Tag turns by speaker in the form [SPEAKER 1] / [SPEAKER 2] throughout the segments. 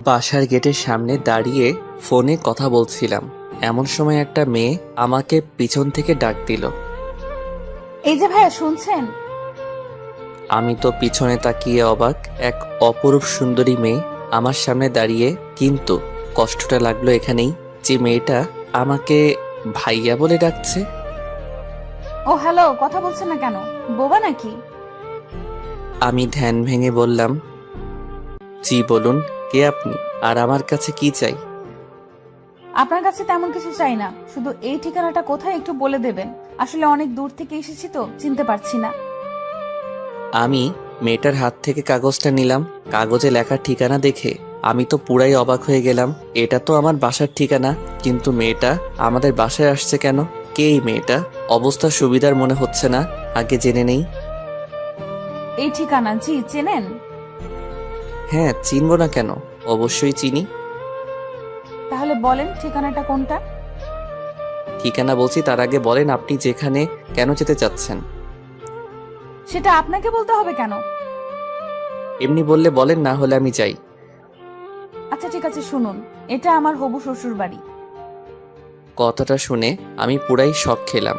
[SPEAKER 1] বাসার গেটের সামনে দাঁড়িয়ে ফোনে কথা বলছিলাম, এমন সময় একটা মেয়ে আমাকে পিছন থেকে ডাক দিল।
[SPEAKER 2] এই যে ভাইয়া, শুনছেন?
[SPEAKER 1] আমি তো পিছনে তাকিয়ে অবাক। এক অপরূপ সুন্দরী মেয়ে আমার সামনে দাঁড়িয়ে, কিন্তু কষ্টটা লাগলো এখানেই যে মেয়েটা আমাকে ভাইয়া বলে ডাকছে।
[SPEAKER 2] ও হ্যালো, কথা বলছেন না কেন? বোবা নাকি?
[SPEAKER 1] আমি ধ্যান ভেঙে বললাম, জি বলুন, কে আপনি আর আমার কাছে কি চাই?
[SPEAKER 2] আপনার কাছে তেমন কিছু চাই না, শুধু এই ঠিকানাটা কোথায় একটু বলে দেবেন। আসলে অনেক দূর থেকে এসেছি তো চিনতে পারছি না।
[SPEAKER 1] আমি মেয়েটার হাত থেকে কাগজটা নিলাম। কাগজে লেখা ঠিকানা দেখে আমি তো পুরাই অবাক হয়ে গেলাম। এটা তো আমার বাসার ঠিকানা, কিন্তু মেয়েটা আমাদের বাসায় আসছে কেন? কে এই মেয়েটা? অবস্থা সুবিধার মনে হচ্ছে না, আগে জেনে নেই।
[SPEAKER 2] এই ঠিকানা জি চেনেন?
[SPEAKER 1] হ্যাঁ, চিনবো না কেন, অবশ্যই চিনি।
[SPEAKER 2] তাহলে বলেন ঠিকানাটা কোনটা?
[SPEAKER 1] ঠিকানা বলছি, তার আগে বলেন আপনি যেখানে কেন যেতে চাচ্ছেন।
[SPEAKER 2] সেটা আপনাকে বলতে হবে কেন?
[SPEAKER 1] এমনি বললে বলেন, না হলে আমি যাই।
[SPEAKER 2] আচ্ছা ঠিক আছে, শুনুন, এটা আমার হবু শ্বশুর বাড়ি।
[SPEAKER 1] কথাটা শুনে আমি পুরাই শক খেলাম।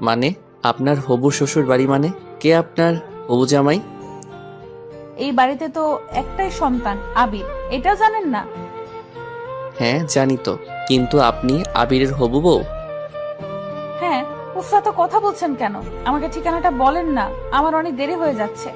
[SPEAKER 1] মানে আপনার হবু শ্বশুর বাড়ি মানে? কে আপনার হবু জামাই?
[SPEAKER 2] এই বাড়িতে তো একটাই সন্তান, আবির, এটা জানেন না?
[SPEAKER 1] হ্যাঁ জানি তো, কিন্তু আপনি আবিরের হবু বউ?
[SPEAKER 2] হ্যাঁ। উফরা, তো কথা বলছেন কেন? আমাকে ঠিকানাটা বলেন না, আমার অনেক দেরি হয়ে যাচ্ছে।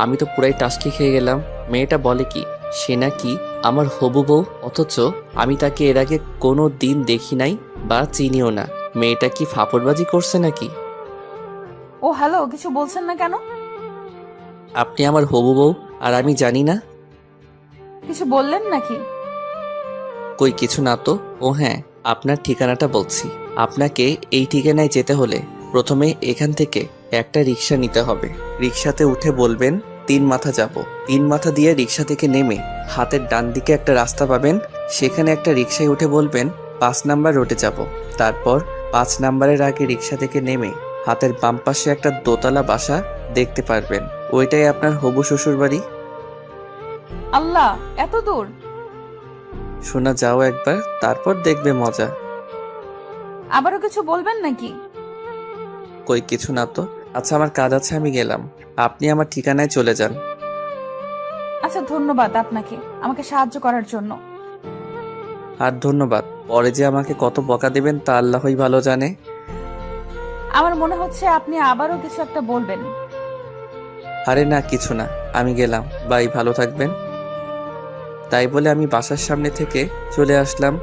[SPEAKER 1] আমি তো পুরাই টাসকি খেয়ে গেলাম। মেয়েটা বলে কি সে নাকি আমার হবু বউ, অথচ আমি তাকে এর আগে কোনো দিন দেখি নাই বা চিনিও না। মেয়েটা কি ফাপড়বাজি করছে নাকি?
[SPEAKER 2] ও হ্যালো, কিছু বলছেন না কেন?
[SPEAKER 1] আপনি আমার হবু বউ আর আমি জানি না?
[SPEAKER 2] কিছু বললেন নাকি?
[SPEAKER 1] কই কিছু না তো। ও হ্যাঁ, আপনার ঠিকানাটা বলছি। আপনাকে এই ঠিকানায় যেতে হলে প্রথমে এখান থেকে একটা রিক্সা নিতে হবে। রিক্সাতে উঠে বলবেন 3 মাথা যাব। 3 মাথা দিয়ে রিক্সা থেকে নেমে হাতের ডান দিকে একটা রাস্তা পাবেন, সেখানে একটা রিক্সায় উঠে বলবেন 5 নাম্বার রোডে যাব। তারপর 5 নাম্বারের আগে রিক্সা থেকে নেমে হাতের বাম পাশে একটা দোতলা বাসা দেখতে পারবেন, ওইটাই আপনার হবু শ্বশুর বাড়ি।
[SPEAKER 2] আল্লাহ, এত দূর!
[SPEAKER 1] শোনা যাও একবার, তারপর দেখবে মজা।
[SPEAKER 2] আবারও কিছু বলবেন নাকি?
[SPEAKER 1] কই কিছু না তো। আচ্ছা আমার কাজ আছে, আমি গেলাম। আপনি আমার ঠিকানায় চলে যান।
[SPEAKER 2] আচ্ছা, ধন্যবাদ আপনাকে আমাকে সাহায্য করার জন্য।
[SPEAKER 1] আর ধন্যবাদ, পরে যে আমাকে কত বকা দেবেন তা আল্লাহই ভালো জানে।
[SPEAKER 2] আমার মনে হচ্ছে আপনি আবারও কিছু একটা বলবেন।
[SPEAKER 1] আরে না, কিছু না, আমি গেলাম, বাই, ভালো থাকবেন। তাই বলে আমি বাসার সামনে থেকে চলে আসলাম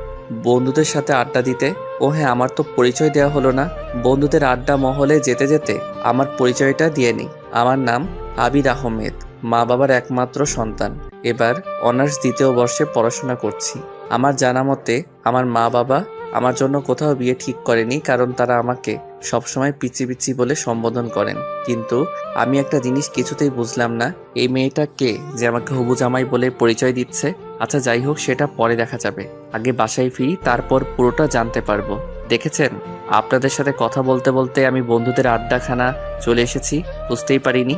[SPEAKER 1] বন্ধুদের সাথে আড্ডা দিতে। ও হ্যাঁ, আমার তো পরিচয় দেওয়া হলো না। বন্ধুদের আড্ডা মহলে যেতে যেতে আমার পরিচয়টা দিয়ে নিই। আমার নাম আবির আহমেদ, মা বাবার একমাত্র সন্তান। এবার অনার্স 2য় বর্ষে পড়াশোনা করছি। আমার জানা মতে আমার মা বাবা আমার জন্য কোথাও বিয়ে ঠিক করেনি, কারণ তারা আমাকে সবসময় পিচি পিচি বলে সম্বোধন করেন। কিন্তু আমি একটা জিনিস কিছুতেই বুঝলাম না, এই মেয়েটা কে যে আমাকে হবু জামাই বলে পরিচয় দিচ্ছে। আচ্ছা যাই হোক, সেটা পরে দেখা যাবে। আগে বাসায় ফিরি, তারপর পুরোটা জানতে পারবো। দেখেছেন, আপনাদের সাথে কথা বলতে বলতে আমি বন্ধুদের আড্ডাখানা চলে এসেছি, বুঝতেই পারিনি।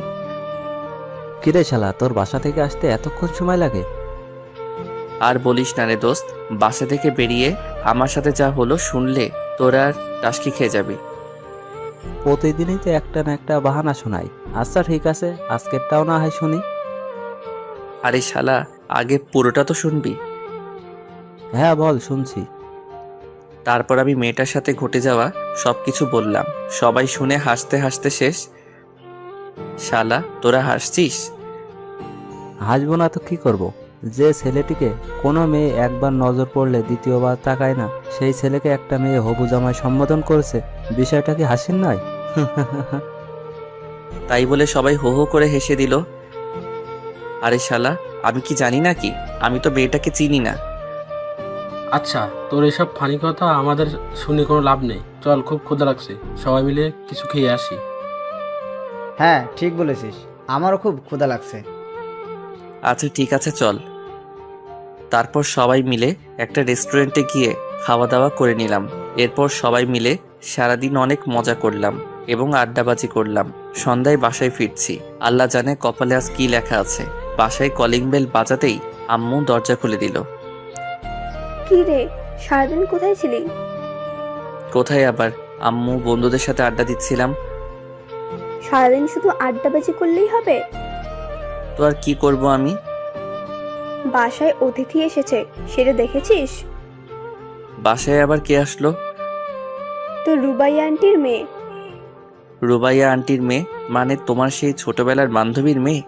[SPEAKER 3] কিরে শালা, তোর বাসা থেকে আসতে এতক্ষণ সময় লাগে?
[SPEAKER 1] আর বলিস না রে দোস্ত, বাসা থেকে বেরিয়ে আমার সাথে যা হলো শুনলে তোর আর টাসকি খেয়ে যাবি।
[SPEAKER 3] প্রতিদিনই তো একটা না একটা বাহানা শোনাই। আচ্ছা ঠিক আছে, আজকেরটাও না হয় শুনি।
[SPEAKER 1] আরে শালা, আগে পুরোটা তো শুনবি।
[SPEAKER 3] হ্যাঁ বল, শুনছি।
[SPEAKER 1] তারপর আমি মেয়েটার সাথে ঘটে যাওয়া সবকিছু বললাম। সবাই শুনে হাসতে হাসতে শেষ। শালা, তোরা হাসছিস?
[SPEAKER 3] হাসবো না তো কি করব? যে ছেলেটিকে কোনো মেয়ে একবার নজর পড়লে দ্বিতীয়বার তাকায় না, সেই ছেলেকে একটা মেয়ে হবু জামাই সম্বোধন করেছে, বিষয়টা কি হাসির নয়?
[SPEAKER 1] তাই বলে সবাই হো হো করে হেসে দিল। আরে শালা, আমি কি জানি নাকি? আমি তো মেয়েটাকে চিনি না।
[SPEAKER 4] আচ্ছা, তোর এসব ফানি কথা আমাদের শুনে কোনো লাভ নেই। চল, খুব ক্ষুধা লাগছে, সবাই মিলে কিছু খেয়ে আসি।
[SPEAKER 5] হ্যাঁ ঠিক বলেছিস, আমারও খুব ক্ষুধা লাগছে।
[SPEAKER 1] আচ্ছা ঠিক আছে, চল। তারপর সবাই মিলে একটা রেস্টুরেন্টে গিয়ে খাওয়া দাওয়া করে নিলাম। এরপর সবাই মিলে সারাদিন অনেক মজা করলাম এবং আড্ডাবাজি করলাম। সন্ধ্যায় বাসায় ফিরছি, আল্লাহ জানে কপালে আজ কি লেখা আছে। বাসায় কলিং বেল বাজাতেই আম্মু দরজা খুলে দিল।
[SPEAKER 6] কি রে, সারাদিন কোথায় ছিলি?
[SPEAKER 1] কোথায় আবার, আম্মু বন্ধুদের সাথে আড্ডা দিচ্ছিলাম।
[SPEAKER 6] সারাদিন শুধু আড্ডাবাজি করলেই হবে?
[SPEAKER 1] তো আর কি করব আমি?
[SPEAKER 6] বাসায় অতিথি এসেছে, সেটা দেখেছিস?
[SPEAKER 1] বাসায় আবার কে আসলো?
[SPEAKER 6] তো রুবাইয়া আন্টির মেয়ে।
[SPEAKER 1] রুবাইয়া আন্টির মেয়ে? মানে তোমার সেই ছোটবেলার বান্ধবীর মেয়ে?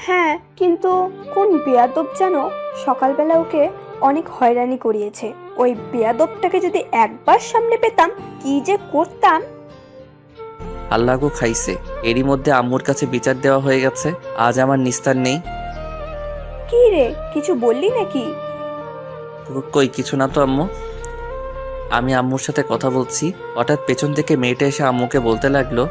[SPEAKER 6] হ্যাঁ, কিন্তু কোন বেয়াদব যেন সকালবেলা ওকে অনেক হয়রানি করিয়েছে। ওই বেয়াদবটাকে যদি একবার সামনে পেতাম, কি যে করতাম।
[SPEAKER 1] আল্লাহ গো খাইছে, এরই মধ্যে আম্মুর কাছে বিচার দেওয়া হয়ে গেছে। আজ আমার নিস্তার নেই।
[SPEAKER 6] কি রে, কিছু বললি নাকি?
[SPEAKER 1] কই কিছু না তো আম্মু। আমি আম্মুর সাথে কথা বলছি, হঠাৎ পেছন থেকে মেয়েটা এসে আম্মুকে বলতে লাগলো,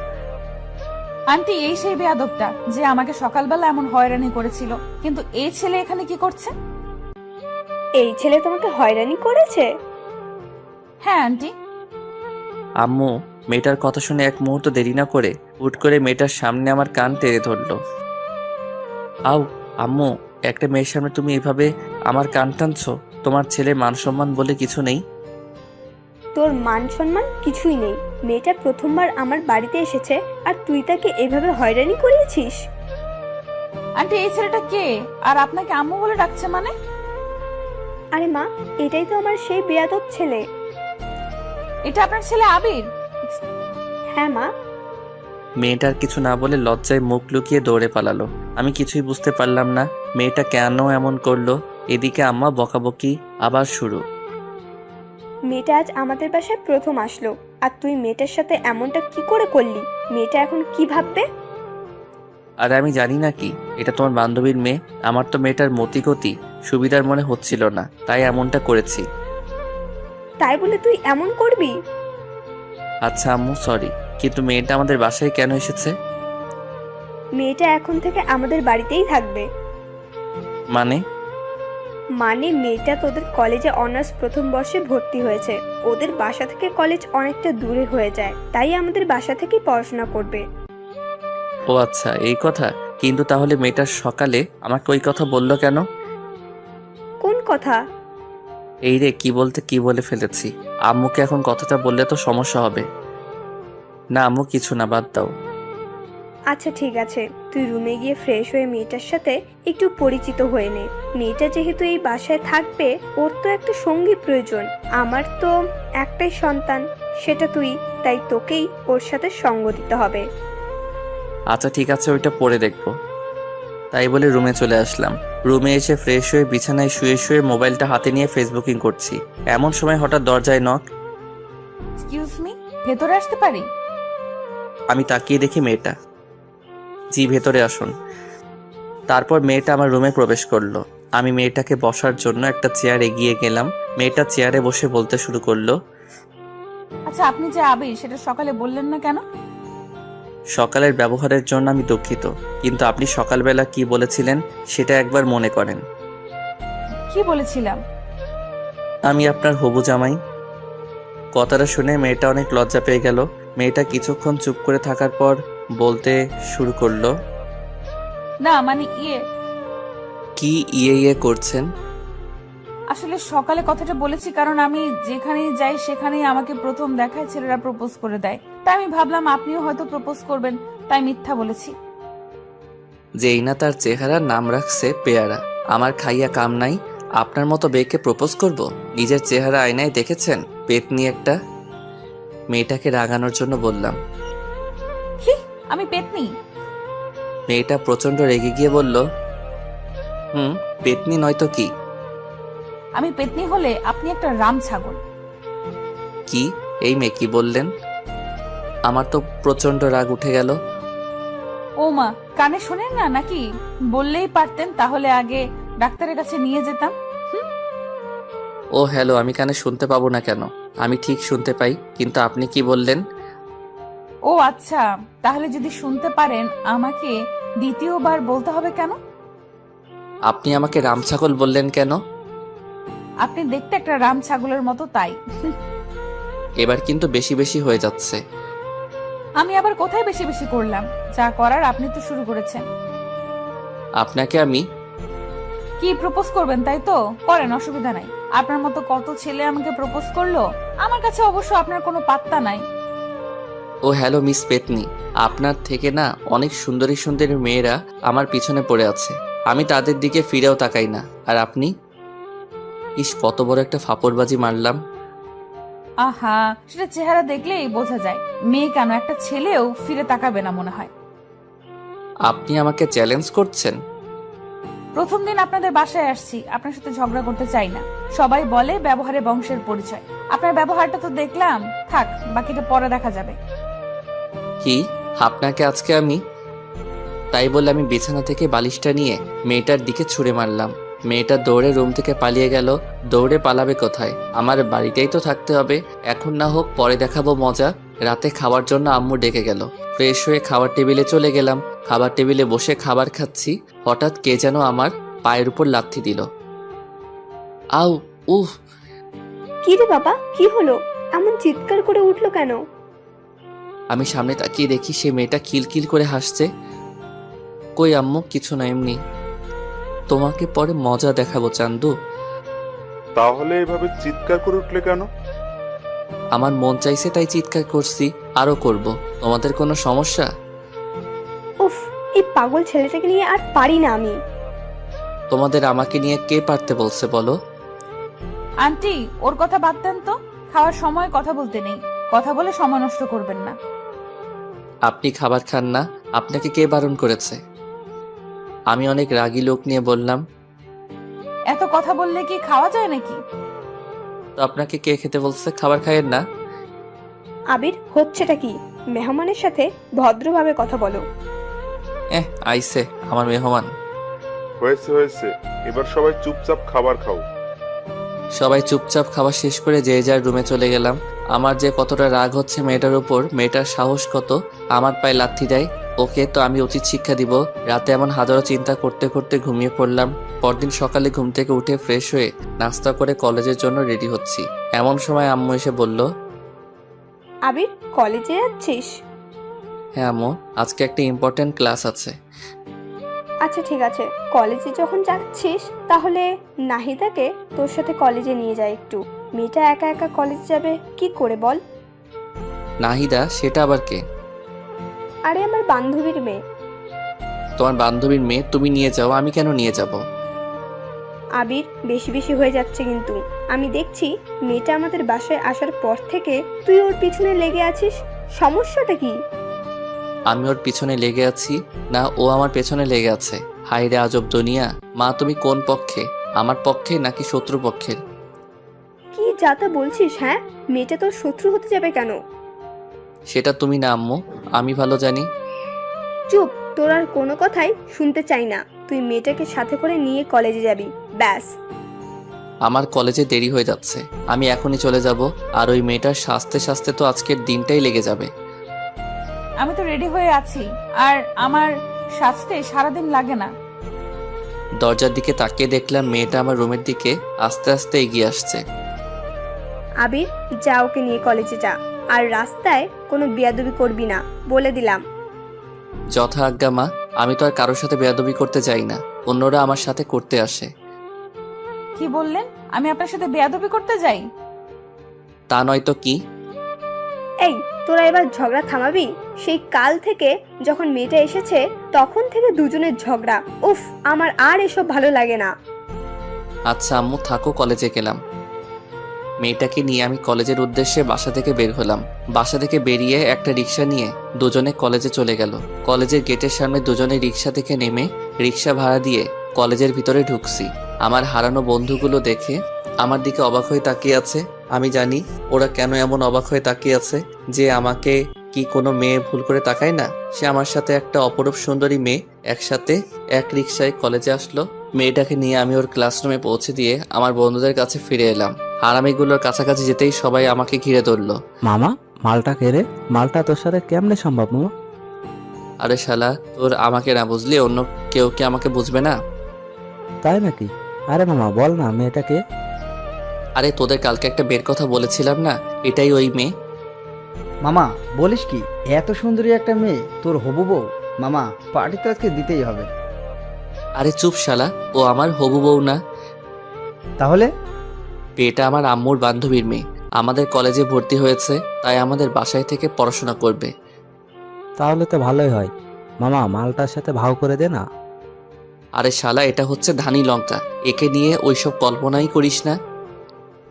[SPEAKER 2] আন্টি এই সেই বেয়াদবটা যে আমাকে সকালবেলা এমন হয়রানি করেছিল, কিন্তু এই ছেলে এখানে কি করছে?
[SPEAKER 6] এই ছেলে তোমাকে হয়রানি করেছে?
[SPEAKER 2] হ্যাঁ আন্টি।
[SPEAKER 1] আম্মু মেয়েটার কথা শুনে এক মুহূর্ত দেরি না করে হুট করে মেয়েটার সামনে আমার কান টেনে ধরলো। আউ আম্মু, একটা মেয়ের সামনে তুমি এভাবে আমার কান টানছো? তোমার ছেলে মান সম্মান বলে কিছু নেই?
[SPEAKER 6] তোর মান সম্মান কিছুই নেই। মেয়েটা প্রথমবার আমার বাড়িতে এসেছে আর তুই তাকে এভাবে হয়রানি করিয়েছিস?
[SPEAKER 2] আন্টি এই ছেলেটা কে, আর আপনাকে আম্মু বলে ডাকছে মানে?
[SPEAKER 6] আরে মা, এটাই তো আমার সেই বেয়াদব ছেলে।
[SPEAKER 2] এটা আপনার ছেলে আবির?
[SPEAKER 6] হ্যাঁ মা।
[SPEAKER 1] মেয়েটার কিছু না বলে লজ্জায় মুখ লুকিয়ে দৌড়ে পালালো। আমি কিছুই বুঝতে পারলাম না মেয়েটা কেন এমন করলো। এদিকে আম্মা বকাবকি আবার শুরু।
[SPEAKER 6] মেয়েটা আজ আমাদের বাসায় প্রথম আসলো, আর তুই মেয়েটার সাথে এমনটা কি করে করলি? মেয়েটা এখন কি ভাববে?
[SPEAKER 1] আর আমি জানি না কি, এটা তোমার বান্ধবীর মেয়ে। আমার তো মেয়েটার মতিগতি সুবিধার মনে হচ্ছিল না, তাই এমনটা করেছি।
[SPEAKER 6] তাই বলে তুই এমন করবি?
[SPEAKER 1] আচ্ছা আম্মু সরি, কিন্তু মেয়েটা আমাদের বাসায় কেন এসেছে?
[SPEAKER 6] মেয়েটা এখন থেকে আমাদের বাড়িতেই থাকবে।
[SPEAKER 1] মানে?
[SPEAKER 6] মানে মেয়েটা তোদের কলেজে অনার্স প্রথম বর্ষে ভর্তি হয়েছে। ওদের বাসা থেকে কলেজ অনেকটা দূরে হয়ে যায়, তাই আমাদের বাসা থেকেই পড়াশোনা করবে।
[SPEAKER 1] ও আচ্ছা এই কথা। কিন্তু তাহলে মেয়েটা সকালে আমাকে ওই কথা বললো কেন?
[SPEAKER 6] কোন কথা?
[SPEAKER 1] এই রে, কি বলতে কি বলে ফেলেছি। আম্মুকে এখন কথাটা বললে তো সমস্যা হবে। না আম্মু কিছু না, বাদ দাও।
[SPEAKER 6] আচ্ছা ঠিক আছে, তুই রুমে গিয়ে ফ্রেশ হয়ে মেয়েটার সাথে একটু পরিচিত হয়ে নে। মেয়েটা যেহেতু এই বাসায় থাকবে, ওর তো একটা সঙ্গী প্রয়োজন। আমার তো একটাই সন্তান, সেটা তুই, তাই তোকেই ওর সাথে সঙ্গ দিতে হবে।
[SPEAKER 1] আচ্ছা ঠিক আছে, ওইটা পরে দেখবো। তাই বলে রুমে চলে আসলাম। রুমে এসে ফ্রেশ হয়ে বিছানায় শুয়ে শুয়ে মোবাইলটা হাতে নিয়ে ফেসবুকিং করছি। এমন সময় হঠাৎ দরজায় নক।
[SPEAKER 2] এক্সকিউজ মি, ভেতরে আসতে পারি?
[SPEAKER 1] আমি তাকিয়ে দেখি মেয়েটা। জি ভেতরে আসুন। তারপর মেয়েটা আমার রুমে প্রবেশ করলো। আমি মেয়েটাকে বসার জন্য একটা চেয়ার এগিয়ে গেলাম। মেয়েটা চেয়ারে বসে বলতে শুরু করলো,
[SPEAKER 2] আচ্ছা আপনি যে আবির, সেটা সকালে বললেন না কেন?
[SPEAKER 1] সকালের ব্যবহারের জন্য আমি দুঃখিত, কিন্তু আপনি সকালবেলা কি বলেছিলেন সেটা একবার মনে করেন।
[SPEAKER 2] কি বলেছিলাম?
[SPEAKER 1] আমি আপনার হবু জামাই। কথাটা শুনে মেয়েটা অনেক লজ্জা পেয়ে গেল। মেয়েটা কিছুক্ষণ চুপ করে থাকার পর বলতে শুরু করলো,
[SPEAKER 2] না মানে
[SPEAKER 1] কি ইয়ে করছেন?
[SPEAKER 2] আসলে সকালে কথাটা বলেছি কারণ আমি যেখানেই যাই সেখানেই আমাকে প্রথম দেখায় ছেলেরা প্রপোজ করে দেয়, তাই আমি ভাবলাম আপনিও হয়তো প্রপোজ করবেন, তাই মিথ্যা বলেছি।
[SPEAKER 1] যেই না তার চেহারার নাম রাখছে পেয়ারা। আমার খাইয়া কাম নাই, আপনার মতো বেকে প্রপোজ করব? নিজের চেহারা আয়নায় দেখেছেন? পেতনি একটা। মেয়েটাকে রাগানোর জন্য বললাম।
[SPEAKER 2] কি? আমি পেতনি?
[SPEAKER 1] মেয়েটা প্রচন্ড রেগে গিয়ে বলল, পেতনি নয়তো কি?
[SPEAKER 2] আমি পেতনি হলে আপনি একটা রাম ছাগল।
[SPEAKER 1] কি? এই মেয়ে কি বললেন? আমার তো প্রচন্ড রাগ উঠে গেল।
[SPEAKER 2] ও মা, কানে শোনেন না নাকি? বললেই পারতেন, তাহলে আগে ডাক্তারের কাছে নিয়ে যেতাম।
[SPEAKER 1] ও হ্যালো, আমি কানে শুনতে পাবো না কেন? আমি ঠিক শুনতে পাই, কিন্তু আপনি কি বললেন?
[SPEAKER 2] ও আচ্ছা, তাহলে যদি শুনতে পারেন আমাকে দ্বিতীয়বার বলতে হবে কেন?
[SPEAKER 1] আপনি আমাকে রামছাগল বললেন কেন?
[SPEAKER 2] আপনি দেখতে একটা রাম ছাগলের মতো, তাই।
[SPEAKER 1] এবার কিন্তু বেশি বেশি হয়ে যাচ্ছে।
[SPEAKER 2] আমি আবার কোথায় বেশি বেশি করলাম? যা করার আপনি তো শুরু করেছেন।
[SPEAKER 1] আপনাকে আমি
[SPEAKER 2] কি প্রপোজ করবেন তাই তো? করেন, অসুবিধা নাই। আপনার মতো কত ছেলে আমাকে প্রপোজ করলো, আমার কাছে অবশ্য আপনার কোনো পাত্তা নাই।
[SPEAKER 1] ও হ্যালো মিস পেতনি, আপনার থেকে না অনেক সুন্দরী সুন্দরী মেয়েরা আমার পিছনে পড়ে আছে, আমি তাদের দিকে ফিরেও তাকাই না। আর আপনি, ইস কত বড় একটা ফাপড়বাজি মারলাম।
[SPEAKER 2] আহা, সেটা চেহারা দেখলেই বোঝা যায়। মেয়ে কেন, একটা ছেলেও ফিরে তাকাবে না মনে হয়।
[SPEAKER 1] আপনি আমাকে চ্যালেঞ্জ করছেন?
[SPEAKER 2] প্রথম দিন আপনাদের বাসায় আসছি, আপনার সাথে ঝগড়া করতে চাই না। সবাই বলে ব্যবহারে বংশের পরিচয়। আপনার ব্যবহারটা তো দেখলাম, থাক বাকিটা পরে দেখা যাবে।
[SPEAKER 1] কি আপনাকে আজকে আমি, তাই বলে আমি বিছানা থেকে বালিশটা নিয়ে মেয়েটার দিকে ছুঁড়ে মারলাম। মেয়েটা দৌড়ে রুম থেকে পালিয়ে গেল। দৌড়ে পালাবে কোথায়? আমার বাড়িতেই তো থাকতে হবে। এখন না হোক পরে দেখাবো মজা। রাতে খাওয়ার জন্য আম্মু ডেকে গেল। ফ্রেশ হয়ে খাবার টেবিলে চলে গেলাম। খাবার টেবিলে বসে খাবার খাচ্ছি, হঠাৎ কে যেন আমার পায়ের উপর লাথি দিল। আউ, উফ!
[SPEAKER 6] কি রে বাবা, কি হলো? এমন চিৎকার করে উঠলো কেন?
[SPEAKER 1] আমি সামনে তাকিয়ে দেখি সে মেয়েটা কিলকিল করে হাসছে। কই আম্মু, কিছু না, এমনি। তোমাকে পরে মজা দেখাবো চান্দু।
[SPEAKER 7] তাহলে এভাবে চিৎকার করে উঠলে কেন?
[SPEAKER 1] আমার মন চাইছে তাই চিৎকার করছি, আরো করব। তোমাদের কোনো সমস্যা?
[SPEAKER 6] উফ, এই পাগল ছেলেটাকে নিয়ে আর পারি না আমি।
[SPEAKER 1] তোমাদের আমাকে নিয়ে কে পারতে বলছে বলো?
[SPEAKER 2] আন্টি, ওর কথা বাদ দেন তো। খাওয়ার সময় কথা বলতে নেই, কথা বলে সময় নষ্ট করবেন না।
[SPEAKER 1] আপনি খাবার খান না, আপনাকে কে বারণ করেছে? আমি অনেক রাগী লোক নিয়ে বললাম।
[SPEAKER 2] এত কথা বললে কি খাওয়া যায় নাকি?
[SPEAKER 1] তো আপনাকে কে খেতে বলছে? খাবার খায়েন না?
[SPEAKER 6] আবির, হচ্ছেটা কি? মেহমানের সাথে ভদ্রভাবে কথা বলো।
[SPEAKER 1] আইছে আমার মেহমান।
[SPEAKER 7] হয়েছে হয়েছে, এবার সবাই চুপচাপ খাবার খাও।
[SPEAKER 1] সবাই চুপচাপ খাওয়া শেষ করে যে যার রুমে চলে গেলাম। আমার যে কতটা রাগ হচ্ছে মেয়েটার উপর, মেয়েটার সাহস কত আমার পায়ে লাথি দেয়। ওকে তো আমি উচিত শিক্ষা দিব। রাতে এমন হাজারো চিন্তা করতে করতে ঘুমিয়ে পড়লাম। পরদিন সকালে ঘুম থেকে উঠে ফ্রেশ হয়ে নাস্তা করে কলেজের জন্য রেডি হচ্ছি। এমন সময় আম্মু এসে বলল,
[SPEAKER 6] আবির, কলেজে যাচ্ছিস?
[SPEAKER 1] হ্যাঁ আম্মু, আজকে একটা ইম্পর্ট্যান্ট ক্লাস আছে।
[SPEAKER 6] আচ্ছা ঠিক আছে, কলেজে যখন যাচ্ছিস তাহলে নাহিদাকে তোর সাথে কলেজে নিয়ে যায় একটু। মেয়েটা একা একা কলেজে যাবে কি করে বল?
[SPEAKER 1] নাহিদা? সেটা আবার কে?
[SPEAKER 6] আরে আমার বান্ধবীর মেয়ে।
[SPEAKER 1] তোমার বান্ধবীর মেয়ে? তুমি নিয়ে যাও, আমি কেন নিয়ে যাব?
[SPEAKER 6] আবির, বেশি বেশি হয়ে যাচ্ছে কিন্তু। আমি দেখছি মেয়েটা আমাদের বাসায় আসার পর থেকে তুই ওর পিছনে লেগে আছিস। সমস্যাটা কি?
[SPEAKER 1] আমি ওর পিছনে লেগে আছি না ও আমার পেছনে লেগে আছে? হাই রে আজব দুনিয়া। মা তুমি কোন পক্ষে, আমার পক্ষে নাকি শত্রু পক্ষের?
[SPEAKER 6] কি যা তা বলছিস? হ্যাঁ, মেয়েটা তোর শত্রু হতে যাবে কেন?
[SPEAKER 1] সেটা তুমি না আম্মু, আমি ভালো জানি।
[SPEAKER 6] চুপ, তোর আর কোনো কথাই শুনতে চাই না। তুই মেয়েটাকে সাথে করে নিয়ে কলেজে যাবি, ব্যাস।
[SPEAKER 1] আমার কলেজে দেরি হয়ে যাচ্ছে, আমি এখনই চলে যাব। আর ওই মেয়েটার সাজতে সাজতে তো আজকের দিনটাই লেগে যাবে।
[SPEAKER 2] আমি তো রেডি হয়ে আছি, আর আমার সাজতে সারাদিন লাগে না।
[SPEAKER 1] দরজার দিকে তাকিয়ে দেখলাম মেয়েটা আমার রুমের দিকে আস্তে আস্তে এগিয়ে আসছে।
[SPEAKER 6] আবির, যা ওকে নিয়ে কলেজে যা। আর রাস্তায় কোনো বেয়াদবি করবি না, বলে দিলাম।
[SPEAKER 1] যথা আজ্ঞা মা। আমি তো আর কারোর সাথে বেয়াদবি করতে চাই না, অন্যরা আমার সাথে করতে আসে।
[SPEAKER 2] কি বললেন? আমি আপনার সাথে বেয়াদবি করতে যাই?
[SPEAKER 1] তা নয় তো কি?
[SPEAKER 6] এই, তোরা এবার ঝগড়া থামাবি? সেই কাল থেকে যখন মেয়েটা এসেছে তখন থেকে দুজনের ঝগড়া। উফ, আমার আর এসব ভালো লাগে না।
[SPEAKER 1] আচ্ছা আম্মু থাকো, কলেজে গেলাম। মেয়েটাকে নিয়ে আমি কলেজের উদ্দেশ্যে বাসা থেকে বের হলাম। বাসা থেকে বেরিয়ে একটা রিক্সা নিয়ে দুজনে কলেজে চলে গেল। কলেজের গেটের সামনে দুজনে রিক্সা থেকে নেমে রিক্সা ভাড়া দিয়ে কলেজের ভিতরে ঢুকছি। আমার হারানো বন্ধুগুলো দেখে আমার দিকে অবাক হয়ে তাকিয়ে আছে। আমি জানি ওরা কেন এমন অবাক হয়ে তাকিয়ে আছে, যে আমাকে কি কোনো মেয়ে ভুল করে তাকায় না? সে আমার সাথে একটা অপরূপ সুন্দরী মেয়ে একসাথে এক রিক্সায় কলেজে আসলো। মেয়েটাকে নিয়ে আমি ওর ক্লাসরুমে পৌঁছে দিয়ে আমার বন্ধুদের কাছে ফিরে এলাম। হারামিগুলোর কাছাকাছি যেতেই সবাই আমাকে ঘিরে ধরলো।
[SPEAKER 3] মামা, মালটা কে রে? মালটা তোর সাথে কেমনে সম্ভব মামা?
[SPEAKER 1] আরে শালা, তোর আমাকে না বুঝলি অন্য কেউ কি আমাকে বুঝবে না?
[SPEAKER 3] তাই নাকি? আরে মামা বল না, মেয়েটাকে?
[SPEAKER 1] আরে তোদের কালকে একটা বের কথা বলেছিলাম না, এটাই ওই মেয়ে।
[SPEAKER 5] মামা বলিস কি, এত সুন্দরী একটা মেয়ে তোর হবু বউ? মামা, পার্টি তো আজকে দিতেই হবে।
[SPEAKER 1] আরে চুপ শালা, ও আমার হবু বউ না।
[SPEAKER 5] তাহলে?
[SPEAKER 1] এটা আমার আম্মুর বান্ধবীর মেয়ে, আমাদের কলেজে ভর্তি হয়েছে, তাই আমাদের বাসায় থেকে পড়াশোনা করবে।
[SPEAKER 3] তাহলে তো ভালোই হয়। মামা মালটার সাথে ভাও করে দে না।
[SPEAKER 1] আরে শালা, এটা হচ্ছে ধানি লঙ্কা, একে নিয়ে ওইসব কল্পনাই করিস না।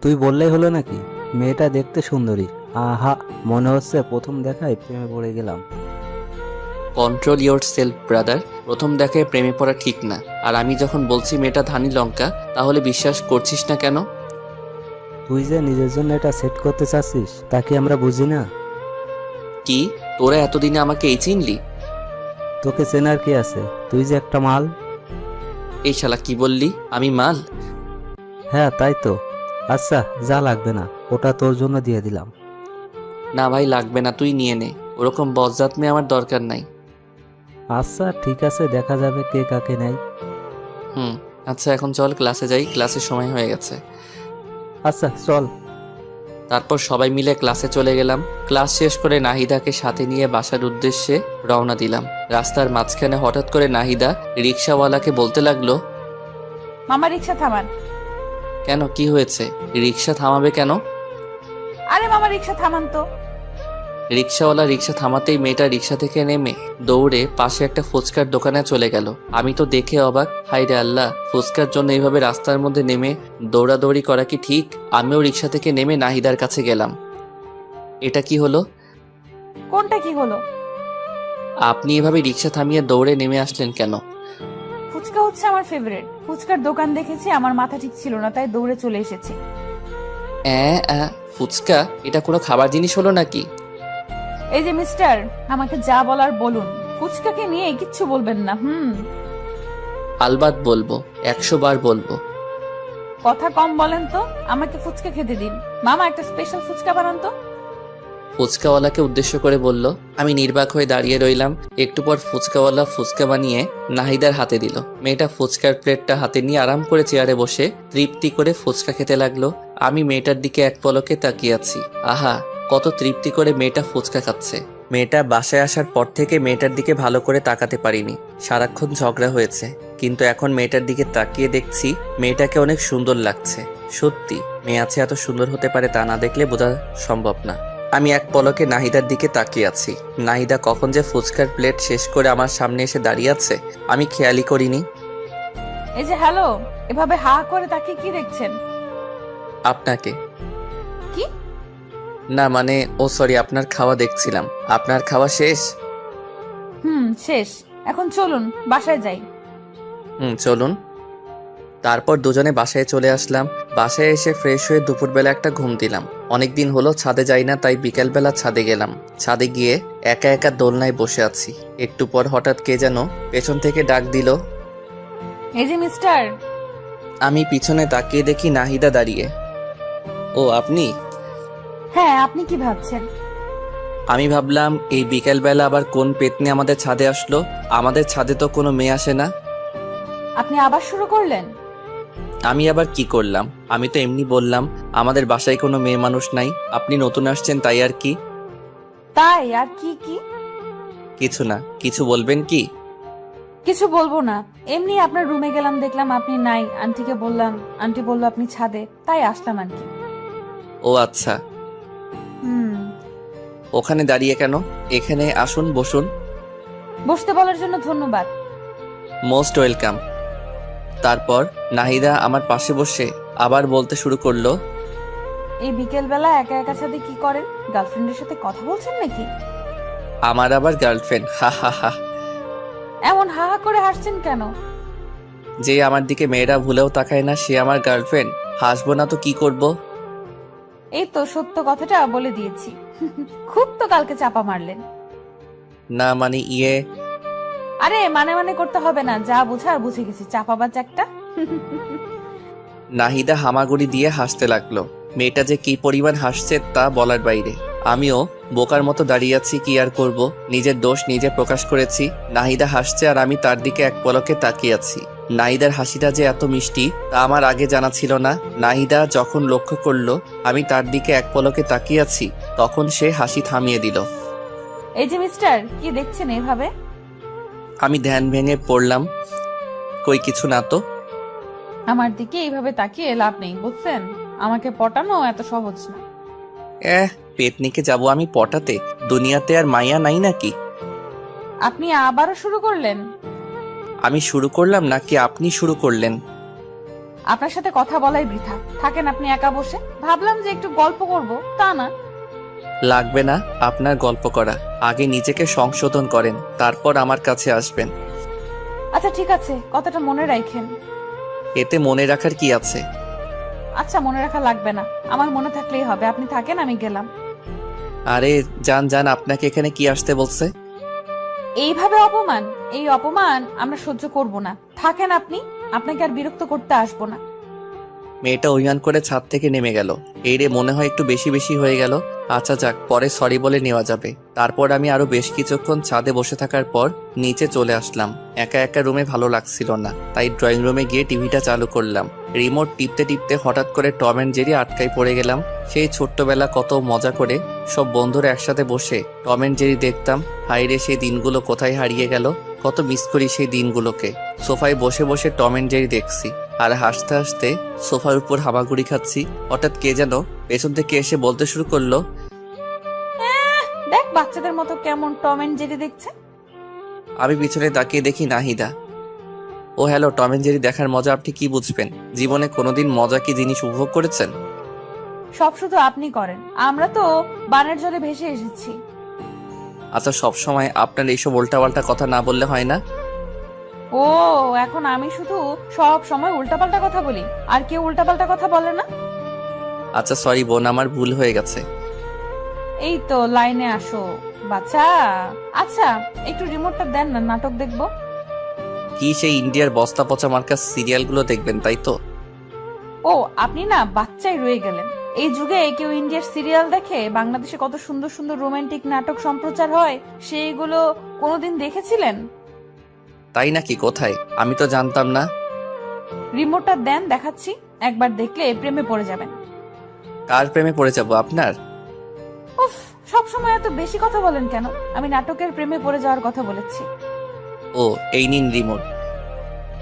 [SPEAKER 3] তুই বললেই হলো নাকি? মেয়েটা দেখতে সুন্দরী। আহা, মনে হচ্ছে প্রথম দেখায় প্রেমে পড়ে গেলাম।
[SPEAKER 1] কন্ট্রোল ইয়োর সেলফ ব্রাদার, প্রথম দেখায় প্রেমে পড়া ঠিক না। আর আমি যখন বলছি মেয়েটা ধানি লঙ্কা, তাহলে বিশ্বাস করছিস না কেন?
[SPEAKER 3] তুই যে নিজের জন্য এটা সেট করতে চাচ্ছিস তা কি আমরা বুঝি না?
[SPEAKER 1] কি, তোরা এতদিনে আমাকে এই চিনলি?
[SPEAKER 3] তোকে চেনার কি আছে? তুই যে একটা মাল।
[SPEAKER 1] এই শালা কি বললি, আমি মাল?
[SPEAKER 3] হ্যাঁ তাই তো। আচ্ছা যা, লাগবে না, ওটা তোর জন্য দিয়ে দিলাম।
[SPEAKER 1] না ভাই, লাগবে না, তুই নিয়ে নে। ওরকম বজ্জাত মেয়ে আমার দরকার নাই।
[SPEAKER 3] আচ্ছা ঠিক আছে, দেখা যাবে কে কাকে নেয়।
[SPEAKER 1] আচ্ছা এখন চল ক্লাসে যাই, ক্লাসের সময় হয়ে গেছে।
[SPEAKER 3] আচ্ছা চল।
[SPEAKER 1] তারপর সবাই মিলে ক্লাসে চলে গেলাম। ক্লাস শেষ করে নাহিদাকে সাথে নিয়ে বাসার উদ্দেশ্যে রওনা দিলাম। রাস্তার মাঝখানে হঠাৎ করে নাহিদা রিক্সাওয়ালাকে বলতে লাগলো,
[SPEAKER 2] মামা রিক্সা থামান।
[SPEAKER 1] কেন, কি হয়েছে? রিক্সা থামাবে কেন?
[SPEAKER 2] আরে মামা রিক্সা থামান তো।
[SPEAKER 1] রিক্সাওয়ালা রিক্সা থামাতেই মেয়েটা রিক্সা থেকে নেমে দৌড়ে পাশে একটা ফুচকার দোকানে চলে গেল। আমি তো দেখে অবাক, হাই রে আল্লাহ, ফুচকার জন্য এইভাবে রাস্তার মধ্যে নেমে দৌড়াদৌড়ি করা কি ঠিক? আমিও রিক্সা থেকে নেমে নাহিদার কাছে গেলাম। এটা কি হলো?
[SPEAKER 2] কোনটা কি হলো?
[SPEAKER 1] আপনি এভাবে রিক্সা থামিয়ে দৌড়ে নেমে আসলেন কেন?
[SPEAKER 2] ফুচকা হচ্ছে আমার ফেভারিট। ফুচকার দোকান দেখেছি, আমার মাথা ঠিক ছিল না, তাই দৌড়ে চলে এসেছি।
[SPEAKER 1] ফুচকা এটা কোনো খাবার জিনিস হলো নাকি?
[SPEAKER 2] এই যে মিস্টার, আমাকে যা বলার বলুন, ফুচকাকে নিয়ে কিচ্ছু বলবেন না।
[SPEAKER 1] আলবাত বলবো, 100 বার বলবো।
[SPEAKER 2] কথা কম বলেন তো, আমাকে ফুচকা খেতে দিন। মামা একটা স্পেশাল ফুচকা বানান তো।
[SPEAKER 1] ফুচকাওয়ালাকে উদ্দেশ্য করে বলল। আমি নির্বাক হয়ে দাঁড়িয়ে রইলাম। একটু পর ফুচকাওয়ালা ফুচকা বানিয়ে নাহিদার হাতে দিল। মেয়েটা ফুচকার প্লেটটা হাতে নিয়ে আরাম করে চেয়ারে বসে তৃপ্তি করে ফুচকা খেতে লাগলো। আমি মেয়েটার দিকে এক পলকে তাকিয়ে আছি। আহা, কত তৃপ্তি করে মেয়েটা ফুচকা খাচ্ছে। মেয়েটা বাসায় আসার পর থেকে মেয়েটার দিকে ভালো করে তাকাতে পারিনি। সারাক্ষণ ঝগড়া হয়েছে, কিন্তু এখন মেয়েটার দিকে তাকিয়ে দেখছি মেয়েটাকে অনেক সুন্দর লাগছে। সত্যি মেয়ে আছে এত সুন্দর হতে পারে তা না দেখলে বোঝা সম্ভব না। আমি এক পলকে নাহিদার দিকে তাকিয়ে আছি। নাহিদা কখন যে ফুচকার প্লেট শেষ করে আমার সামনে এসে দাঁড়িয়ে আছে আমি খেয়ালই করিনি।
[SPEAKER 2] এই যে হ্যালো, এভাবে হা করে তাকিয়ে কি দেখছেন?
[SPEAKER 1] আপনাকে।
[SPEAKER 2] কি?
[SPEAKER 1] না মানে, ও সরি, আপনার খাওয়া দেখছিলাম। আপনার খাওয়া শেষ?
[SPEAKER 2] শেষ। এখন চলুন বাসায় যাই।
[SPEAKER 1] চলুন। তারপর দুজনে বাসায় চলে আসলাম। বাসায় এসে ফ্রেশ হয়ে দুপুরবেলা একটা ঘুম দিলাম। অনেকদিন হলো ছাদে যাই না, তাই বিকেলবেলা ছাদে গেলাম। ছাদে গিয়ে একা একা দোলনায় বসে আছি। একটু পর হঠাৎ কে যেন পেছন থেকে ডাক দিল।
[SPEAKER 2] এই যে মিস্টার।
[SPEAKER 1] আমি পিছনে তাকিয়ে দেখি নাহিদা দাঁড়িয়ে। ও আপনি?
[SPEAKER 2] হ্যাঁ, আপনি কি ভাবছেন?
[SPEAKER 1] আমি ভাবলাম এই বিকেলবেলা আবার কোন পেতনি আমাদের ছাদে আসলো। আমাদের ছাদে তো কোনো মেয়ে আসে না।
[SPEAKER 2] আপনি আবার শুরু করলেন?
[SPEAKER 1] আমি আবার কি করলাম? আমি তো এমনি বললাম আমাদের বাসায় কোনো মেয়ে মানুষ নাই, আপনি নতুন আসছেন তাই আর কি।
[SPEAKER 2] তাই আর কি? কি
[SPEAKER 1] কিছু না। কিছু বলবেন কি?
[SPEAKER 2] কিছু বলবো না, এমনি আপনার রুমে গেলাম, দেখলাম আপনি নাই। আন্টিকে বললাম, আন্টি বললো আপনি ছাদে, তাই আসলাম আর কি।
[SPEAKER 1] ও আচ্ছা। ওখানে দাঁড়িয়ে কেন? এখানে আসুন, বসুন।
[SPEAKER 2] বসতে বলার জন্য ধন্যবাদ।
[SPEAKER 1] Most welcome. তারপর নাহিদা আমার পাশে বসে আবার বলতে শুরু করলো,
[SPEAKER 2] এই বিকেল বেলা একা একা ছাদে কি করেন? গার্লফ্রেন্ডের সাথে কথা বলছেন নাকি?
[SPEAKER 1] আমার আবার গার্লফ্রেন্ড? হা হা হা।
[SPEAKER 2] এমন হা হা করে হাসছেন কেন?
[SPEAKER 1] যে আমার দিকে মেয়েরা ভুলেও তাকায় না সে আমার গার্লফ্রেন্ড? হাসবো না তো কি করব?
[SPEAKER 2] এই তো সত্য কথাটা বলে দিয়েছি। খুব তো কালকে চাপা মারলেন।
[SPEAKER 1] না মানে
[SPEAKER 2] আরে মানে করতে হবে না, যা বোঝার বুঝে গেছি, চাপাবাজ একটা।
[SPEAKER 1] নাহিদা হামাগুড়ি দিয়ে হাসতে লাগলো। মেয়েটা যে কি পরিমাণ হাসছে তা বলার বাইরে। আমিও বোকার মতো দাঁড়িয়ে আছি, কি আর করব, নিজের দোষ নিজে প্রকাশ করেছি। নাহিদা হাসছে আর আমি তার দিকে এক পলকে তাকিয়ে আছি। নাহিদার হাসিটা যে এত মিষ্টি তা আমার আগে জানা ছিল না। নাহিদা যখন লক্ষ্য করলো আমি তার দিকে এক পলকে তাকিয়ে আছি, তখন সে হাসি থামিয়ে দিল।
[SPEAKER 2] এই যে মিস্টার, কি দেখছেন এভাবে?
[SPEAKER 1] আমি ধ্যান ভেঙে পড়লাম। কই কিছু না তো।
[SPEAKER 2] আমার দিকে এইভাবে তাকিয়ে লাভ নেই, বুঝছেন? আমাকে পটানো এত সহজ না।
[SPEAKER 1] পেতনিকে যাব আমি পটাতে? দুনিয়াতে আর মাইয়া নাই নাকি?
[SPEAKER 2] আপনি আবারও শুরু করলেন?
[SPEAKER 1] আমি শুরু করলাম নাকি আপনি শুরু করলেন?
[SPEAKER 2] আপনার সাথে কথা বলাই বৃথা, থাকেন আপনি একা বসে। ভাবলাম যে একটু গল্প করব, তা না।
[SPEAKER 1] লাগবে না আপনার গল্প করা, আগে নিজেকে সংশোধন করেন, তারপর আমার কাছে আসবেন।
[SPEAKER 2] আচ্ছা ঠিক আছে, কথাটা মনে রাখেন।
[SPEAKER 1] এতে মনে রাখার কি আছে?
[SPEAKER 2] আচ্ছা মনে রাখা লাগবে না, আমার মনে থাকলেই হবে। আপনি থাকেন, আমি গেলাম।
[SPEAKER 1] আরে যান যান, আপনাকে এখানে কি আসতে বলছে?
[SPEAKER 2] এইভাবে অপমান, এই অপমান আমরা সহ্য করব না। থাকেন আপনি, আপনাকে আর বিরক্ত করতে আসবো না।
[SPEAKER 1] মেয়েটা অভিমান করে ছাদ থেকে নেমে গেল। এই রে, মনে হয় একটু বেশি বেশি হয়ে গেল। আচ্ছা যাক, পরে সরি বলে নেওয়া যাবে। তারপর আমি আরো বেশ কিছুক্ষণ ছাদে বসে থাকার পর নিচে চলে আসলাম। একা একা রুমে ভালো লাগছিল না, তাই ড্রয়িং রুমে গিয়ে টিভিটা চালু করলাম। রিমোট টিপতে টিপতে হঠাৎ করে টম অ্যান্ড জেরি আটকায় পড়ে গেলাম। সেই ছোট্টবেলা কত মজা করে সব বন্ধুরা একসাথে বসে টম অ্যান্ড জেরি দেখতাম। হাইরে, সেই দিনগুলো কোথায় হারিয়ে গেল! কত মিস করি সেই দিনগুলোকে। সোফায় বসে বসে টম অ্যান্ড জেরি দেখছি আর হাসতে হাসতে সোফার উপর হামাগুড়ি খাচ্ছি। হঠাৎ কে যেন পেছন থেকে এসে বলতে শুরু করলো,
[SPEAKER 2] দেখ বাচ্চাদের মতো কেমন টম এন্ড জেরি দেখছে।
[SPEAKER 1] আমি পিছনে তাকিয়ে দেখি নাহিদা। ও হ্যালো, টম অ্যান্ড জেরি দেখার মজা আপনি কি বুঝবেন? জীবনে কোনোদিন মজা কি জিনিস উপভোগ করেছেন?
[SPEAKER 2] সব শুধু আপনি করেন, আমরা তো বানের জলে ভেসে এসেছি।
[SPEAKER 1] আচ্ছা, সব সময় আপনার এইসব উল্টাপাল্টা কথা না বললে হয় না?
[SPEAKER 2] ও, এখন আমি শুধু সব সময় উল্টাপাল্টা কথা বলি, আর কেউ উল্টাপাল্টা কথা বলে না?
[SPEAKER 1] আচ্ছা সরি বোন, আমার ভুল হয়ে গেছে।
[SPEAKER 2] এই তো লাইনে আসো বাচ্চা। আচ্ছা একটু রিমোটটা দেন না, নাটক দেখবো।
[SPEAKER 1] কি সেই ইন্ডিয়ার বস্তা পচা মার্কা সিরিয়ালগুলো দেখবেন তাই তো?
[SPEAKER 2] ও, আপনি না বাচ্চাই রয়ে গেলেন। এই যুগে কেউ ইন্ডিয়ার সিরিয়াল দেখে? বাংলাদেশে কত সুন্দর সুন্দর রোমান্টিক নাটক সম্প্রচার হয়, সেইগুলো কোনোদিন দেখেছিলেন?
[SPEAKER 1] তাই নাকি? কোথায়? আমি তো জানতাম না।
[SPEAKER 2] রিমোটটা দেন, দেখাচ্ছি। একবার দেখলে প্রেমে পড়ে যাবেন।
[SPEAKER 1] কার প্রেমে পড়ে যাব? আপনার?
[SPEAKER 2] উফ, সব সময় এত বেশি কথা বলেন কেন? আমি নাটকের প্রেমে পড়ে যাওয়ার কথা বলেছি।
[SPEAKER 1] ও, এই নিন রিমোট।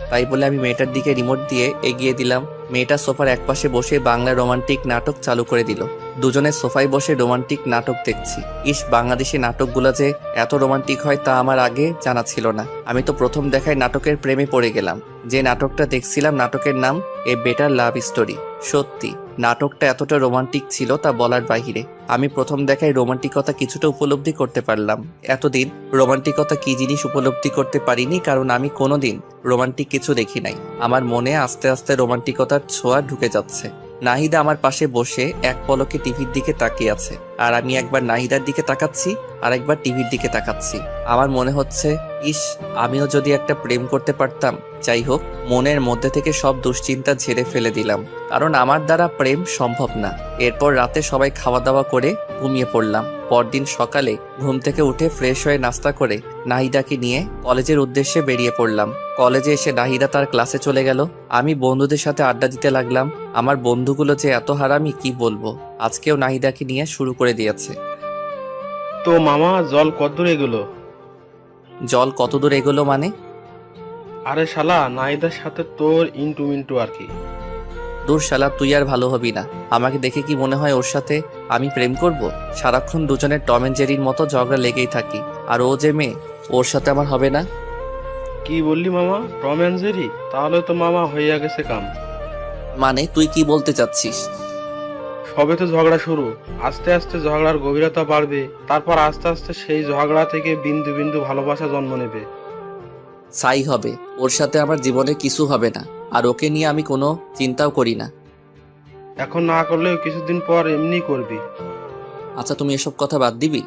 [SPEAKER 1] তাই বলে আমি মেয়েটার দিকে রিমোট দিয়ে এগিয়ে দিলাম। মেয়েটা সোফার একপাশে বসে বাংলা রোমান্টিক নাটক চালু করে দিল। দুজনে সোফায় বসে রোমান্টিক নাটক দেখছি। ইস, বাংলাদেশি নাটকগুলো যে এত রোমান্টিক হয় তা আমার আগে জানা ছিল না। আমি তো প্রথম দেখায় নাটকের প্রেমে পড়ে গেলাম। যে নাটকটা দেখছিলাম নাটকের নাম এ বেটার লাভ স্টোরি। সত্যি নাটকটা এতটা রোমান্টিক ছিল তা বলার বাহিরে। আমি প্রথম দেখায় রোমান্টিকতা কিছুটা উপলব্ধি করতে পারলাম। এতদিন রোমান্টিকতা কি জিনিস উপলব্ধি করতে পারিনি, কারণ আমি কোনোদিন রোমান্টিক কিছু দেখি নাই। আমার মনে আস্তে আস্তে রোমান্টিকতার ছোঁয়া ঢুকে যাচ্ছে। নাহিদা আমার পাশে বসে এক পলকে টিভির দিকে তাকিয়ে আছে, আর আমি একবার নাহিদার দিকে তাকাচ্ছি আর একবার টিভির দিকে তাকাচ্ছি। আমার মনে হচ্ছে, ইস, আমিও যদি একটা প্রেম করতে পারতাম। যাই হোক, মনের মধ্যে থেকে সব দুশ্চিন্তা ঝেড়ে ফেলে দিলাম, কারণ আমার দ্বারা প্রেম সম্ভব না। এরপর রাতে সবাই খাওয়া দাওয়া করে ঘুমিয়ে পড়লাম। পরদিন সকালে ঘুম থেকে উঠে ফ্রেশ হয়ে নাস্তা করে নাহিদাকে নিয়ে কলেজের উদ্দেশ্যে বেরিয়ে পড়লাম। কলেজে এসে নাহিদা তার ক্লাসে চলে গেল। আমি বন্ধুদের সাথে আড্ডা দিতে লাগলাম। আমার বন্ধুগুলো যে এত হারামি কি বলবো। আজকেও নাহিদাকে নিয়ে শুরু করে দিয়েছে।
[SPEAKER 4] তো মামা, জল কতদূর এগুলো?
[SPEAKER 1] জল কতদূর এগোলো মানে?
[SPEAKER 4] আরে শালা, নাইদার সাথে তোর ইন্টু মিন্টু আর কি।
[SPEAKER 1] দূর শালা, তুই আর ভালো হবি না। আমাকে দেখে কি মনে হয় ওর সাথে আমি প্রেম করব? সারাক্ষণ দুজনের টম এন্ড জেরির মতো ঝগড়া লেগেই থাকি। আর ও যে মেয়ে, ওর সাথে আমার হবে না।
[SPEAKER 4] কি বললি মামা? Tom and Jerry? তাহলে তো মামা হইয়া গেছে কাম।
[SPEAKER 1] মানে তুই কি বলতে চাচ্ছিস?
[SPEAKER 4] সবে তো ঝগড়া শুরু, আস্তে আস্তে ঝগড়ার গভীরতা বাড়বে, তারপর আস্তে আস্তে সেই ঝগড়া থেকে বিন্দু বিন্দু ভালোবাসা জন্ম নেবে।
[SPEAKER 1] সাই হবে, ওর সাথে আমার জীবনে কিছু হবে না। আর ওকে নিয়ে আমি কোনো চিন্তাও করি না।
[SPEAKER 4] এখন না করলেও কিছুদিন পর এমনি করবি।
[SPEAKER 1] আচ্ছা, তুমি এসব কথা বাদ দিবি?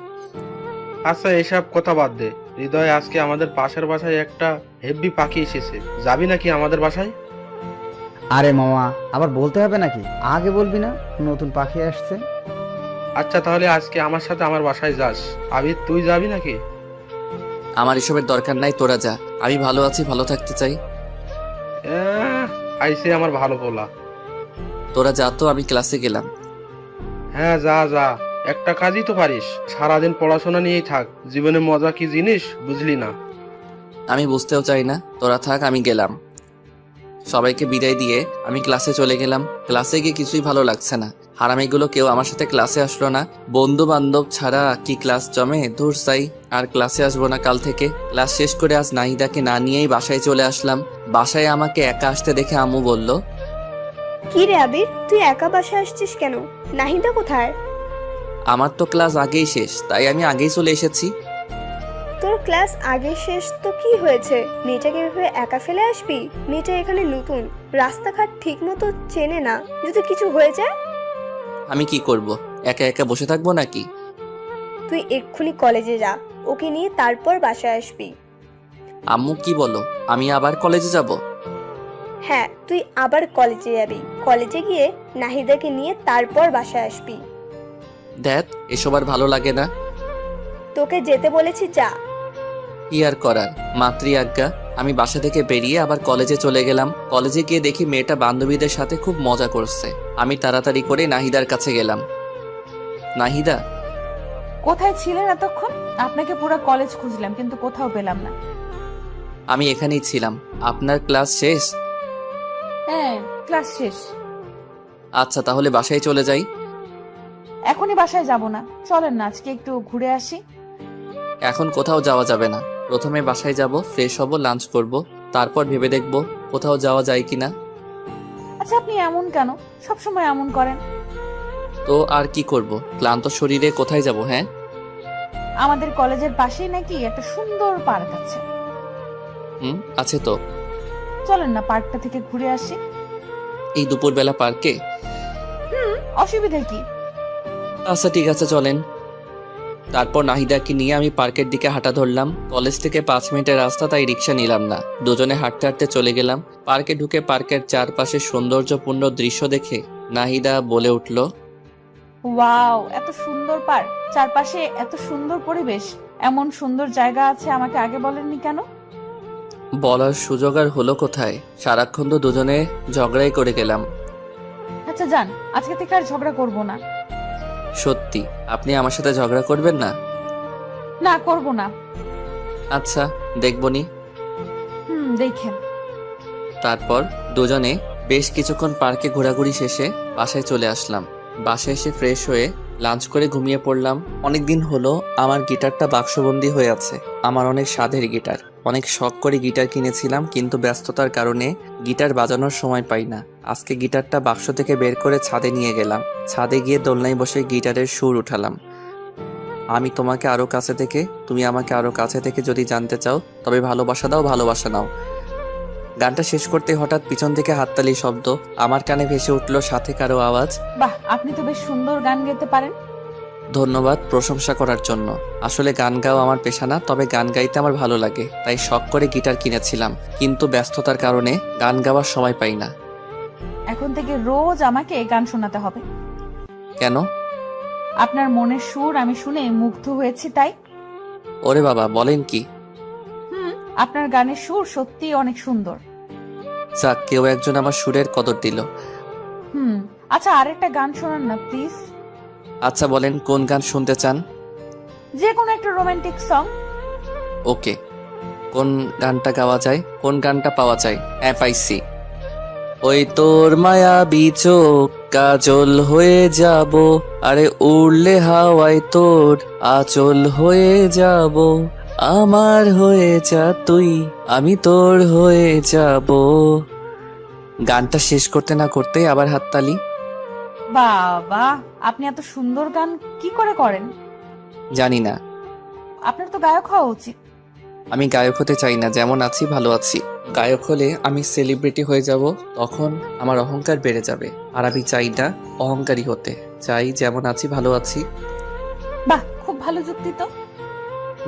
[SPEAKER 4] আচ্ছা এসব কথা বাদ দে। হৃদয়, আজকে আমাদের পাশের বাসায় একটা হেব্বি পাখি এসেছে, যাবি নাকি আমাদের বাসায়?
[SPEAKER 5] আরে মামা, আবার বলতে হবে নাকি? আগে বলবি না নতুন পাখি আসছে?
[SPEAKER 4] আচ্ছা তাহলে আজকে আমার সাথে আমার বাসায় যাস। আবির, তুই যাবি নাকি?
[SPEAKER 1] আমার এসবের দরকার নাই, তোরা যা। আমি ভালো আছি, ভালো থাকতে চাই।
[SPEAKER 4] আইসে আমার ভালো বলা।
[SPEAKER 1] তোরা যা তো, আমি ক্লাসে গেলাম।
[SPEAKER 4] হ্যাঁ যা যা, একটা কাজই তো পারিস, সারাদিন পড়াশোনা নিয়েই থাক। জীবনে মজা কি জিনিস বুঝলি না?
[SPEAKER 1] আমি বুঝতেও চাই না, তোরা থাক, আমি গেলাম। সবাইকে বিদায় দিয়ে আমি ক্লাসে চলে গেলাম। ক্লাসে গিয়ে কিছুই ভালো লাগছে না। হারামিগুলো কেউ আমার সাথে ক্লাসে আসলো না। বন্ধু বান্ধব ছাড়া কি ক্লাস জমে? দূর সাই, আর ক্লাসে আসবো না কাল থেকে। ক্লাস শেষ করে আজ নাহিদাকে না নিয়েই বাসায় চলে আসলাম। বাসায় আমাকে একা আসতে দেখে আম্মু বলল,
[SPEAKER 6] কি রে আবির, তুই একা বাসায় আসছিস কেন? নাহিদা কোথায়?
[SPEAKER 1] আমার তো ক্লাস আগেই শেষ, তাই আমি আগেই চলে এসেছি।
[SPEAKER 6] তোর ক্লাস আগে শেষ তো কি হয়েছে? মেয়েটাকে এভাবে একা ফেলে আসবি? মেয়েটা এখানে নতুন, রাস্তাঘাট ঠিক মতো চেনে না, যদি কিছু হয়ে যায়?
[SPEAKER 1] আমি কি করব? একা একা বসে থাকবো নাকি?
[SPEAKER 6] তুই এক্ষুনি কলেজে যা, ওকে নিয়ে তারপর বাসায় আসবি।
[SPEAKER 1] আম্মু কি বলো, আমি আবার কলেজে যাব?
[SPEAKER 6] হ্যাঁ, তুই আবার কলেজে যাবি। কলেজে গিয়ে নাহিদাকে নিয়ে তারপর বাসায় আসবি।
[SPEAKER 1] দেখ, এসব আর ভালো লাগে না।
[SPEAKER 6] তোকে যেতে বলেছি, যা।
[SPEAKER 1] কি আর করার, মাতৃ আজ্ঞা। আমি বাসা থেকে বেরিয়ে আবার কলেজে চলে গেলাম। কলেজে গিয়ে দেখি মেয়েটা বান্ধবীদের সাথে খুব মজা করছে। আমি তাড়াতাড়ি করে নাহিদার কাছে গেলাম। নাহিদা,
[SPEAKER 2] কোথায় ছিলেন এতক্ষণ? আপনাকে পুরো কলেজ খুঁজলাম কিন্তু কোথাও পেলাম না।
[SPEAKER 1] আমি এখানেই ছিলাম। আপনার ক্লাস শেষ?
[SPEAKER 2] হ্যাঁ, ক্লাস শেষ।
[SPEAKER 1] আচ্ছা, তাহলে বাসায় চলে যাই।
[SPEAKER 2] এখনই বাসায় যাব না, চলেন না আজকে একটু ঘুরে আসি।
[SPEAKER 1] এখন কোথাও যাওয়া যাবে না। প্রথমে বাসায় যাব, ফ্রেশ হব, লাঞ্চ করব, তারপর ভেবে দেখব কোথাও যাওয়া যায় কিনা।
[SPEAKER 2] আচ্ছা, আপনি এমন কেন? সবসময় এমন করেন।
[SPEAKER 1] তো আর কি করব, ক্লান্ত শরীরে কোথায় যাব? হ্যাঁ,
[SPEAKER 2] আমাদের কলেজের পাশেই নাকি একটা সুন্দর পার্ক আছে।
[SPEAKER 1] আছে তো।
[SPEAKER 2] চলেন না পার্কটা থেকে ঘুরে আসি।
[SPEAKER 1] এই দুপুরবেলা পার্কে?
[SPEAKER 2] অসুবিধা কি?
[SPEAKER 1] আচ্ছা ঠিক আছে, চলেন। তারপর নাহিদাকে নিয়ে আমি পার্কের দিকে হাঁটা ধরলাম। কলেজ থেকে 5 মিনিটের রাস্তা, তাই রিক্সা নিলাম না। দুজনে হাঁটতে হাঁটতে চলে গেলাম। পার্কে ঢুকে পার্কের চারপাশে সৌন্দর্যপূর্ণ দৃশ্য দেখে নাহিদা বলে উঠল,
[SPEAKER 2] ওয়াও, এত সুন্দর পার্ক, চারপাশে এত সুন্দর পরিবেশ, এমন সুন্দর জায়গা আছে, আমাকে আগে বলেননি কেন?
[SPEAKER 1] বলার সুযোগ আর হলো কোথায়? সারাক্ষণ তো দুজনে ঝগড়াই করে গেলাম।
[SPEAKER 2] আচ্ছা যান, আজকে থেকে আর ঝগড়া করব না।
[SPEAKER 1] সত্যি আপনি আমার সাথে ঝগড়া করবেন না?
[SPEAKER 2] না, করব না।
[SPEAKER 1] আচ্ছা, দেখবনি।
[SPEAKER 2] দেখেন।
[SPEAKER 1] তারপর দুজনে বেশ কিছুক্ষণ পার্কে ঘোরাঘুরি শেষে বাসায় চলে আসলাম। বাসায় এসে ফ্রেশ হয়ে লাঞ্চ করে ঘুমিয়ে পড়লাম। অনেকদিন হলো আমার গিটারটা বাক্সবন্দি হয়ে আছে। আমার অনেক স্বাদের গিটার, অনেক শখ করে গিটার কিনেছিলাম, কিন্তু ব্যস্ততার কারণে গিটার বাজানোর সময় পাই না। আজকে গিটারটা বাক্স থেকে বের করে ছাদে নিয়ে গেলাম। ছাদে গিয়ে দোলনায় বসে গিটারের সুর উঠালাম। আমি তোমাকে আরো কাছে থেকে, তুমি আমাকে আরো কাছে থেকে যদি জানতে চাও, তবে ভালোবাসা দাও, ভালোবাসা নাও। গানটা শেষ করতে হঠাৎ পিছন থেকে হাততালি শব্দ আমার কানে ভেসে উঠল, সাথে কারো আওয়াজ।
[SPEAKER 2] বাহ, আপনি তো বেশ সুন্দর গান গাইতে পারেন।
[SPEAKER 1] ধন্যবাদ প্রশংসা করার জন্য। আসলে গান গাওয়া আমার পেশা না, তবে গান গাইতে আমার ভালো লাগে, তাই শখ করে গিটার কিনেছিলাম, কিন্তু ব্যস্ততার কারণে গান গাওয়ার সময় পাই না।
[SPEAKER 2] এখন থেকে রোজ আমাকে গান শোনাতে হবে।
[SPEAKER 1] কেন?
[SPEAKER 2] আপনার মনের সুর আমি শুনে মুগ্ধ হয়েছি তাই।
[SPEAKER 1] ওরে বাবা, বলেন কি?
[SPEAKER 2] আপনার গানের সুর সত্যি অনেক সুন্দর।
[SPEAKER 1] যাক, কেউ একজন আমার সুরের কদর দিল।
[SPEAKER 2] আচ্ছা, আরেকটা গান শোনান না প্লিজ।
[SPEAKER 1] আচ্ছা বলেন, কোন গান শুনতে চান?
[SPEAKER 2] যে কোনো একটা রোমান্টিক সং।
[SPEAKER 1] ওকে, কোন গানটা গাওয়া যায়, কোন গানটা পাওয়া যায়? হ্যাঁ, পাইছি। ওই তোর মায়াবী চোখ কাজল হয়ে যাব, আরে উড়লে হাওয়ায় তোর আচল হয়ে যাব, আমার হয়ে যা তুই, আমি তোর হয়ে যাব। গানটা শেষ করতে না করতে আবার হাততালি।
[SPEAKER 2] বাবা, আপনি এত সুন্দর গান কি করে করেন?
[SPEAKER 1] জানি না।
[SPEAKER 2] আপনার তো গায়ক হওয়া উচিত।
[SPEAKER 1] আমি গায়ক হতে চাই না, যেমন আছি ভালো আছি। গায়ক হলে আমি সেলিব্রিটি হয়ে যাব, তখন আমার অহংকার বেড়ে যাবে। আর আমি চাই না অহংকারী হতে, চাই যেমন আছি ভালো আছি।
[SPEAKER 2] বাহ, খুব ভালো যুক্তি তো।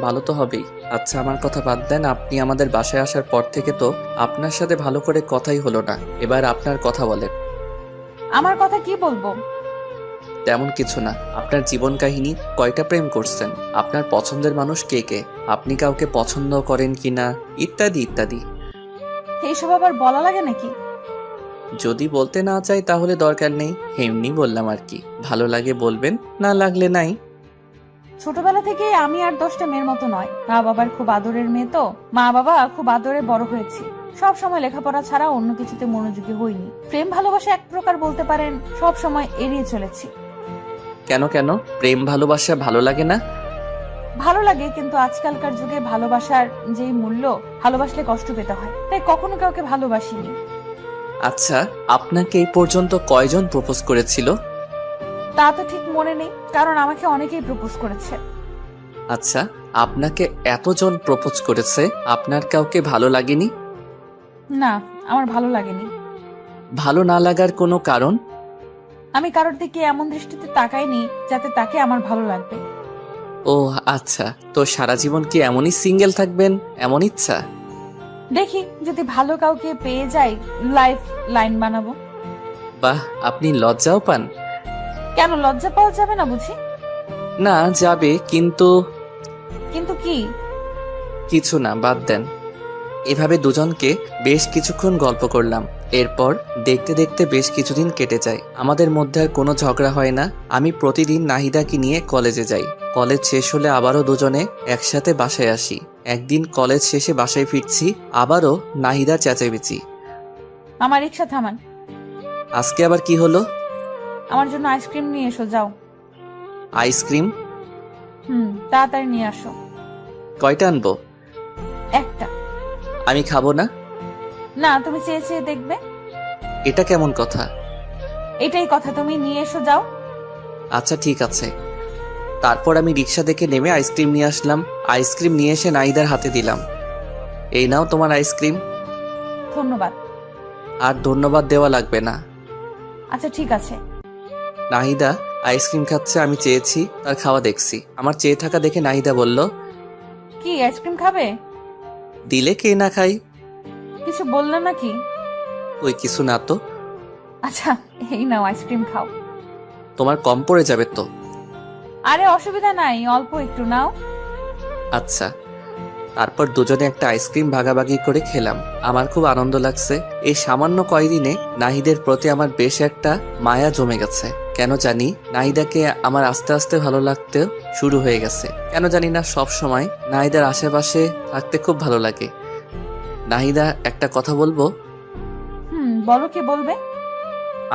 [SPEAKER 1] ভালো তো হবেই। আচ্ছা, আমার কথা বাদ দেন। আপনি আমাদের বাসায় আসার পর থেকে তো আপনার সাথে ভালো করে কথাই হলো না। এবার আপনার কথা বলেন।
[SPEAKER 2] আমার কথা কি বলবো?
[SPEAKER 1] তেমন কিছু না। আপনার জীবন কাহিনী, কয়টা প্রেম করছেন, আপনার পছন্দের মানুষ কে কে, আপনি কাউকে পছন্দ করেন কিনা, ইত্যাদি ইত্যাদি।
[SPEAKER 2] এইসব আবার বলা লাগে নাকি?
[SPEAKER 1] যদি বলতে না চাই তাহলে দরকার নেই, এমনি বললাম আর কি। ভালো লাগে বলবেন, না লাগলে নাই।
[SPEAKER 2] ছোটবেলা থেকে আমি আর 10টা মেয়ের মতো নয়, মা বাবার খুব আদরের মেয়ে তো। মা বাবা খুব আদরে বড় হয়েছি। সব সময় লেখাপড়া ছাড়া অন্য কিছুতে মনোযোগী হইনি। প্রেম ভালোবাসা এক প্রকার বলতে পারেন সব সময় এড়িয়ে চলেছি।
[SPEAKER 1] কেন কেন প্রেম ভালোবাসা ভালো লাগে না?
[SPEAKER 2] ভালো লাগে, কিন্তু আজকালকার যুগে ভালোবাসার যেই মূল্য, ভালোবাসলে কষ্ট পেতে হয়, তাই কখনো কাউকে ভালোবাসিনি।
[SPEAKER 1] আচ্ছা, আপনাকে এই পর্যন্ত কয়জন প্রপোজ করেছিল?
[SPEAKER 2] তা তো ঠিক মনে নেই, কারণ আমাকে অনেকেই প্রপোজ করেছে।
[SPEAKER 1] আচ্ছা, আপনাকে এতজন প্রপোজ করেছে, আপনার কাউকে ভালো লাগেনি?
[SPEAKER 2] না, আমার ভালো লাগেনি।
[SPEAKER 1] ভালো না লাগার কোনো কারণ?
[SPEAKER 2] আমি কারোর দিকে এমন দৃষ্টিতে তাকাইনি যাতে তাকে আমার ভালো লাগবে।
[SPEAKER 1] ও আচ্ছা, তো সারা জীবন কি এমনই সিঙ্গেল থাকবেন, এমন ইচ্ছা?
[SPEAKER 2] দেখি যদি ভালো কাউকে পেয়ে যাই, লাইফ লাইন বানাবো।
[SPEAKER 1] বাহ, আপনি লজ্জাও পান?
[SPEAKER 2] কেন, লজ্জা পাওয়া যাবে না বুঝি?
[SPEAKER 1] না, যাবে, কিন্তু
[SPEAKER 2] কিন্তু কি?
[SPEAKER 1] কিছু না, বাদ দেন। এভাবে দুজনকে বেশ কিছুক্ষণ গল্প করলাম। এরপর দেখতে দেখতে বেশ কিছুদিন কেটে যায়। আমাদের মধ্যে আর কোনো ঝগড়া হয় না। আমি প্রতিদিন নাহিদাকে নিয়ে কলেজে যাই। কলেজ শেষ হলে আবারও দুজনে একসাথে বাসায় আসি। একদিন কলেজ শেষে বাসায় ফিরছি, আবারও নাহিদা চেঁচামেচি।
[SPEAKER 2] আমার রিক্সা থামান।
[SPEAKER 1] আজকে আবার কি হলো?
[SPEAKER 2] আমার জন্য আইসক্রিম নিয়ে এসো, যাও।
[SPEAKER 1] আইসক্রিম?
[SPEAKER 2] তাড়াতাড়ি নিয়ে আসো।
[SPEAKER 1] কয়টা আনবো?
[SPEAKER 2] একটা।
[SPEAKER 1] আমি খাবো না।
[SPEAKER 2] না, তুমি চেয়ে চেয়ে দেখবে।
[SPEAKER 1] এটা কেমন কথা?
[SPEAKER 2] এটাই কথা, তুমি নিয়ে এসো, যাও।
[SPEAKER 1] আচ্ছা ঠিক আছে। তারপর আমি রিক্সা দেখে নেমে আইসক্রিম নিয়ে আসলাম। আইসক্রিম নিয়ে এসে নাহিদার হাতে দিলাম। এই নাও তোমার আইসক্রিম।
[SPEAKER 2] ধন্যবাদ।
[SPEAKER 1] আর ধন্যবাদ দেওয়া লাগবে না।
[SPEAKER 2] আচ্ছা ঠিক আছে।
[SPEAKER 1] নাহিদা আইসক্রিম খাচ্ছে, আমি চেয়েছি, তার খাওয়া দেখছি। আমার চেয়ে থাকা দেখে নাহিদা বলল,
[SPEAKER 2] কি আইসক্রিম খাবে?
[SPEAKER 1] দিলে কে না খাই।
[SPEAKER 2] কিছু বললে নাকি?
[SPEAKER 1] ওই কিছু না তো।
[SPEAKER 2] আচ্ছা, এই নাও আইসক্রিম খাও।
[SPEAKER 1] তোমার কম পড়ে যাবে তো।
[SPEAKER 2] আরে অসুবিধা নাই, অল্প একটু নাও।
[SPEAKER 1] আচ্ছা। তারপর দুজনে একটা আইসক্রিম ভাগাভাগি করে খেলাম। আমার খুব আনন্দ লাগছে। এই সামান্য কয়দিনে নাহিদের প্রতি আমার বেশ একটা মায়া জমে গেছে। কেন জানি নাহিদাকে আমার আস্তে আস্তে ভালো লাগতে শুরু হয়ে গেছে। কেন জানি না, সব সময় নাহিদার আশেপাশে থাকতে খুব ভালো লাগে। নাহিদা, একটা কথা বলবো?
[SPEAKER 2] বলো, কি বলবে?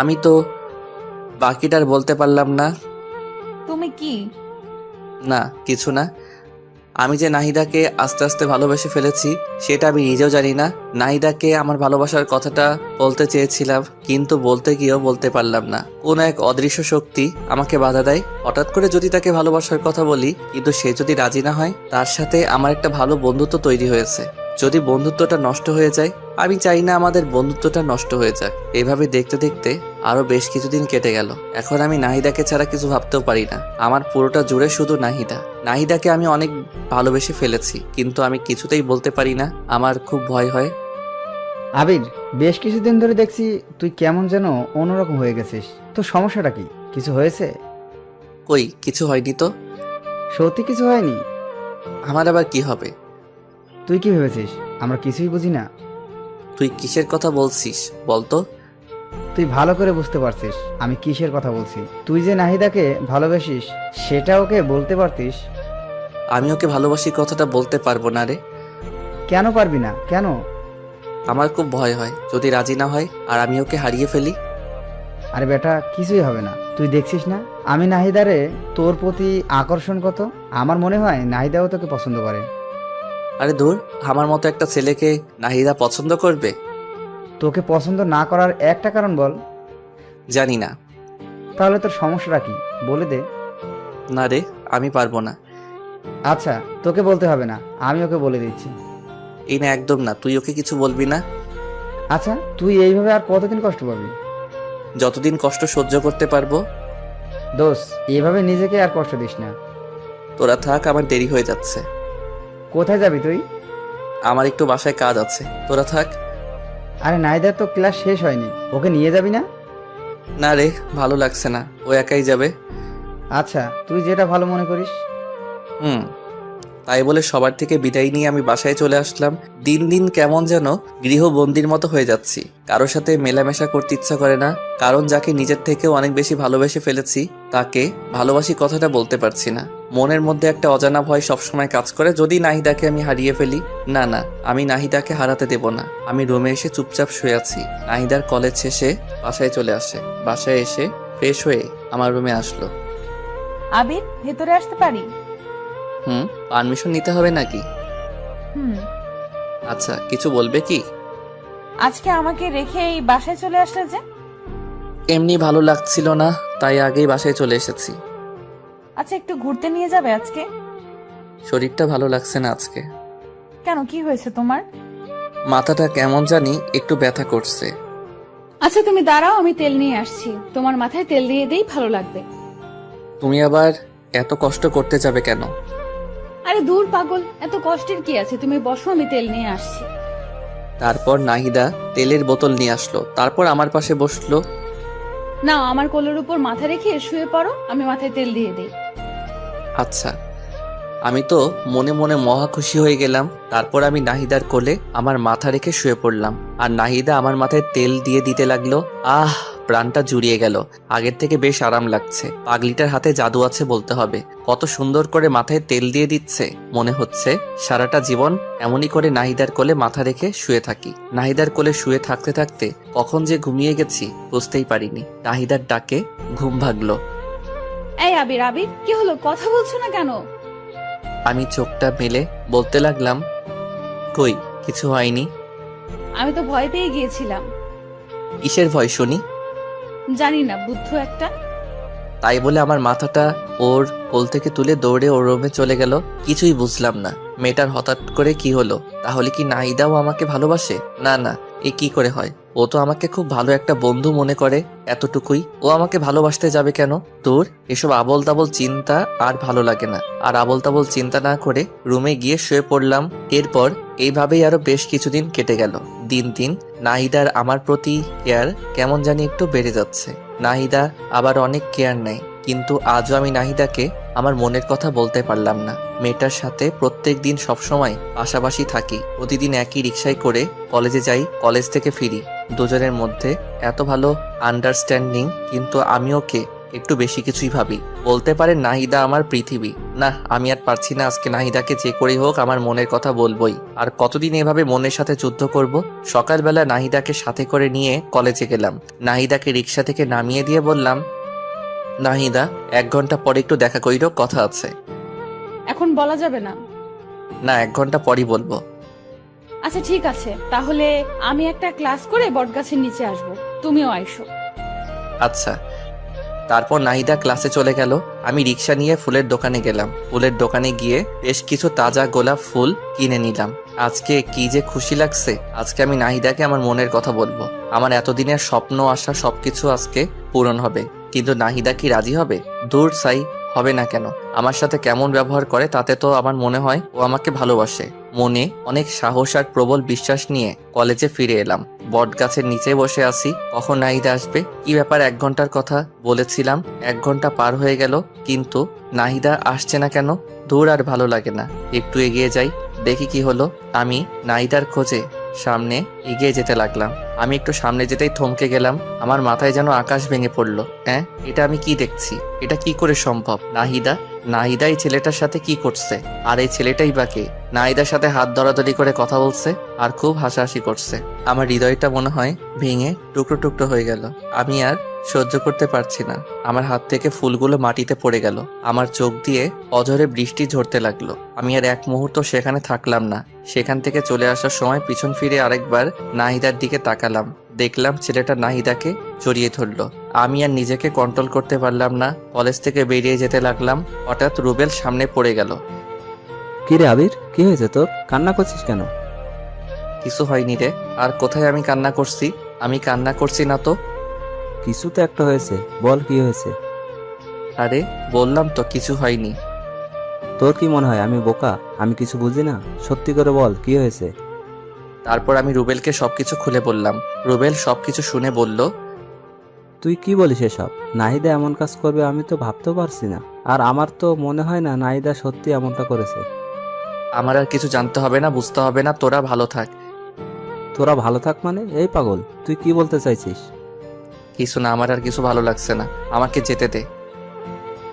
[SPEAKER 1] আমি তো বাকিটার বলতে পারলাম না।
[SPEAKER 2] তুমি কি?
[SPEAKER 1] না, কিছু না। আমি যে নাহিদাকে আস্তে আস্তে ভালোবেসে ফেলেছি সেটা আমি নিজেও জানি না। নাহিদাকে আমার ভালোবাসার কথাটা বলতে চেয়েছিলাম, কিন্তু বলতে গিয়েও বলতে পারলাম না। কোন এক অদৃশ্য শক্তি আমাকে বাধা দেয়। হঠাৎ করে যদি তাকে ভালোবাসার কথা বলি, কিন্তু সে যদি রাজি না হয়, তার সাথে আমার একটা ভালো বন্ধুত্ব তৈরি হয়েছে। যদি বন্ধুত্বটা নষ্ট হয়ে যায়, আমি চাই না আমাদের বন্ধুত্বটা নষ্ট হয়ে যাক। এভাবে দেখতে দেখতে আরো বেশ কিছুদিন কেটে গেল। এখন আমি নাহিদাকে ছাড়া কিছু ভাবতেও পারি না। আমার পুরোটা জুড়ে শুধু নাহিদা। নাহিদাকে আমি অনেক ভালোবেসে ফেলেছি, কিন্তু আমি কিছুতেই বলতে পারি না। আমার খুব ভয় হয়।
[SPEAKER 5] আবির, বেশ কিছুদিন ধরে দেখছি তুই কেমন যেন অন্যরকম হয়ে গেছিস। তোর সমস্যাটা কি? কিছু হয়েছে?
[SPEAKER 1] কই, কিছু হয়নি তো।
[SPEAKER 5] সত্যি কিছু হয়নি?
[SPEAKER 1] আমার আবার কি হবে?
[SPEAKER 5] তুই কি ভেবেছিস আমরা কিছুই বুঝি না?
[SPEAKER 1] তুই কিসের কথা বলছিস বলতো?
[SPEAKER 5] তুই ভালো করে বুঝতে পারছিস আমি কিসের কথা বলছি। তুই যে নাহিদাকে ভালোবাসিস সেটা ওকে বলতে পারতিস।
[SPEAKER 1] আমি ওকে ভালোবাসি কথাটা বলতে পারবো না রে।
[SPEAKER 5] কেন পারবি না? কেন?
[SPEAKER 1] আমার খুব ভয় হয় যদি রাজি না হয় আর আমি ওকে হারিয়ে ফেলি।
[SPEAKER 5] আরে বেটা, কিছুই হবে না। তুই দেখছিস না আমি নাহিদারে তোর প্রতি আকর্ষণ কত। আমার মনে হয় নাহিদাও তোকে পছন্দ করে।
[SPEAKER 1] আরে দূর, আমার মতো একটা ছেলেকে নাহিদা পছন্দ করবে?
[SPEAKER 5] তোকে পছন্দ না করার একটা কারণ বল।
[SPEAKER 1] জানি না।
[SPEAKER 5] তাহলে তোর সমস্যাটা কি বলে দে।
[SPEAKER 1] না রে, আমি পারবো না।
[SPEAKER 5] আচ্ছা, তোকে বলতে হবে না, আমি ওকে বলে দিচ্ছি।
[SPEAKER 1] এই না, একদম না। তুই ওকে কিছু বলবি না।
[SPEAKER 5] আচ্ছা, তুই এইভাবে আর কতদিন কষ্ট পাবি?
[SPEAKER 1] যতদিন কষ্ট সহ্য করতে পারবো।
[SPEAKER 5] দোষ, এইভাবে নিজেকে আর কষ্ট দিস না।
[SPEAKER 1] তোরা থাক, আমার দেরি হয়ে যাচ্ছে।
[SPEAKER 5] কোথায় যাবি তুই?
[SPEAKER 1] আমার একটু বাসায় কাজ আছে, তোরা থাক।
[SPEAKER 5] আরে নাহিদার তো ক্লাস শেষ হয়নি, ওকে নিয়ে যাবি না?
[SPEAKER 1] না রে, ভালো লাগছে না, ও একাই যাবে।
[SPEAKER 5] আচ্ছা, তুই যেটা ভালো মনে করিস।
[SPEAKER 1] তাই বলে সবার থেকে বিদায় নিয়ে আমি বাসায় চলে আসলাম। দিন দিন কেমন যেন গৃহবন্দির মতো হয়ে যাচ্ছি। কারোর সাথে মেলামেশা করতে ইচ্ছা করে না, কারণ যাকে নিজের থেকেও অনেক বেশি ভালোবেসে ফেলেছি তাকে ভালোবাসি কথাটা বলতে পারছি না। মনের মধ্যে একটা অজানা ভয় সবসময় কাজ করে, যদি নাহিদাকে আমি হারিয়ে ফেলি। না না, আমি নাহিদাকে হারাতে দেব না। আমি রুমে এসে চুপচাপ শুয়ে আছি। নাহিদার কলেজ শেষে বাসায় চলে আসে। বাসায় এসে ফ্রেশ হয়ে আমার রুমে আসলো।
[SPEAKER 2] আবির, ভেতরে আসতে পারি?
[SPEAKER 1] পারমিশন নিতে হবে নাকি?
[SPEAKER 2] হুম।
[SPEAKER 1] আচ্ছা, কিছু বলবে কি?
[SPEAKER 2] আজকে আমাকে রেখে এই বাসায় চলে আসলে যে?
[SPEAKER 1] এমনি ভালো লাগছিল না, তাই আগেই বাসায় চলে এসেছি।
[SPEAKER 2] আচ্ছা, একটু ঘুরতে নিয়ে যাবে আজকে?
[SPEAKER 1] শরীরটা ভালো লাগছে না আজকে।
[SPEAKER 2] কেন, কি হয়েছে তোমার?
[SPEAKER 1] মাথাটা কেমন জানি একটু ব্যথা করছে।
[SPEAKER 2] আচ্ছা তুমি দাঁড়াও, আমি তেল নিয়ে আসছি। তোমার মাথায় তেল দিয়ে দেই, ভালো লাগবে।
[SPEAKER 1] তুমি আবার এত কষ্ট করতে যাবে কেন?
[SPEAKER 2] আরে দূর পাগল, এত কষ্টের কি আছে? তুমি বসো, আমি তেল নিয়ে আসছি।
[SPEAKER 1] তারপর নাহিদা তেলের বোতল নিয়ে আসলো। তারপর আমার পাশে বসলো।
[SPEAKER 2] না, আমার কোলের উপর মাথা রেখে শুয়ে পড়ো, আমি মাথায় তেল দিয়ে দেই।
[SPEAKER 1] আচ্ছা। আমি তো মনে মনে মহা খুশি হয়ে গেলাম। তারপর আমি নাহিদার কোলে আমার মাথা রেখে শুয়ে পড়লাম, আর নাহিদা আমার মাথায় তেল দিয়ে দিতে লাগলো। আহ, প্রাণটা জুড়িয়ে গেল। আগের থেকে বেশ আরাম লাগছে। পাগলিটার হাতে জাদু আছে বলতে হবে। কত সুন্দর করে মাথায় তেল দিয়ে দিচ্ছে। মনে হচ্ছে সারাটা জীবন এমনই করে নাহিদার কোলে মাথা রেখে শুয়ে থাকি। নাহিদার কোলে শুয়ে থাকতে থাকতে কখন যে ঘুমিয়ে গেছি বুঝতেই পারিনি। নাহিদার ডাকে ঘুম ভাগলো।
[SPEAKER 2] এই আবির, আবির কি হলো? কথা বলছো না কেন?
[SPEAKER 1] আমি চোখটা মেলে বলতে লাগলাম, কই কিছু হয়নি।
[SPEAKER 2] আমি তো ভয় পেয়ে গিয়েছিলাম।
[SPEAKER 1] কিসের ভয় শুনি?
[SPEAKER 2] জানি না, বুদ্ধ একটা।
[SPEAKER 1] তাই বলে আমার মাথাটা ওর কোল থেকে তুলে দৌড়ে ওর রুমে চলে গেল। কিছুই বুঝলাম না মেয়েটার হঠাৎ করে কি হলো। তাহলে কি নাহিদাও আমাকে ভালোবাসে? না না, এ কি করে হয়? ও তো আমাকে খুব ভালো একটা বন্ধু মনে করে, এতটুকুই। ও আমাকে ভালোবাসতে যাবে কেন? দূর, এসব আবল তাবল চিন্তা আর ভালো লাগে না। আর আবল তাবল চিন্তা না করে রুমে গিয়ে শুয়ে পড়লাম। এরপর এইভাবেই আরো বেশ কিছুদিন কেটে গেল। দিন দিন নাহিদার আমার প্রতি কেয়ার কেমন জানি একটু বেড়ে যাচ্ছে। নাহিদা আবার অনেক কেয়ার নেয়, কিন্তু আজও আমি নাহিদাকে আমার মনের কথা বলতে পারলাম না। মেয়েটার সাথে প্রত্যেক দিন সবসময় পাশাপাশি থাকি। প্রতিদিন একই রিক্সায় করে কলেজে যাই, কলেজ থেকে ফিরি। দুজনের মধ্যে এত ভালো আন্ডারস্ট্যান্ডিং, কিন্তু আমি ওকে একটু বেশি কিছুই ভাবি। বলতে পারে নাহিদা আমার পৃথিবী। না, আমি আর পারছি না। আজকে নাহিদাকে যে করেই হোক আমার মনের কথা বলবোই। আর কতদিন এভাবে মনের সাথে যুদ্ধ করব? সকালবেলা নাহিদাকে সাথে করে নিয়ে কলেজে গেলাম। নাহিদাকে রিক্সা থেকে নামিয়ে দিয়ে বললাম, নাহিদা 1 ঘন্টা পরে একটু দেখা কইরো, কথা আছে।
[SPEAKER 2] এখন বলা যাবে না।
[SPEAKER 1] না, 1 ঘন্টা পরই বলবো।
[SPEAKER 2] আচ্ছা ঠিক আছে, তাহলে আমি একটা ক্লাস করে বটগাছের নিচে আসবো, তুমিও আইসো।
[SPEAKER 1] আচ্ছা। তারপর নাহিদা ক্লাসে চলে গেল। আমি রিক্সা নিয়ে ফুলের দোকানে গেলাম। ফুলের দোকানে গিয়ে বেশ কিছু তাজা গোলাপ ফুল কিনে নিলাম। আজকে কি যে খুশি লাগছে। আজকে আমি নাহিদাকে আমার মনের কথা বলবো। আমার এতদিনের স্বপ্ন আশা সবকিছু আজকে পূরণ হবে। কিন্তু নাহিদা কি রাজি হবে? দূর সাই, হবে না কেন? আমার সাথে কেমন ব্যবহার করে তাতে তো আমার মনে হয় ও আমাকে ভালোবাসে। মনে অনেক সাহস আর প্রবল বিশ্বাস নিয়ে কলেজে ফিরে এলাম। বট গাছের নিচে বসে আছি, কখন নাহিদা আসবে। কি ব্যাপার, 1 ঘন্টার কথা বলেছিলাম, 1 ঘন্টা পার হয়ে গেল, কিন্তু নাহিদা আসছে না কেন? দূর, আর ভালো লাগে না। একটু এগিয়ে যাই, দেখি কি হলো। আমি নাহিদার খোঁজে সামনে এগিয়ে যেতে লাগলাম। আমি একটু সামনে যেতেই থমকে গেলাম। আমার মাথায় যেন আকাশ ভেঙে পড়লো। হ্যাঁ, এটা আমি কি দেখছি? এটা কি করে সম্ভব? নাহিদা এই ছেলেটার সাথে কি করছে? আর এই ছেলেটাই বা কে? নাহিদার সাথে হাত ধরাধরি করে কথা বলছে আর খুব হাসাহাসি করছে। আমার হৃদয়টা মনে হয় ভেঙে টুকরো টুকরো হয়ে গেল। আমি আর সহ্য করতে পারছি না। আমার হাত থেকে ফুলগুলো মাটিতে পড়ে গেল। আমার চোখ দিয়ে অঝরে বৃষ্টি ঝরতে লাগলো। আমি আর 1 মুহূর্ত সেখানে থাকলাম না। সেখান থেকে চলে আসার সময় পিছন ফিরে আরেকবার নাহিদার দিকে তাকালাম। দেখলাম ছেলেটা নাহিদাকে জড়িয়ে ধরলো। আমি আর নিজেকে কন্ট্রোল করতে পারলাম না। কলেজ থেকে বেরিয়ে যেতে লাগলাম। হঠাৎ রুবেল সামনে পড়ে গেল।
[SPEAKER 3] কি রে আবির, কি হয়েছে তোর? কান্না করছিস কেন?
[SPEAKER 1] কিছু হয়নি রে। আর কোথায় আমি কান্না করছি? আমি কান্না করছি না তো।
[SPEAKER 3] কিছু তো একটা হয়েছে, বল কি হয়েছে?
[SPEAKER 1] আরে বললাম তো কিছু হয়নি।
[SPEAKER 3] তোর কি মনে হয় আমি বোকা? আমি কিছু বুঝি না? সত্যি করে বল কি হয়েছে?
[SPEAKER 1] তারপর আমি রুবেলকে সবকিছু খুলে বললাম। রুবেল সবকিছু শুনে বলল,
[SPEAKER 3] তুই কি বলিস এসব? নাহিদা এমন কাজ করবে আমি তো ভাবতেও পারছি না। আর আমার তো মনে হয় না নাহিদা সত্যি এমনটা করেছে।
[SPEAKER 1] আমার আর কিছু জানতে হবে না, বুঝতে হবে না, তোরা ভালো থাক।
[SPEAKER 3] তোরা ভালো থাক মানে? এই পাগল, তুই কি বলতে চাইছিস?
[SPEAKER 1] কিছু না, আমার আর কিছু ভালো লাগছে না, আমাকে যেতে দে।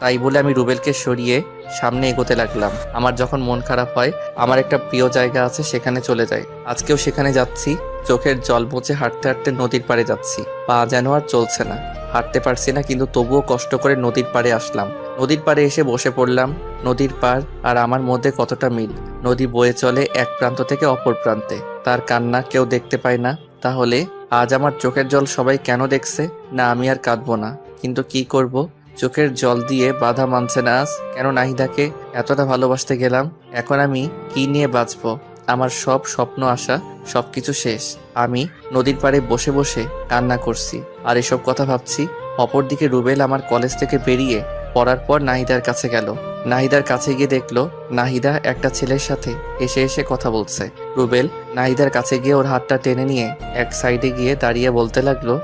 [SPEAKER 1] তাই বলে আমি রুবেলকে সরিয়ে সামনে এগোতে লাগলাম। আমার যখন মন খারাপ হয় আমার একটা প্রিয় জায়গা আছে, সেখানে চলে যাই। আজকেও সেখানে যাচ্ছি। চোখের জল মুছে হাঁটতে হাঁটতে নদীর পাড়ে যাচ্ছি। পা যেন আর চলছে না, হাঁটতে পারছি না, কিন্তু তবুও কষ্ট করে নদীর পাড়ে আসলাম। নদীর পাড়ে এসে বসে পড়লাম। নদীর পাড় আর আমার মধ্যে কতটা মিল। নদী বয়ে চলে এক প্রান্ত থেকে অপর প্রান্তে। তার কান্না কেউ দেখতে পায় না। তাহলে আজ আমার চোখের জল সবাই কেন দেখছে? না, আমি আর কাঁদবো না, কিন্তু কি করব? চোখের জল দিয়ে বাধা মানছে না আজ। কেন নাহিদাকে এতটা ভালোবাসতে গেলাম? এখন আমি কি নিয়ে বাঁচবো? আমার সব স্বপ্ন আশা সবকিছু শেষ। আমি নদীর পাড়ে বসে বসে কান্না করছি আর এসব কথা ভাবছি। অপরদিকে রুবেল আমার কলেজ থেকে বেরিয়ে পড়ার পর নাহিদার কাছে গেল। নাহিদার কাছে গিয়ে দেখলো নাহিদা একটা ছেলের সাথে এসে এসে কথা বলছে। রুবেল নাহিদার কাছে গিয়ে ওর হাতটা টেনে নিয়ে এক সাইডে গিয়ে দাঁড়িয়ে বলতে লাগলো,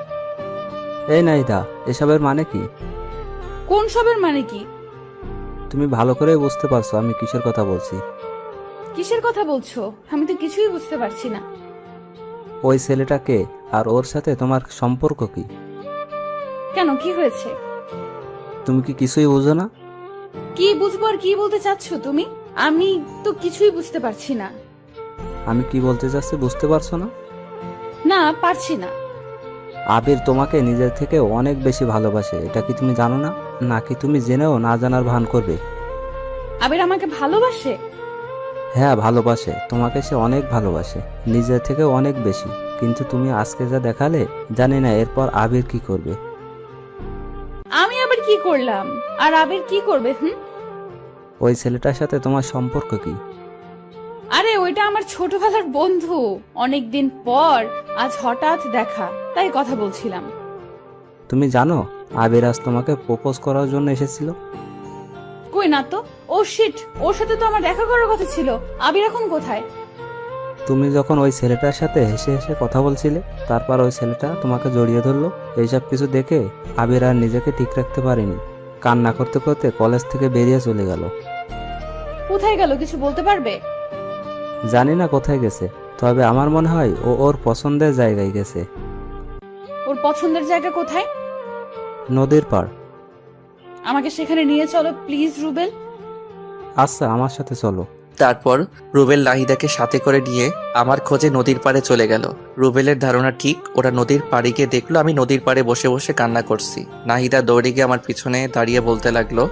[SPEAKER 3] এই নাহিদা, এসবের মানে কি?
[SPEAKER 2] কোন সবের মানে কি?
[SPEAKER 3] তুমি ভালো করে বুঝতে পারছো আমি কিসের কথা বলছি?
[SPEAKER 2] কিসের কথা বলছো? আমি তো কিছুই বুঝতে পারছি না।
[SPEAKER 3] ওই ছেলেটাকে আর ওর সাথে তোমার সম্পর্ক কি?
[SPEAKER 2] কেন, কি হয়েছে?
[SPEAKER 3] তুমি কি কিছুই বুঝো না?
[SPEAKER 2] কি বুঝবো আর কি বলতে চাচ্ছ তুমি? আমি তো কিছুই বুঝতে পারছি না।
[SPEAKER 3] আমি কি বলতে চাচ্ছি বুঝতে পারছো না?
[SPEAKER 2] না, পারছি না।
[SPEAKER 3] আবির তোমাকে নিজের থেকে অনেক বেশি ভালোবাসে, এটা কি তুমি জানো না? নাকি তুমি জেনেও না জানার ভান করবে?
[SPEAKER 2] আবির আমাকে ভালোবাসে?
[SPEAKER 3] হ্যাঁ, ভালোবাসে। তোমাকে সে অনেক ভালোবাসে, নিজের থেকে অনেক বেশি। কিন্তু তুমি আজকে যা দেখালে, জানি না এরপর আবির কি করবে।
[SPEAKER 2] আমি আবার কি করলাম? আর আবির কি করবে?
[SPEAKER 3] ওই ছেলেটার সাথে তোমার সম্পর্ক কি?
[SPEAKER 2] আরে ওইটা আমার ছোটবেলার বন্ধু। অনেকদিন পর আজ হঠাৎ দেখা, তাই কথা বলছিলাম।
[SPEAKER 3] তুমি জানো আবির আজ তোমাকে প্রপোজ করার জন্য এসেছিল?
[SPEAKER 2] কই না তো। ও শিট, ওর সাথে তো আমার দেখা করার কথা ছিল। আবির এখন কোথায়?
[SPEAKER 3] তুমি যখন ওই ছেলেটার সাথে হেসে হেসে কথা বলছিলে, তারপর ওই ছেলেটা তোমাকে জড়িয়ে ধরলো। এইসব কিছু দেখে আবির আর নিজেকে ঠিক রাখতে পারেনি, কান্না করতে করতে কলেজ থেকে বেরিয়ে চলে গেল।
[SPEAKER 2] কোথায় গেল কিছু বলতে পারবে?
[SPEAKER 3] জানি না কোথায় গেছে, তবে আমার মনে হয় ও ওর পছন্দের জায়গায় গেছে।
[SPEAKER 2] ওর পছন্দের জায়গা কোথায়?
[SPEAKER 3] নদীর পাড়।
[SPEAKER 2] আমাকে সেখানে নিয়ে চলো প্লিজ রুবেল।
[SPEAKER 3] আচ্ছা, আমার সাথে চলো।
[SPEAKER 1] তারপর রুবেল নাহিদাকে সাথে করে নিয়ে আমার খোঁজে নদীর পাড়ে চলে গেল। রুবেলের ধারণা ঠিক, ওরা নদীর পাড়ে গিয়ে দেখলো আমি নদীর পাড়ে বসে বসে কান্না করছি। নাহিদা দৌড়ে গিয়ে আমার পিছনে দাঁড়িয়ে বলতে লাগলো,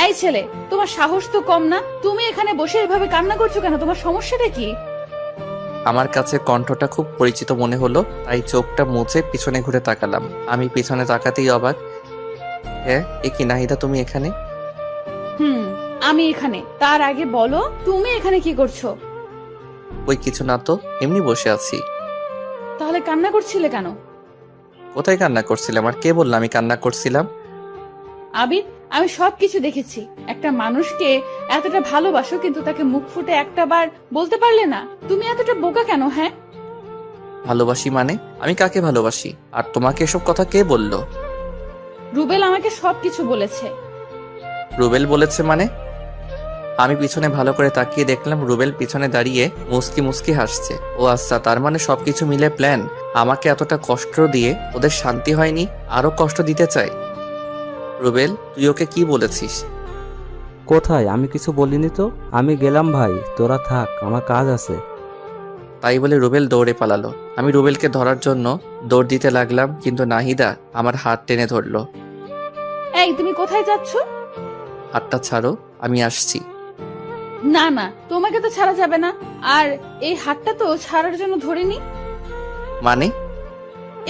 [SPEAKER 2] এই ছেলে, তোমার সাহস তো কম না? তুমি এখানে বসে এভাবে কান্না করছো কেন? তোমার সমস্যাটা কি?
[SPEAKER 1] আমার কাছে কণ্ঠটা খুব পরিচিত মনে হলো, তাই চোখটা মুছে পিছনে ঘুরে তাকালাম। আমি পিছনে তাকাতেই অবাক। হ্যাঁ, এ কি নাহিদা, তুমি এখানে?
[SPEAKER 2] আমি এখানে। তার আগে বলো তুমি এখানে কি করছো?
[SPEAKER 1] ওই কিছু না তো, এমনি বসে আছি।
[SPEAKER 2] তাহলে কান্না করছিলে কেন?
[SPEAKER 1] কোথায় কান্না করছিলাম? আর কে বললাম আমি কান্না করছিলাম?
[SPEAKER 2] আবির, আমি সবকিছু দেখেছি। একটা মানুষকে এতটা ভালোবাসো, কিন্তু তাকে মুখ ফুটে একটা বার বলতে পারলে না। তুমি এতটা বোকা কেন? হ্যাঁ,
[SPEAKER 1] ভালোবাসি মানে? আমি কাকে ভালোবাসি? আর তোমাকে এসব কথা কে বললো?
[SPEAKER 2] রুবেল আমাকে সবকিছু বলেছে।
[SPEAKER 1] রুবেল বলেছে মানে? আমি পিছনে ভালো করে তাকিয়ে দেখলাম রুবেল পিছনে দাঁড়িয়ে মুস্কি মুস্কি হাসছে। ও আচ্ছা, তার মানে সবকিছু মিলে প্ল্যান। আমাকে এতটা কষ্ট দিয়ে ওদের শান্তি হয়নি, আরো কষ্ট দিতে চাই। রুবেল, তুই ওকে কি বলেছিস?
[SPEAKER 3] কোথায়? আমি কিছু বলিনি তো। আমি গেলাম ভাই, তোরা থাক, আমার কাজ আছে।
[SPEAKER 1] তাই বলে রুবেল দৌড়ে পালালো। আমি রুবেলকে ধরার জন্য দৌড় দিতে লাগলাম, কিন্তু নাহিদা আমার হাত টেনে ধরলো।
[SPEAKER 2] এই, তুমি কোথায় যাচ্ছ?
[SPEAKER 1] হাতটা ছাড়ো, আমি আসছি।
[SPEAKER 2] না না, তোমাকে তো ছাড়া যাবে না। আর এই হাতটা তো ছাড়ার জন্য ধরিনি।
[SPEAKER 1] মানে?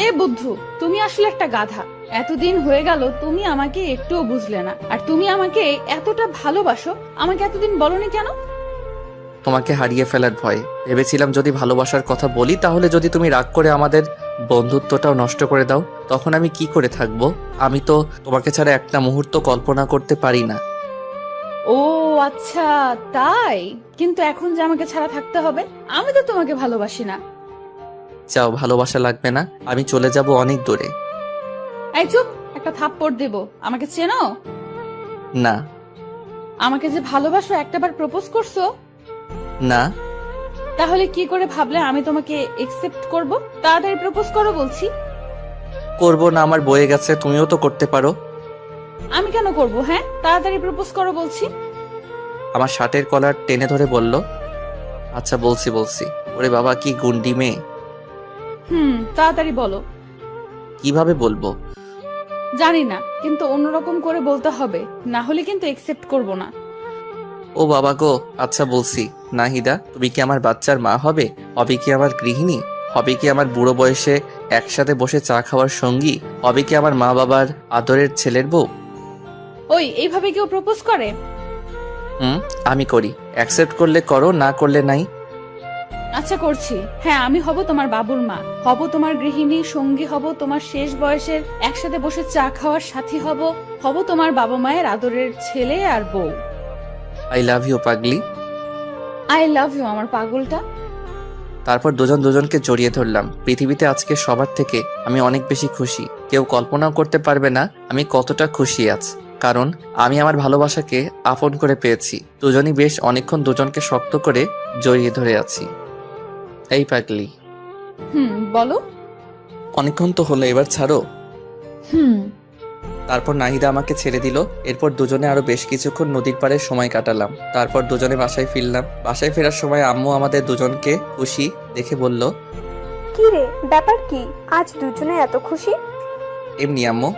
[SPEAKER 2] এ বুদ্ধু, তুমি আসলে একটা গাধা। এতদিন হয়ে গেল তুমি আমাকে একটুও বুঝলে না। আর তুমি আমাকে এতটা ভালোবাসো, আমাকে এতদিন বলনি কেন?
[SPEAKER 1] তোমাকে হারিয়ে ফেলার ভয়। ভেবেছিলাম যদি ভালোবাসার কথা বলি, তাহলে যদি তুমি রাগ করে আমাদের বন্ধুত্বটাও নষ্ট করে দাও, তখন আমি কি করে থাকবো? আমি তো তোমাকে ছাড়া একটা মুহূর্ত কল্পনা করতে পারি না।
[SPEAKER 2] ও আচ্ছা, তাই? কিন্তু এখন যে আমাকে ছাড়া থাকতে হবে, আমি তো তোমাকে ভালোবাসি না।
[SPEAKER 1] চাও, ভালোবাসা লাগবে না, আমি চলে যাব অনেক দূরে।
[SPEAKER 2] এই চুপ, একটা থাপ্পড় দেব। আমাকে চেনো?
[SPEAKER 1] না।
[SPEAKER 2] আমাকে যে ভালোবাসো, একটাবার প্রপোজ করছো?
[SPEAKER 1] না।
[SPEAKER 2] তাহলে কি করে ভাবলে আমি তোমাকে একসেপ্ট করব? তাড়াতাড়ি প্রপোজ করো বলছি।
[SPEAKER 1] করবো না, আমার বয়ে গেছে, তুমিও তো করতে পারো।
[SPEAKER 2] আমি কেন করব? হ্যাঁ, তাড়াতাড়ি প্রপোজ করো বলছি।
[SPEAKER 1] আমার শার্টের কলার টেনে ধরে বলল, আচ্ছা বলছি। ওরে বাবা, কি গুন্ডি মেয়ে!
[SPEAKER 2] তাড়াতাড়ি বলো।
[SPEAKER 1] কিভাবে বলবো?
[SPEAKER 2] জানি না, কিন্তু অন্যরকম করে বলতে হবে, না হলে কিন্তু একসেপ্ট করব না।
[SPEAKER 1] ও বাবা গো, আচ্ছা বলছি। নাহিদা, তুমি কি আমার বাচ্চার মা হবে? হবে কি আমার গৃহিণী? হবে কি আমার বুড়ো বয়সে একসাথে বসে চা খাওয়ার সঙ্গী? হবে কি আমার মা বাবার আদরের ছেলের বউ?
[SPEAKER 2] ওই, এইভাবে কেউ প্রপোজ করে?
[SPEAKER 1] আমি করি। অ্যাকসেপ্ট করলে করো, না করলে নাই।
[SPEAKER 2] আচ্ছা করছি। হ্যাঁ, আমি হব তোমার বাবুর মা, হব তোমার গৃহিণী, সঙ্গী হব তোমার শেষ বয়সের, একসাথে বসে চা খাওয়ার সাথী হব তোমার বাবা মায়ের আদরের ছেলে আর বউ।
[SPEAKER 1] আই লাভ ইউ পাগলি।
[SPEAKER 2] আই লাভ ইউ আমার পাগলটা।
[SPEAKER 1] তারপর দুজন দুজনকে জড়িয়ে ধরলাম। পৃথিবীতে আজকে সবার থেকে আমি অনেক বেশি খুশি। কেউ কল্পনাও করতে পারবে না আমি কতটা খুশি আজ, কারণ আমি আমার ভালোবাসাকে আপন করে পেয়েছি। দুজনই বেশ অনেকক্ষণ দুজনকে শক্ত করে জড়িয়ে ধরে আছি। এই পাগলি,
[SPEAKER 2] বলো।
[SPEAKER 1] অনেকক্ষণ তো হলো, এবার ছাড়ো।
[SPEAKER 2] হুম।
[SPEAKER 1] তারপর নাহিদা আমাকে ছেড়ে দিল। এরপর দুজনে আরো বেশ কিছুক্ষণ নদীর পাড়ে সময় কাটালাম। তারপর দুজনে বাসায় ফিরলাম। বাসায় ফেরার সময় আম্মু আমাদের দুজনকে খুশি দেখে বলল,
[SPEAKER 6] কি রে, ব্যাপার কি? আজ দুজনে এত খুশি?
[SPEAKER 1] এমনি আম্মু।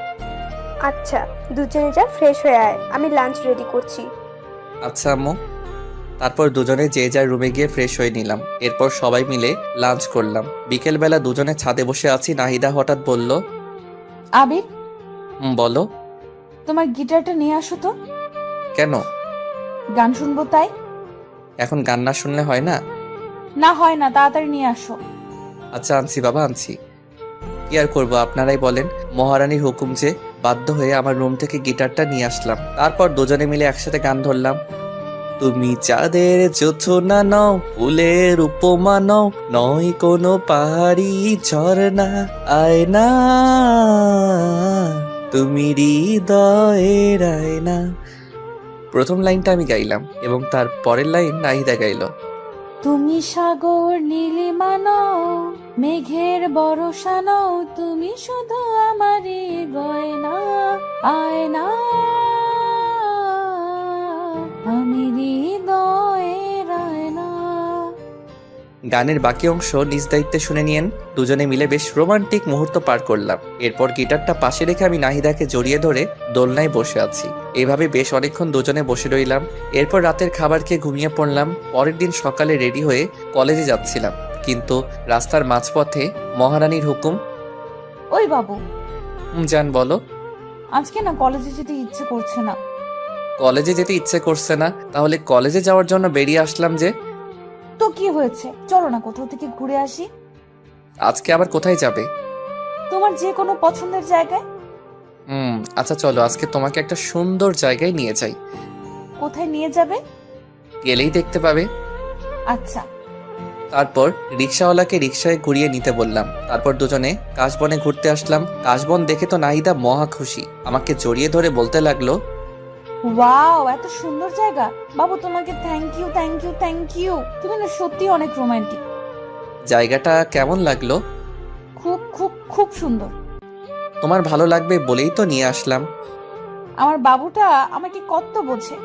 [SPEAKER 6] আচ্ছা, দুজনে যা, ফ্রেশ হয়ে আয়, আমি লাঞ্চ রেডি করছি।
[SPEAKER 1] আচ্ছা আম্মু। তারপর দুজনে যে যার রুমে গিয়ে ফ্রেশ হয়ে নিলাম। এরপর সবাই মিলে লাঞ্চ করলাম। বিকেলবেলা দুজনে ছাদে বসে আছি। নাহিদা হঠাৎ বলল,
[SPEAKER 2] আবির,
[SPEAKER 1] বলো।
[SPEAKER 2] তোমার গিটারটা নিয়ে আসো তো।
[SPEAKER 1] কেন?
[SPEAKER 2] গান শুনবো তাই।
[SPEAKER 1] এখন গান না শুনলে হয় না?
[SPEAKER 2] না হয় না, তাড়াতাড়ি নিয়ে আসো।
[SPEAKER 1] আচ্ছা আনছি বাবা, আনছি। কি আর করবো, আপনারাই বলেন। মহারানীর হুকুম যে, বাধ্য হয়ে আমার রুম থেকে গিটারটা নিয়ে আসলাম। তারপর দুজনে মিলে একসাথে গান ধরলাম। তুমি চাঁদের জোছনা নও, ফুলের উপমা নও, নয় কোনো পাহাড়ি ঝর্ণা, আয়না তুমি হৃদয়ের আয়না। প্রথম লাইনটা আমি গাইলাম এবং তার পরের লাইন নাহিদা গাইল।
[SPEAKER 2] তুমি সাগর নীলিমা নও, মেঘের বর্ষা নও, তুমি শুধু আমারই গয়না, আয়না আমি হৃদয়ের আয়না।
[SPEAKER 1] গানের বাকি অংশ নিজ দায়িত্বে শুনে নিয়েন। দুজনে মিলে বেশ রোমান্টিক মুহূর্ত পার করলাম। এরপর গিটারটা পাশে রেখে আমি নাহিদাকে জড়িয়ে ধরে দোলনায় বসে আছি। এভাবে বেশ অনেকক্ষণ দুজনে বসে রইলাম। এরপর রাতের খাবার খেয়ে ঘুমিয়ে পড়লাম। পরের দিন সকালে রেডি হয়ে কলেজে যাচ্ছিলাম, কিন্তু রাস্তার মাঝপথে মহারানীর হুকুম।
[SPEAKER 2] ওই বাবু,
[SPEAKER 1] জান বলো।
[SPEAKER 2] আজকে না কলেজে যেতে ইচ্ছে করছে না।
[SPEAKER 1] কলেজে যেতে ইচ্ছে করছে না? তাহলে কলেজে যাওয়ার জন্য বেরিয়ে আসলাম যে।
[SPEAKER 2] তো কি হয়েছে, চলো না কোথাও থেকে ঘুরে আসি।
[SPEAKER 1] আজকে আবার কোথায় যাবে?
[SPEAKER 2] তোমার যে কোনো পছন্দের জায়গায়।
[SPEAKER 1] আচ্ছা চলো, আজকে তোমাকে একটা সুন্দর জায়গায় নিয়ে যাই।
[SPEAKER 2] কোথায় নিয়ে যাবে?
[SPEAKER 1] গেলেই দেখতে পাবে।
[SPEAKER 2] আচ্ছা।
[SPEAKER 1] তারপর রিক্সাওয়ালাকে রিক্সায় ঘুরিয়ে নিতে বললাম। তারপর দুজনে কাশবনে ঘুরতে আসলাম। কাশবন দেখে তো নাহিদা মহা খুশি। আমাকে জড়িয়ে ধরে বলতে লাগলো,
[SPEAKER 2] ওয়াও, এত সুন্দর জায়গা। বাবু তোমাকে thank you thank you thank you, তুমি না সত্যি অনেক রোমান্টিক।
[SPEAKER 1] জায়গাটা কেমন লাগলো?
[SPEAKER 2] খুব খুব খুব সুন্দর।
[SPEAKER 1] তোমার ভালো লাগবে বলেই তো নিয়ে আসলাম।
[SPEAKER 2] আমার বাবুটা আমাকে কত বোঝে।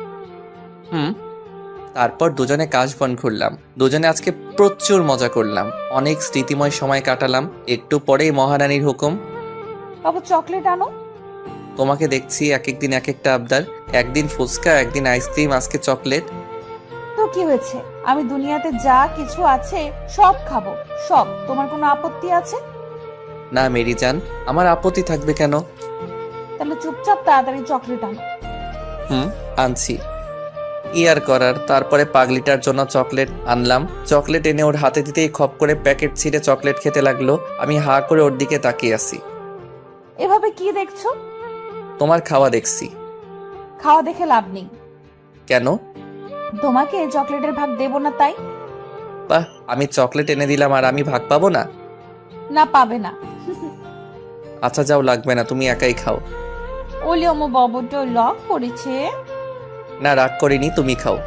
[SPEAKER 1] তারপর দুজনে কাশবন ঘুরলাম। দুজনে আজকে প্রচুর মজা করলাম, অনেক স্মৃতিময় সময় কাটালাম। একটু পরেই মহারানীর হুকুম।
[SPEAKER 2] বাবু চকলেট আনো।
[SPEAKER 1] তোমাকে দেখছি এক একদিন এক একটা আবদার। একদিন ফুচকা, একদিন আইসক্রিম, আজকে চকলেট।
[SPEAKER 2] তো কি হয়েছে, আমি দুনিয়াতে যা কিছু আছে সব খাবো, সব। তোমার কোনো আপত্তি আছে?
[SPEAKER 1] না মেরি জান, আমার আপত্তি থাকবে কেন?
[SPEAKER 2] তাহলে চুপচাপ তাড়াতাড়ি চকলেট আনো।
[SPEAKER 1] আনছি। কি আর করার। তারপরে পাগলিটার জন্য চকলেট আনলাম। চকলেট এনে ওর হাতে দিতেই খপ করে প্যাকেট ছিঁড়ে চকলেট খেতে লাগলো। আমি হা করে ওর দিকে তাকিয়ে আছি।
[SPEAKER 2] এভাবে কি দেখছো?
[SPEAKER 1] তোমার খাওয়া দেখছি।
[SPEAKER 2] খাওয়া দেখে লাভ নেই।
[SPEAKER 1] কেন?
[SPEAKER 2] তোমাকে চকলেটের ভাগ দেব না তাই।
[SPEAKER 1] বাহ, আমি চকলেট এনে দিলাম আর আমি ভাগ পাবো না?
[SPEAKER 2] না, পাবে না।
[SPEAKER 1] আচ্ছা যাও, লাগবে না, তুমি একাই খাও।
[SPEAKER 2] ওলে আমার বাবুটা লক করেছে।
[SPEAKER 1] না, রাগ করিনি, তুমি খাও।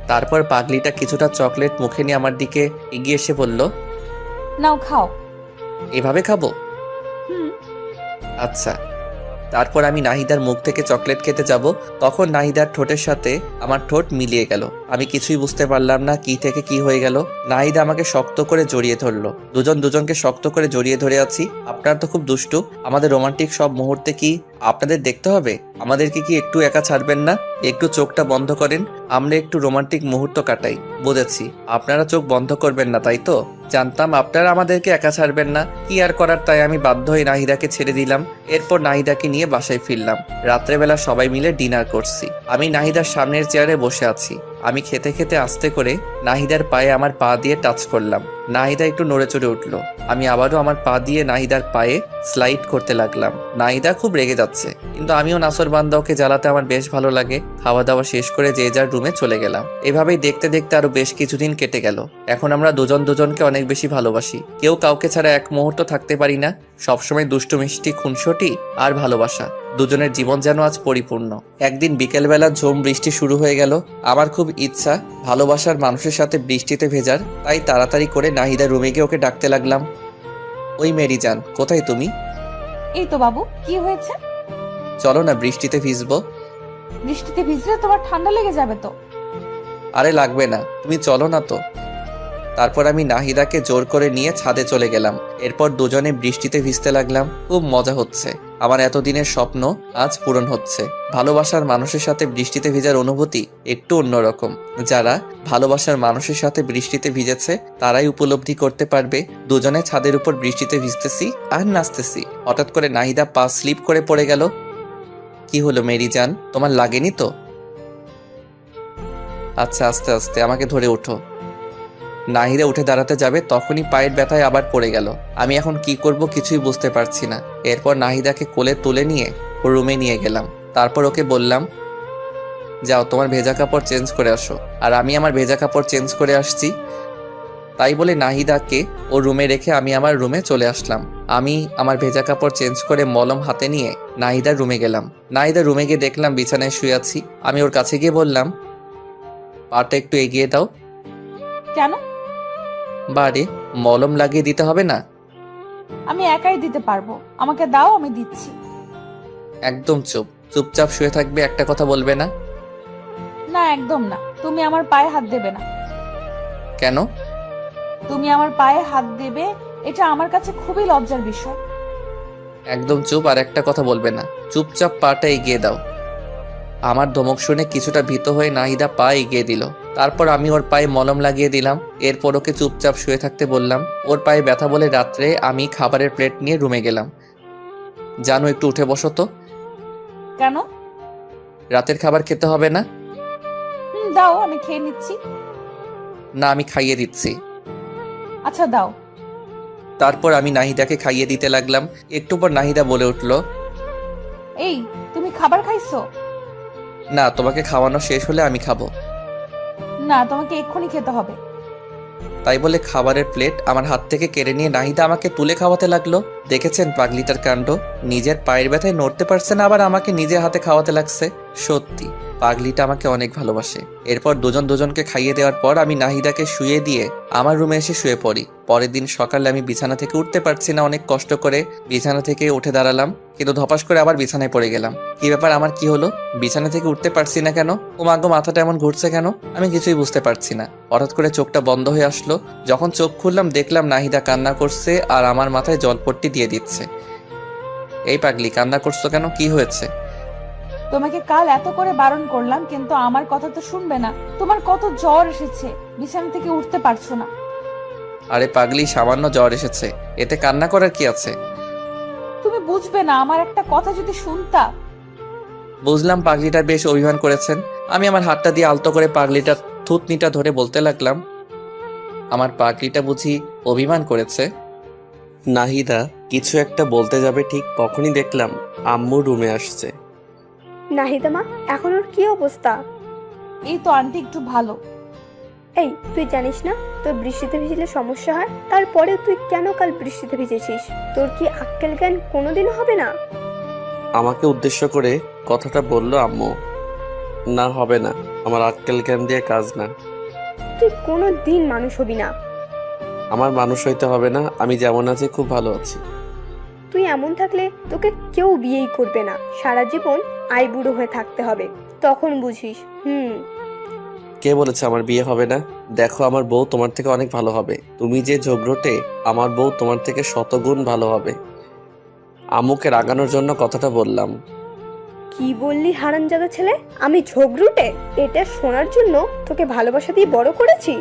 [SPEAKER 1] তারপর পাগলিটা কিছুটা চকলেট মুখে নিয়ে আমার দিকে এগিয়ে এসে বলল,
[SPEAKER 2] নাও খাও।
[SPEAKER 1] এভাবে খাবো?
[SPEAKER 2] হুম।
[SPEAKER 1] আচ্ছা। তারপর আমি নাহিদার মুখ থেকে চকলেট খেতে যাব, তখন নাহিদার ঠোঁটের সাথে আমার ঠোঁট মিলিয়ে গেল। আমি কিছুই বুঝতে পারলাম না কি থেকে কি হয়ে গেল। নাহিদা আমাকে শক্ত করে জড়িয়ে ধরলো। দুজন দুজনকে শক্ত করে জড়িয়ে ধরে আছি। আপনারা তো খুব দুষ্টু। আমাদের রোমান্টিক সব মুহূর্তে কি আপনাদের দেখতে হবে? আমাদেরকে কি একটু একা ছাড়বেন না? একটু চোখটা বন্ধ করেন, আমরা একটু রোমান্টিক মুহূর্ত কাটাই। বুঝেছি, আপনারা চোখ বন্ধ করবেন না, তাই তো? জানতাম আপনারা আমাদেরকে একা ছাড়বেন না। কি আর করার, তাই আমি বাধ্য হয়ে নাহিদাকে ছেড়ে দিলাম। এরপর নাহিদাকে নিয়ে বাসায় ফিরলাম। রাত্রেবেলা সবাই মিলে ডিনার করছি। আমি নাহিদার সামনের চেয়ারে বসে আছি। আমি খেতে খেতে আস্তে করে নাহিদার পায়ে আমার পা দিয়ে টাচ করলাম। নাহিদা একটু নড়ে চড়ে উঠলো। আমি আবারও আমার পা দিয়ে নাহিদার পায়ে স্লাইড করতে লাগলাম। নাহিদা খুব রেগে যাচ্ছে, কিন্তু আমিও নাসর বান্দা, ওকে জ্বালাতে আমার বেশ ভালো লাগে। খাওয়া দাওয়া শেষ করে যে যার রুমে চলে গেলাম। এভাবেই দেখতে দেখতে আরো বেশ কিছুদিন কেটে গেল। এখন আমরা দুজন দুজনকে অনেক বেশি ভালোবাসি। কেউ কাউকে ছাড়া এক মুহূর্ত থাকতে পারি না। সবসময় দুষ্টু মিষ্টি খুনসুটি আর ভালোবাসা, দুজনের জীবন যেন আজ পরিপূর্ণ। একদিন বিকেলবেলা ঝুম বৃষ্টি শুরু হয়ে গেল। আমার খুব ইচ্ছা ভালোবাসার মানুষের সাথে বৃষ্টিতে ভেজার, তাই তাড়াতাড়ি করে নাহিদা রুমে গিয়ে ওকে ডাকতে লাগলাম। ওই মেরি জান, কোথায় তুমি?
[SPEAKER 2] এই তো বাবু, কি হয়েছে?
[SPEAKER 1] চলো না, বৃষ্টিতে ভিজবো।
[SPEAKER 2] বৃষ্টিতে ভিজলে তোমার ঠান্ডা লেগে যাবে তো।
[SPEAKER 1] আরে লাগবে না, তুমি চলো না তো। তারপর আমি নাহিদাকে জোর করে নিয়ে ছাদে চলে গেলাম। এরপর দুজনে বৃষ্টিতে ভিজতে লাগলাম। খুব মজা হচ্ছে। আমার এতদিনের স্বপ্ন আজ পূরণ হচ্ছে। ভালোবাসার মানুষের সাথে বৃষ্টিতে ভিজার অনুভূতি একটু অন্যরকম। যারা ভালোবাসার মানুষের সাথে বৃষ্টিতে ভিজেছে তারাই উপলব্ধি করতে পারবে। দুজনে ছাদের উপর বৃষ্টিতে ভিজতেছি আর নাচতেছি। হঠাৎ করে নাহিদা পা স্লিপ করে পড়ে গেল। কি হলো মেরি জান, তোমার লাগেনি তো? আচ্ছা, আস্তে আস্তে আমাকে ধরে ওঠো। নাহিদা উঠে দাঁড়াতে যাবে, তখনই পায়ের ব্যথায় আবার পড়ে গেল। আমি এখন কি করব কিছুই বুঝতে পারছি না। এরপর নাহিদাকে কোলে তুলে নিয়ে রুমে নিয়ে গেলাম। তারপর ওকে বললাম, যাও তোমার ভেজা কাপড় চেঞ্জ করে আসো। আর আমি আমার ভেজা কাপড় চেঞ্জ করে আসছি। তাই বলে নাহিদাকে ও রুমে রেখে আমি আমার রুমে চলে আসলাম। আমি আমার ভেজা কাপড় চেঞ্জ করে মলম হাতে নিয়ে নাহিদার রুমে গেলাম। নাহিদার রুমে গিয়ে দেখলাম বিছানায় শুয়ে আছি। আমি ওর কাছে গিয়ে বললাম, পাটা একটু এগিয়ে দাও।
[SPEAKER 2] কেন?
[SPEAKER 1] বারে, মলম লাগিয়ে দিতে হবে না?
[SPEAKER 2] আমি একাই দিতে পারবো, আমাকে দাও, আমি দিচ্ছি।
[SPEAKER 1] একদম চুপ, চুপচাপ শুয়ে থাকবে, একটা কথা বলবে না।
[SPEAKER 2] না, একদম না। তুমি আমার পায়ে হাত দেবে না।
[SPEAKER 1] কেন?
[SPEAKER 2] তুমি আমার পায়ে হাত দেবে, এটা আমার কাছে খুবই লজ্জার বিষয়।
[SPEAKER 1] একদম চুপ, আর একটা কথা বলবে না। চুপচাপ পাটা এগিয়ে দাও। আমার ধমক শুনে কিছুটা ভীত হয়ে নাহিদা পা এগিয়ে দিল। তারপর আমি ওর পায়ে মলম লাগিয়ে দিলাম। এরপর ওকে চুপচাপ শুয়ে থাকতে বললাম। ওর পায়ে ব্যথা বলে রাত্রে আমি খাবারের প্লেট নিয়ে রুমে গেলাম। জানো, একটু উঠে বসো তো।
[SPEAKER 2] কেন?
[SPEAKER 1] রাতের খাবার খেতে হবে না?
[SPEAKER 2] দাও, আমি খেয়ে নিচ্ছি।
[SPEAKER 1] না, আমি খাইয়ে দিচ্ছি।
[SPEAKER 2] আচ্ছা দাও।
[SPEAKER 1] তারপর আমি নাহিদাকে খাইয়ে দিতে লাগলাম। একটু পর নাহিদা বলে উঠল,
[SPEAKER 2] এই, তুমি খাবার খাইছো?
[SPEAKER 1] না, তোমাকে খাওয়ানো শেষ হলে আমি খাবো।
[SPEAKER 2] না, তোমাকে এক্ষুনি খেতে হবে।
[SPEAKER 1] তাই বলে খাবারের প্লেট আমার হাত থেকে কেড়ে নিয়ে নাহিদা আমাকে তুলে খাওয়াতে লাগলো। দেখেছেন পাগলিটার কাণ্ড? নিজের পায়ের ব্যথায় নড়তে পারছে না, আবার আমাকে নিজের হাতে খাওয়াতে লাগছে। সত্যি পাগলিটা আমাকে অনেক ভালোবাসে। এরপর দুজন দুজনকে খাইয়ে দেওয়ার পর আমি নাহিদাকে শুয়ে দিয়ে আমার রুমে এসে শুয়ে পড়ি। পরের দিন সকালে আমি বিছানা থেকে উঠতে পারছি না। অনেক কষ্ট করে বিছানা থেকে উঠে দাঁড়ালাম, কিন্তু ধপাস করে আবার বিছানায় পড়ে গেলাম। কি ব্যাপার, আমার কি হলো? বিছানা থেকে উঠতে পারছি না কেন? ও মাগো, মাথাটা এমন ঘুরছে কেন? আমি কিছুই বুঝতে পারছি না। হঠাৎ করে চোখটা বন্ধ হয়ে আসলো। যখন চোখ খুললাম দেখলাম নাহিদা কান্না করছে আর আমার মাথায় জলপট্টি দিয়ে দিচ্ছে। এই পাগলি, কান্না করছো কেন? কি হয়েছে?
[SPEAKER 2] তোমাকে কাল এত করে বারণ করলাম, কিন্তু আমার কথা তো শুনবে না। তোমার কত জ্বর এসেছে, বিছানা থেকে উঠতে পারছো না।
[SPEAKER 1] আরে পাগলি, সামান্য জ্বর এসেছে, এতে কান্না করার কি আছে?
[SPEAKER 2] তুমি বুঝবে না, আমার একটা কথা যদি শুনতা।
[SPEAKER 1] বুঝলাম পাগলিটা বেশ অভিমান করেছেন। আমি আমার হাতটা দিয়ে আলতো করে পাগলিটার থুতনিটা ধরে বলতে লাগলাম, আমার পাগলিটা বুঝি অভিমান করেছে? নাহিদা কিছু একটা বলতে যাবে, ঠিক তখনই দেখলাম আম্মু রুমে আসছে।
[SPEAKER 6] নাহিদা মা, এখন ওর কি অবস্থা?
[SPEAKER 2] এই তো আন্টি একটু ভালো।
[SPEAKER 6] এই, তুই জানিস না তোর বৃষ্টিতে ভিজলে সমস্যা হয়? তারপরেও তুই কেন কাল বৃষ্টিতে ভিজেছিস? তোর কি আক্কেল জ্ঞান কোনোদিনও হবে না?
[SPEAKER 1] আমাকে উদ্দেশ্য করে কথাটা বলল আম্মু। না, হবে না, আমার আক্কেল জ্ঞান দিয়ে কাজ না।
[SPEAKER 6] তুই কোনো দিন মানুষ হবি না।
[SPEAKER 1] আমার মানুষ হইতে হবে না, আমি যেমন আছি খুব ভালো আছি।
[SPEAKER 6] তুই এমন থাকলে তোকে কেউ বিয়েই করবে না, সারা জীবন আইবুড়ো হয়ে থাকতে হবে, তখন বুঝিস।
[SPEAKER 1] কে বলেছে আমার বিয়ে হবে না? দেখো, আমার বউ তোমার থেকে অনেক ভালো হবে। তুমি যে ঝগড়টে, আমার বউ তোমার থেকে শতগুণ ভালো হবে। আম্মুকে রাগানোর জন্য কথাটা বললাম।
[SPEAKER 6] কি বললি হারামজাদা ছেলে? আমি ঝগড়ুটে? এটা শোনার জন্য তোকে ভালোবাসা দিয়ে বড় করেছি।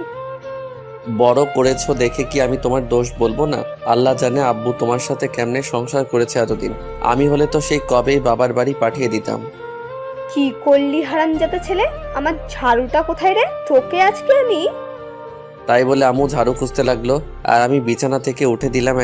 [SPEAKER 1] বড় করেছো দেখে কি আমি তোমার দোষ বলবো না? আল্লাহ জানে আব্বু তোমার সাথে কেমনে সংসার করেছে এতদিন। আমি হলে তো সেই কবেই বাবার বাড়ি পাঠিয়ে দিতাম।
[SPEAKER 6] কি করলি হারামজাদা ছেলে? আমার ঝাড়ুটা কোথায় রে? তোকে আজকে আমি।
[SPEAKER 1] তাই বলে আম্মু ঝাড়ু খুঁজতে লাগলো, আর আমি বিছানা থেকে উঠে দিলাম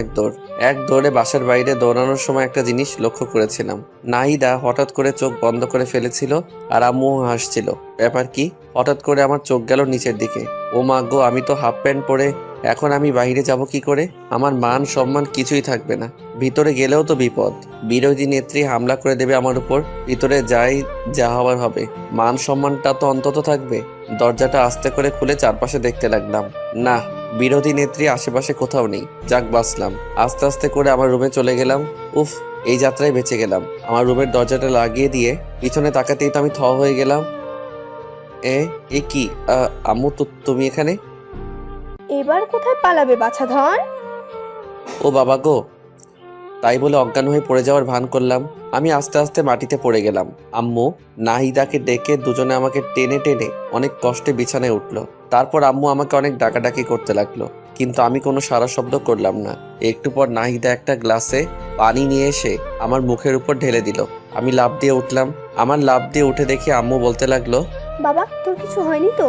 [SPEAKER 1] এক দৌড়ে বাসার বাইরে দৌড়ানোর সময় একটা জিনিস লক্ষ্য করেছিলাম। নাহিদা হঠাৎ করে চোখ বন্ধ করে ফেলেছিল, আর আম্মু হাসছিল। ব্যাপার কি? হঠাৎ করে আমার চোখ গেল নিচের দিকে। ও মা গো, আমি তো হাফ প্যান্ট পরে, এখন আমি বাইরে যাব কি করে? আমার মান সম্মান কিছুই থাকবে না। ভিতরে গেলেও তো বিপদ, বিরোধী নেত্রী হামলা করে দেবে আমার উপর। ভিতরে যাই, যা হবার হবে, মান সম্মানটা তো অন্তত থাকবে। দরজাটা আস্তে করে খুলে চারপাশে দেখতে লাগলাম। না, বিরোধী নেত্রী আশেপাশে কোথাও নেই। যাক, বাঁচলাম। আস্তে আস্তে করে আমার রুমে চলে গেলাম। উফ, এই যাত্রায় বেঁচে গেলাম। আমার রুমের দরজাটা লাগিয়ে দিয়ে পিছনে তাকাতেই তো আমি থ হয়ে গেলাম। এ কি? আম্মু, তুমি এখানে?
[SPEAKER 6] এবার কোথায় পালাবে বাছাধন?
[SPEAKER 1] ও বাবা গো! তাই বলে অজ্ঞান হয়ে পড়ে যাওয়ার ভান করলাম। আমি আস্তে আস্তে মাটিতে পড়ে গেলাম। আম্মু নাহিদাকে ডেকে দুজনে আমাকে টেনে টেনে অনেক কষ্টে বিছানায় উঠলো। তারপর আম্মু আমাকে অনেক ডাকাডাকি করতে লাগলো, কিন্তু আমি কোনো সারা শব্দ করলাম না। একটু পর নাহিদা একটা গ্লাসে পানি নিয়ে এসে আমার মুখের উপর ঢেলে দিল। আমি লাফ দিয়ে উঠলাম। আমার লাফ দিয়ে উঠে দেখি আম্মু বলতে লাগলো,
[SPEAKER 6] বাবা, তোর কিছু হয়নি তো?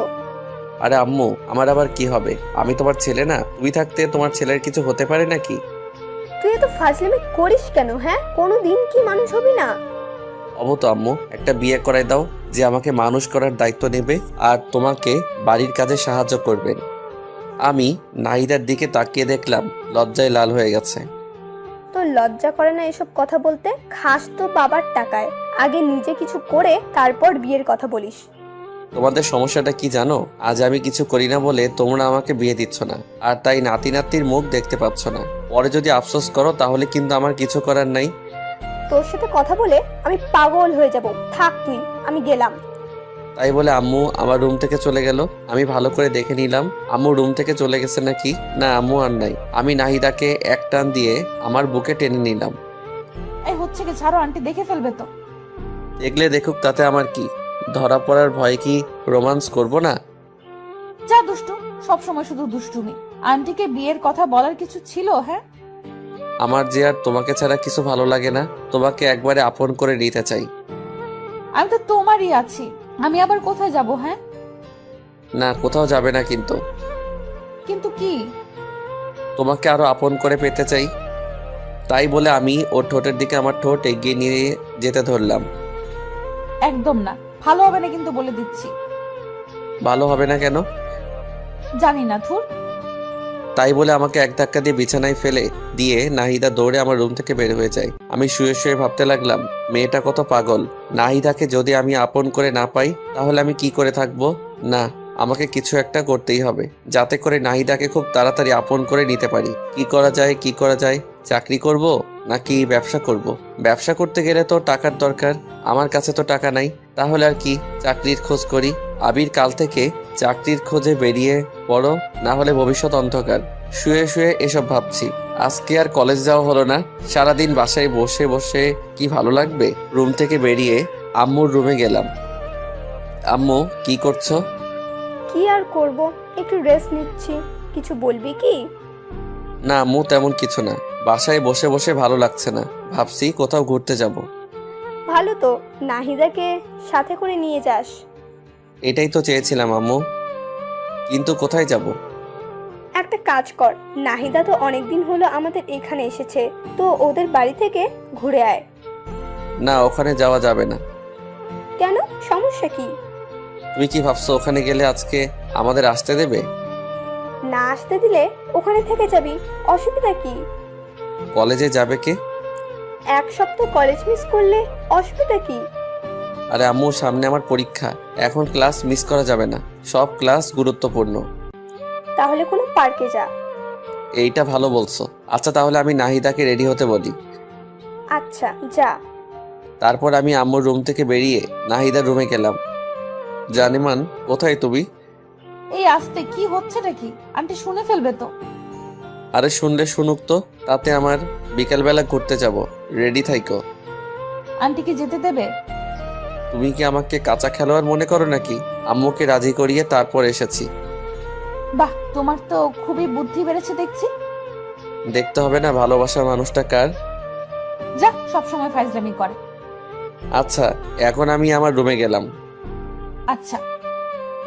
[SPEAKER 1] আরে আম্মু, আমার আবার কি হবে? আমি তোমার ছেলে না? তুমি থাকতে তোমার ছেলের কিছু হতে পারে নাকি?
[SPEAKER 6] তুই এত ফাজলামি করিস কেন? হ্যাঁ, কোনোদিন কি মানুষ হবি না?
[SPEAKER 1] তো আম্মু, একটা বিয়ে করাই দাও, যে আমাকে মানুষ করার দায়িত্ব নেবে আর তোমাকে বাড়ির কাজে সাহায্য করবেন। আমি নাহিদার দিকে তাকিয়ে দেখলাম লজ্জায় লাল হয়ে গেছে।
[SPEAKER 6] তোর লজ্জা করে না এসব কথা বলতে? খাস তো বাবার টাকায়, আগে নিজে কিছু করে তারপর বিয়ের কথা বলিস।
[SPEAKER 1] তোমাদের সমস্যাটা কি জানো? আজ আমি কিছু করি না বলে তোমরা আমাকে বিয়ে দিচ্ছ না, আর তাই নাতি নাতির মুখ দেখতে পাচ্ছ না। পরে যদি আফসোস করো তাহলে কিন্তু আমার কিছু করার নাই।
[SPEAKER 6] তোর সাথে কথা বলে আমি পাগল হয়ে যাব। থাক তুই, আমি গেলাম।
[SPEAKER 1] তাই বলে আম্মু আমার রুম থেকে চলে গেল। আমি ভালো করে দেখে নিলাম আম্মু রুম থেকে চলে গেছে নাকি। না, আম্মু আর নাই। আমি নাহিদাকে এক টান দিয়ে আমার বুকে টেনে নিলাম।
[SPEAKER 2] এই হচ্ছে কি, ছাড়ো, আন্টি দেখে ফেলবে তো।
[SPEAKER 1] দেখলে দেখুক, তাতে আমার কি? ধরা পড়ার ভয়ে কি রোমান্স করব না?
[SPEAKER 2] যা দুষ্টু, সব সময় শুধু দুষ্টুমি। আন্টিকে বিয়ের কথা বলার কিছু ছিল? হ্যাঁ,
[SPEAKER 1] আমার যে আর তোমাকে ছাড়া কিছু ভালো লাগে না। তোমাকে একবারে আপন করে নিতে চাই।
[SPEAKER 2] আমি তো তোমারই আছি, আমি আবার কোথায় যাব? হ্যাঁ,
[SPEAKER 1] না, কোথাও যাবে না, কিন্তু
[SPEAKER 2] কিন্তু কি?
[SPEAKER 1] তোমাকে আরো আপন করে পেতে চাই। তাই বলে আমি ওর ঠোঁটের দিকে আমার ঠোঁট এগিয়ে নিয়ে যেতে ধরলাম।
[SPEAKER 2] একদম না, ভালো হবে না কিন্তু, বলে দিচ্ছি।
[SPEAKER 1] ভালো হবে না কেন?
[SPEAKER 2] জানি না, ধুর।
[SPEAKER 1] তাই বলে আমাকে এক ধাক্কা দিয়ে বিছানায় ফেলে দিয়ে নাহিদা দৌড়ে আমার রুম থেকে বের হয়ে যায়। আমি শুয়ে শুয়ে ভাবতে লাগলাম, মেয়েটা কত পাগল। নাহিদাকে যদি আমি আপন করে না পাই তাহলে আমি কি করে থাকবো? না, আমাকে কিছু একটা করতেই হবে, যাতে করে নাহিদাকে খুব তাড়াতাড়ি আপন করে নিতে পারি। কি করা যায়? চাকরি করব নাকি ব্যবসা করব? ব্যবসা করতে গেলে তো টাকার দরকার। আমার কাছে তো টাকা নাই। তাহলে আর কি, চাকরির খোঁজ করি। আবির কাল থেকে চাকরির খোঁজে বেরিয়ে পড়ো, না হলে ভবিষ্যৎ অন্ধকার। শুয়ে শুয়ে এসব ভাবছি। আজকে আর কলেজ যাওয়া হলো না। সারাদিন বাসায় বসে বসে কি ভালো লাগবে। রুম থেকে বেরিয়ে আম্মুর রুমে গেলাম। আম্মু, কি করছো?
[SPEAKER 6] কি আর করব, একটু রেস্ট নিচ্ছি। কিছু বলবি কি?
[SPEAKER 1] না আম্মু, তেমন কিছু না। বাসায় বসে বসে ভালো লাগছে না, ভাবছি কোথাও ঘুরতে যাব।
[SPEAKER 6] ভালো তো, নাহিদাকে সাথে করে নিয়ে যাস।
[SPEAKER 1] এটাই তো চেয়েছিলাম আম্মু, কিন্তু কোথায় যাব?
[SPEAKER 6] একটা কাজ কর, নাহিদা তো অনেকদিন হলো আমাদের এখানে এসেছে, তো ওদের বাড়ি থেকে ঘুরে আয়।
[SPEAKER 1] না, ওখানে যাওয়া যাবে না।
[SPEAKER 6] কেন, সমস্যা কি?
[SPEAKER 1] তুমি কি ভাবছো ওখানে গেলে আজকে আমাদের আসতে দেবে?
[SPEAKER 6] না আসতে দিলে ওখানে থেকে যাবি, অসুবিধা কি?
[SPEAKER 1] কলেজে যাবে কে?
[SPEAKER 6] এক সপ্তাহ কলেজ মিস করলে অসুবিধা কি?
[SPEAKER 1] আরে আম্মু, সামনে আমার পরীক্ষা, এখন ক্লাস মিস করা যাবে না। সব ক্লাস গুরুত্বপূর্ণ।
[SPEAKER 6] তাহলে কোনো পার্কে যা।
[SPEAKER 1] এইটা ভালো বলছো। আচ্ছা, তাহলে আমি নাহিদাকে রেডি হতে বলি।
[SPEAKER 6] আচ্ছা যা।
[SPEAKER 1] তারপর আমি আম্মুর রুম থেকে বেরিয়ে নাহিদার রুমে গেলাম। জানেমান, কোথায় তুমি?
[SPEAKER 2] এই আসতে কি হচ্ছেটা কি? আন্টি শুনে ফেলবে তো।
[SPEAKER 1] আরে শুনলে শুনুক তো, তাতে আমার বিকালবেলা ঘুরতে যাব, রেডি থাইকো।
[SPEAKER 2] আন্টি কি যেতে দেবে?
[SPEAKER 1] তুমি কি আমাকে কাঁচা খেলোয়াড় মনে করো নাকি? আম্মুকে রাজি করিয়ে তারপর এসেছি।
[SPEAKER 2] বাহ, তোমার তো খুবই বুদ্ধি বেড়েছে দেখছি।
[SPEAKER 1] দেখতে হবে না ভালোবাসার মানুষটা কার?
[SPEAKER 2] যা, সব সময় ফাইজলামি করে।
[SPEAKER 1] আচ্ছা, এখন আমি আমার রুমে গেলাম।
[SPEAKER 2] আচ্ছা।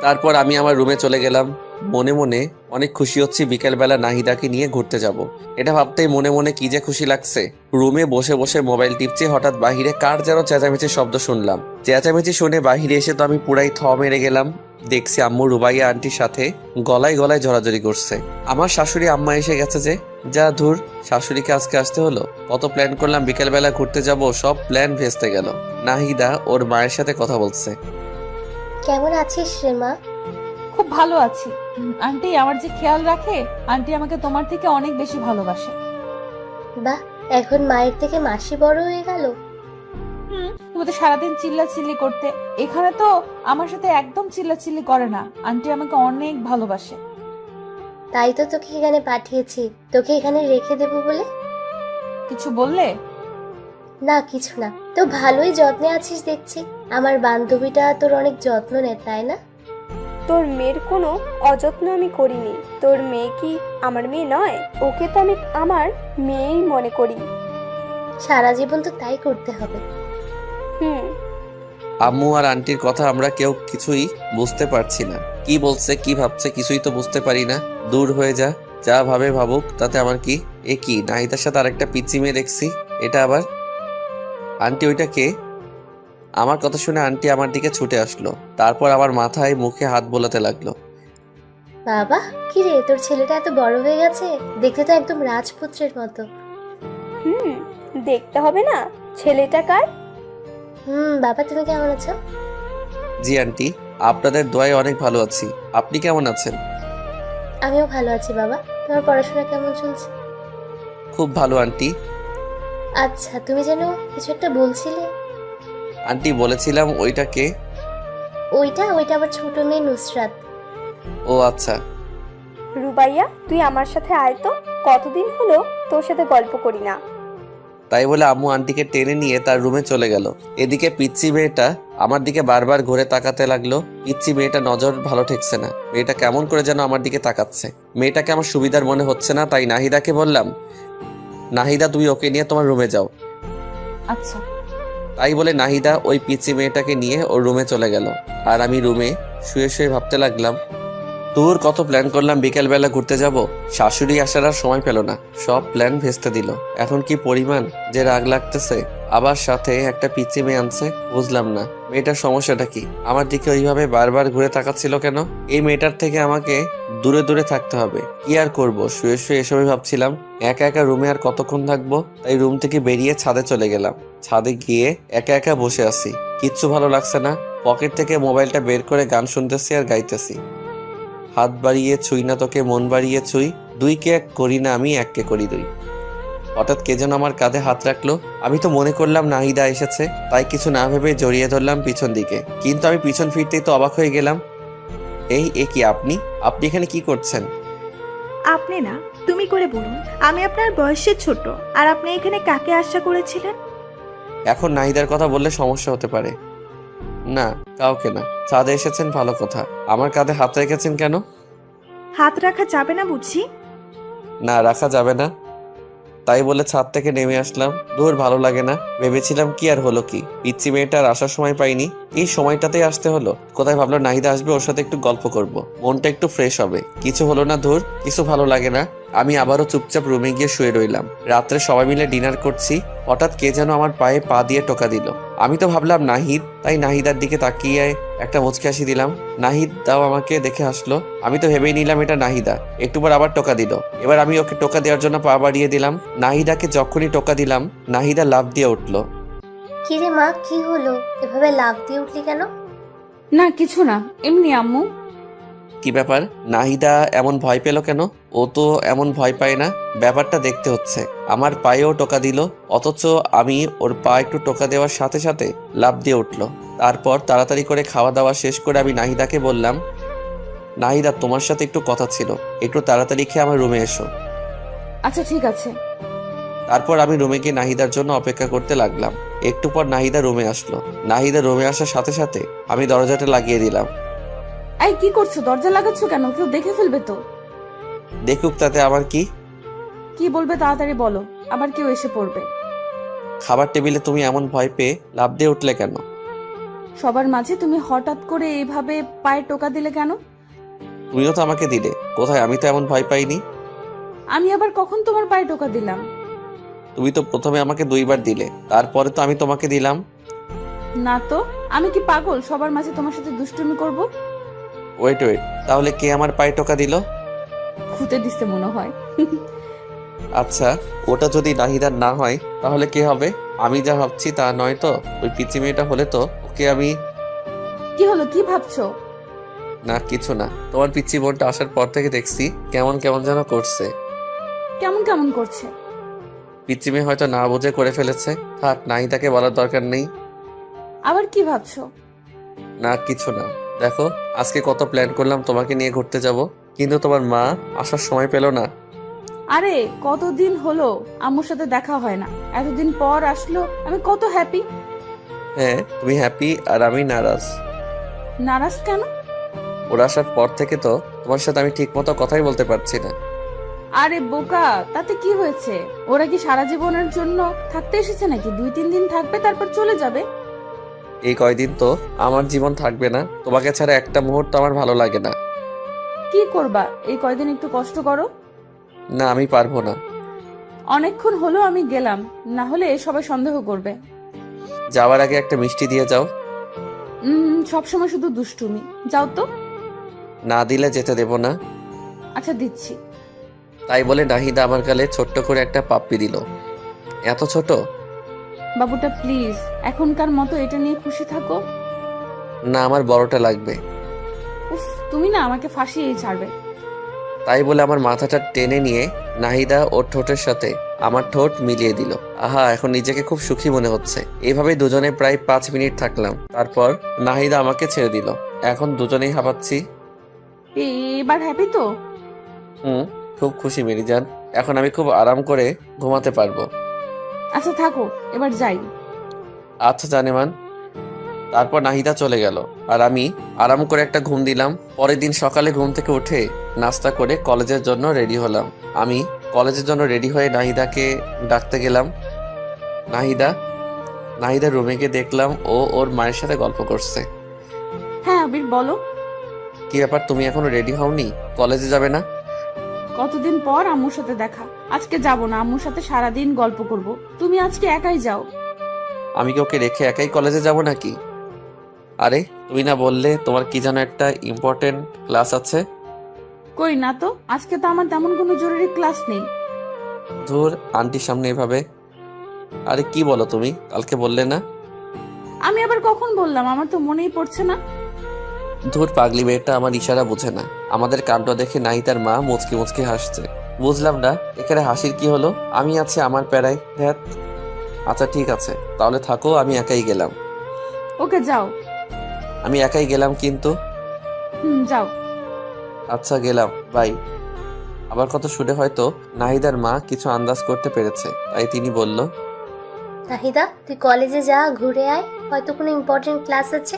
[SPEAKER 1] তারপর আমি আমার রুমে চলে গেলাম। মনে মনে অনেক খুশি হচ্ছি বিকেলবেলা নাহিদাকে নিয়ে ঘুরতে যাব। এটা ভাবতেই মনে মনে কি যে খুশি লাগছে। রুমে বসে বসে মোবাইল টিপছি, হঠাৎ বাহিরে কার যেন চেঁচামেচির শব্দ শুনলাম। চেঁচামেচি শুনে বাহিরে এসে তো আমি পুরাই থ মেরে গেলাম। দেখছি আম্মু রুবাইয়া আন্টির সাথে গলায় গলায় জড়াজড়ি করছে। আমার শাশুড়ি আম্মা এসে গেছে যে, যা ধুর, শাশুড়িকে আজকে আসতে হলো। কত প্ল্যান করলাম বিকেলবেলা ঘুরতে যাব, সব প্ল্যান ভেস্তে গেল। নাহিদা ওর মায়ের সাথে কথা বলছে।
[SPEAKER 8] কেমন আছিস রে মা?
[SPEAKER 2] খুব ভালো আছি। আন্টি আমার যে খেয়াল রাখে, আন্টি আমাকে তোমার থেকে অনেক বেশি ভালোবাসে।
[SPEAKER 8] বাহ, এখন মায়ের থেকে মাসি বড় হয়ে গেল।
[SPEAKER 2] তুমি তো সারাদিন চিল্লাচিল্লি করতে, এখানে তো আমার সাথে একদম চিল্লাচিল্লি করে না। আন্টি আমাকে অনেক ভালোবাসে।
[SPEAKER 8] তাই তো তোকে এখানে পাঠিয়েছি, তোকে এখানে রেখে দেবো বলে।
[SPEAKER 2] কিছু বললে?
[SPEAKER 8] না, কিছু না। তো ভালোই যত্নে আছিস দেখছি। আমার বান্ধবীটা তোর অনেক যত্ন নেয়, তাই না?
[SPEAKER 6] তোর মেয়ের কোনো অযত্ন আমি করিনি। তোর মেয়ে কি আমার মেয়ে নয়? ওকে তো আমি আমার মেয়েই মনে করি।
[SPEAKER 8] সারা জীবন তো তাই করতে হবে।
[SPEAKER 6] হুম।
[SPEAKER 1] আম্মু আর আন্টির কথা আমরা কেউ কিছুই বুঝতে পারছি না। কি বলছে কি ভাবছে কিছুই তো বুঝতে পারি না। দূর হয়ে যা, যা ভাবে ভাবুক, তাতে আমার কি। এ কি, নাহিদার সাথে আরেকটা পিচ্চি মেয়ে দেখছি। এটা আবার আন্টি? ওইটা কে? আমার কথা শুনে আন্টি আমার দিকে ছুটে আসলো। তারপর আমার মাথায় মুখে হাত বোলাতে লাগলো।
[SPEAKER 8] বাবা, কি রে, তোর ছেলেটা এত বড় হয়ে গেছে, দেখতে তো একদম রাজপুত্রের মতো।
[SPEAKER 6] দেখতে হবে না ছেলেটা কার?
[SPEAKER 8] বাবা, তুমি কেমন আছো?
[SPEAKER 1] জি আন্টি, আপনাদের দোয়ায় অনেক ভালো আছি। আপনি কেমন আছেন?
[SPEAKER 8] আমিও ভালো আছি বাবা। তোমার পড়াশোনা কেমন চলছে?
[SPEAKER 1] খুব ভালো আন্টি।
[SPEAKER 8] আচ্ছা, তুমি যেন কিছু একটা বলছিলে।
[SPEAKER 1] আন্টি বলেছিলাম ওইটা কে?
[SPEAKER 8] ওইটা আবার ছোট মেয়ে নুসরাত।
[SPEAKER 1] ও আচ্ছা।
[SPEAKER 6] রুবাইয়া, তুই আমার সাথে আয় তো। কতদিন হলো তোর সাথে গল্প করি না।
[SPEAKER 1] তাই বলে আম্মু আন্টিকে টেনে নিয়ে তার রুমে চলে গেল। এদিকে পিচ্চি মেয়েটা আমার দিকে বারবার ঘুরে তাকাতে লাগলো। পিচ্চি মেয়েটা নজর ভালো ঠেকছে না। মেয়েটা কেমন করে যেন আমার দিকে তাকাচ্ছে। মেয়েটাকে আমার সুবিধার মনে হচ্ছে না, তাই নাহিদাকে বললাম, নাহিদা তুমি ওকে নিয়ে তোমার রুমে যাও।
[SPEAKER 2] আচ্ছা।
[SPEAKER 1] তাই বলে নাহিদা ওই পিচ্চি মেয়েটাকে নিয়ে ওর রুমে চলে গেল। আর আমি রুমে শুয়ে শুয়ে ভাবতে লাগলাম, তোর কত প্ল্যান করলাম বিকেলবেলা ঘুরতে যাব, শাশুড়ি আসার আর সময় পেল না, সব প্ল্যান ভেস্তে দিল। এখন কি পরিমাণ যে রাগ লাগতেছে। আবার সাথে একটা পিচ্চি মেয়ে আনছে, বুঝলাম না মেয়েটার সমস্যাটা কি। আমার দিকে ওইভাবে বারবার ঘুরে তাকাচ্ছিল কেন? এই মেয়েটার থেকে আমাকে দূরে দূরে থাকতে হবে। কি আর করব, শুয়ে শুয়ে এসবই ভাবছিলাম। একা একা রুমে আর কতক্ষণ থাকবো, তাই রুম থেকে বেরিয়ে ছাদে চলে গেলাম। ছাদে গিয়ে একা একা বসে আছি, কিচ্ছু ভালো লাগছে না। পকেট থেকে মোবাইলটা বের করে গান শুনতেছি আর গাইতেছি। হাত বাড়িয়ে ছুঁই না তোকে, মন বাড়িয়ে ছুঁই, দুইকে এক করি না আমি, এককে করি দুই। হঠাৎ কে যেন আমার কাঁধে হাত রাখলো। আমি তো মনে করলাম নাহিদা এসেছে, তাই কিছু না ভেবে জড়িয়ে ধরলাম পিছন দিকে। কিন্তু আমি পিছন ফিরতেই তো অবাক হয়ে গেলাম। এ কি আপনি এখানে কি করছেন?
[SPEAKER 9] আপনি না, তুমি করে বলুন। আমি আপনার বয়সে ছোট, আর আপনি এখানে কাকে আশা করেছিলেন?
[SPEAKER 1] এখন নাহিদার কথা বললে সমস্যা হতে পারে। না, কাউকে না। ছাদে এসেছেন ভালো কথা, আমার কাঁধে হাত রেখেছেন কেন?
[SPEAKER 9] হাত রাখা যাবে না বুঝি?
[SPEAKER 1] না, রাখা যাবে না। তাই বলে ছাদ থেকে নেমে আসলাম। দূর, ভালো লাগে না। ভেবেছিলাম কি আর হলো কি, পিচ্চি মেয়েটার আসার সময় পাইনি, এই সময়টাতেই আসতে হলো। কোথায় ভাবলো নাহিদা আসবে, ওর সাথে একটু গল্প করব, মনটা একটু ফ্রেশ হবে। কিছু হলো না, ধুর, কিছু ভালো লাগে না। আমি আবারও চুপচাপ রুমে গিয়ে শুয়ে রইলাম। রাত্রে সবাই মিলে ডিনার করছি, হঠাৎ কে যেন আমার পায়ে পা দিয়ে টোকা দিল। আমি তো ভাবলাম নাহিদ, তাই নাহিদার দিকে তাকিয়ে একটা মুচকি হাসি দিলাম। নাহিদ দাও আমাকে দেখে হাসলো। আমি তো ভেবেই নিলাম এটা নাহিদা। একটু পর আবার টোকা দিল। এবার আমি ওকে টোকা দেওয়ার জন্য পা বাড়িয়ে দিলাম। নাহিদাকে যখনই টোকা দিলাম, নাহিদা লাফ দিয়ে উঠলো।
[SPEAKER 8] কি রে মা, কি হলো? এভাবে লাফ দিয়ে উঠলি কেন?
[SPEAKER 2] না কিছু না, এমনি আম্মু।
[SPEAKER 1] কি ব্যাপার, নাহিদা এমন ভয় পেল কেন? ও তো এমন ভয় পায় না। ব্যাপারটা দেখতে হচ্ছে। আমার পায়েও টোকা দিল, অথচ আমি ওর পা একটু টোকা দেওয়ার সাথে সাথে লাফ দিয়ে উঠলো। তারপর তাড়াতাড়ি করে খাওয়া দাওয়া শেষ করে আমি নাহিদাকে বললাম, নাহিদা তোমার সাথে একটু কথা ছিল, একটু তাড়াতাড়ি খেয়ে আমার রুমে এসো।
[SPEAKER 2] আচ্ছা ঠিক আছে।
[SPEAKER 1] তারপর আমি রুমে গিয়ে নাহিদার জন্য অপেক্ষা করতে লাগলাম। একটু পর নাহিদা রুমে আসলো। নাহিদা রুমে আসার সাথে সাথে আমি দরজাটা লাগিয়ে দিলাম।
[SPEAKER 2] এই কি করছো? দরজা লাগাচ্ছ কেন? কেউ দেখে ফেলবে তো।
[SPEAKER 1] দেখুক, তাতে আমার কি?
[SPEAKER 2] কি বলবে তাড়াতাড়ি বলো, আবার কেউ এসে পড়বে।
[SPEAKER 1] খাবার টেবিলে তুমি এমন ভয় পেয়ে লাফ দিয়ে উঠলে কেন?
[SPEAKER 2] সবার মাঝে তুমি হঠাৎ করে এইভাবে পায়ে টোকা দিলে কেন?
[SPEAKER 1] তুমিও তো আমাকে দিলে। কোথায়? আমি তো এমন ভয় পাইনি।
[SPEAKER 2] আমি আবার কখন তোমার পায়ে টোকা দিলাম?
[SPEAKER 1] তুমি তো প্রথমে আমাকে 2 বার দিলে, তারপরে তো আমি তোমাকে দিলাম।
[SPEAKER 2] না তো, আমি কি পাগল সবার মাঝে তোমার সাথে দুষ্টুমি করব?
[SPEAKER 1] ওয়েট, তাহলে কে আমার পায়ে টোকা দিল?
[SPEAKER 2] খুঁতে দিতে মনে হয়।
[SPEAKER 1] আচ্ছা, ওটা যদি নাহিদার না হয় তাহলে কে হবে? আমি যা ভাবছি তা নয় তো? ওই পিচি মেয়েটা হলে তো ওকে আমি।
[SPEAKER 2] কি হলো, কি ভাবছো?
[SPEAKER 1] না কিছু না। তোমার পিচ্চি বোনটা আসার পর থেকে দেখছি কেমন কেমন যেন করছে।
[SPEAKER 2] কেমন কেমন করছে?
[SPEAKER 1] পিচ্চি মেয়ে হয়তো না বুঝে করে ফেলেছে। থাক, নাহিদাকে বলার দরকার নেই।
[SPEAKER 2] আবার কি ভাবছো?
[SPEAKER 1] না কিছু না। দেখো, আজকে কত প্ল্যান করলাম তোমাকে নিয়ে ঘুরতে যাব, কিন্তু তোমার মা আসার সময় পেল না।
[SPEAKER 2] আরে কতদিন হলো আম্মুর সাথে দেখা হয় না, এতদিন পর আসলো, আমি কত হ্যাপি।
[SPEAKER 1] হ্যাঁ, তুমি হ্যাপি আর আমি নারাজ।
[SPEAKER 2] নারাজ কেন?
[SPEAKER 1] ওরা আসার পর থেকে তো তোমার সাথে আমি ঠিক মতো কথাই বলতে পারছি না।
[SPEAKER 2] আরে বোকা, তাতে কি হয়েছে? ওরা কি সারা জীবনের জন্য থাকতে এসেছে নাকি? 2-3 দিন থাকবে তারপর চলে যাবে।
[SPEAKER 1] এই কয়দিন তো আমার জীবন থাকবে না। তোমাকে ছাড়া একটা মুহূর্ত আমার ভালো লাগে না।
[SPEAKER 2] কি করবা? এই কয়দিন একটু কষ্ট করো।
[SPEAKER 1] না, আমি পারবো না।
[SPEAKER 2] অনেকক্ষণ হলো আমি গেলাম, না হলে সবাই সন্দেহ করবে।
[SPEAKER 1] যাওয়ার আগে একটা মিষ্টি দিয়ে যাও।
[SPEAKER 2] সবসময় শুধু দুষ্টুমি। যাও তো।
[SPEAKER 1] না দিলে যেতে দেব না।
[SPEAKER 2] আচ্ছা দিচ্ছি।
[SPEAKER 1] তাই বলে নাহিদা আমার গালে ছোট্ট করে একটা পাপ্পি দিল। এত ছোট?
[SPEAKER 2] বাবুটা প্লিজ, এখনকার মতো এটা নিয়ে খুশি থাকো।
[SPEAKER 1] না, আমার বড়টা লাগবে।
[SPEAKER 2] উফ, তুমি না আমাকে ফাঁসিয়েই ছাড়বে।
[SPEAKER 1] তাই বলে আমার মাথাটা টেনে নিয়ে নাহিদা ওর ঠোঁটের সাথে আমার ঠোঁট মিলিয়ে দিল। আহা, এখন নিজেকে খুব সুখী মনে হচ্ছে। এইভাবে দুজনে প্রায় 5 মিনিট থাকলাম। তারপর নাহিদা আমাকে ছেড়ে দিল। এখন দুজনেই হাঁপাচ্ছি।
[SPEAKER 2] এবার হ্যাপি তো?
[SPEAKER 1] খুব খুশি মেরিজান। এখন আমি খুব আরাম করে ঘুমাতে পারবো।
[SPEAKER 2] আচ্ছা থাকো, এবার যাই।
[SPEAKER 1] আচ্ছা জানেমান। তারপর নাহিদা চলে গেল আর আমি আরাম করে একটা ঘুম দিলাম। পরের দিন সকালে ঘুম থেকে উঠে নাস্তা করে কলেজের জন্য রেডি হলাম। আমি কলেজের জন্য রেডি হয়ে নাহিদাকে ডাকতে গেলাম। নাহিদা রুমে গিয়ে দেখলাম ও ওর মায়ের সাথে গল্প করছে।
[SPEAKER 2] হ্যাঁ আবির বলো।
[SPEAKER 1] কি ব্যাপার, তুমি এখনো রেডি হওনি? কলেজে যাবে না?
[SPEAKER 2] কতদিন পর আম্মুর সাথে দেখা, আজকে যাব না। আম্মুর সাথে সারাদিন গল্প করব। তুমি আজকে একাই যাও।
[SPEAKER 1] আমি কি ওকে রেখে একাই কলেজে যাব নাকি? আরে তুমি না বললে তোমার কি যেন একটা ইম্পর্টেন্ট ক্লাস আছে?
[SPEAKER 2] কই না তো, আজকে তো আমার তেমন কোনো জরুরি ক্লাস নেই।
[SPEAKER 1] ধুর, আন্টির সামনে এভাবে। আরে কি বলো তুমি, কালকে বললে না?
[SPEAKER 2] আমি আবার কখন বললাম? আমার তো মনেই পড়ছে না।
[SPEAKER 1] ধুর, পাগলি মেয়েটা আমার ইশারা বুঝে না। আমাদের কাণ্ড দেখে নাহিদার মা মুচকি মুচকি হাসছে। বুঝলাম না এখানে হাসির কি হলো। আমি আছি আমার প্যারায়। ধ্যাত। আচ্ছা ঠিক আছে, তাহলে থাকো, আমি একাই গেলাম।
[SPEAKER 2] ওকে যাও।
[SPEAKER 1] আমি একাই গেলাম কিন্তু।
[SPEAKER 2] যাও।
[SPEAKER 1] আচ্ছা গেলাম, বাই। আবার কত শুনে হয়তো নাহিদার মা কিছু আন্দাজ করতে পেরেছে, তাই তিনি বলল,
[SPEAKER 8] নাহিদা তুই কলেজে যা, ঘুরে আয়, হয়তো কোনো ইম্পর্টেন্ট ক্লাস আছে।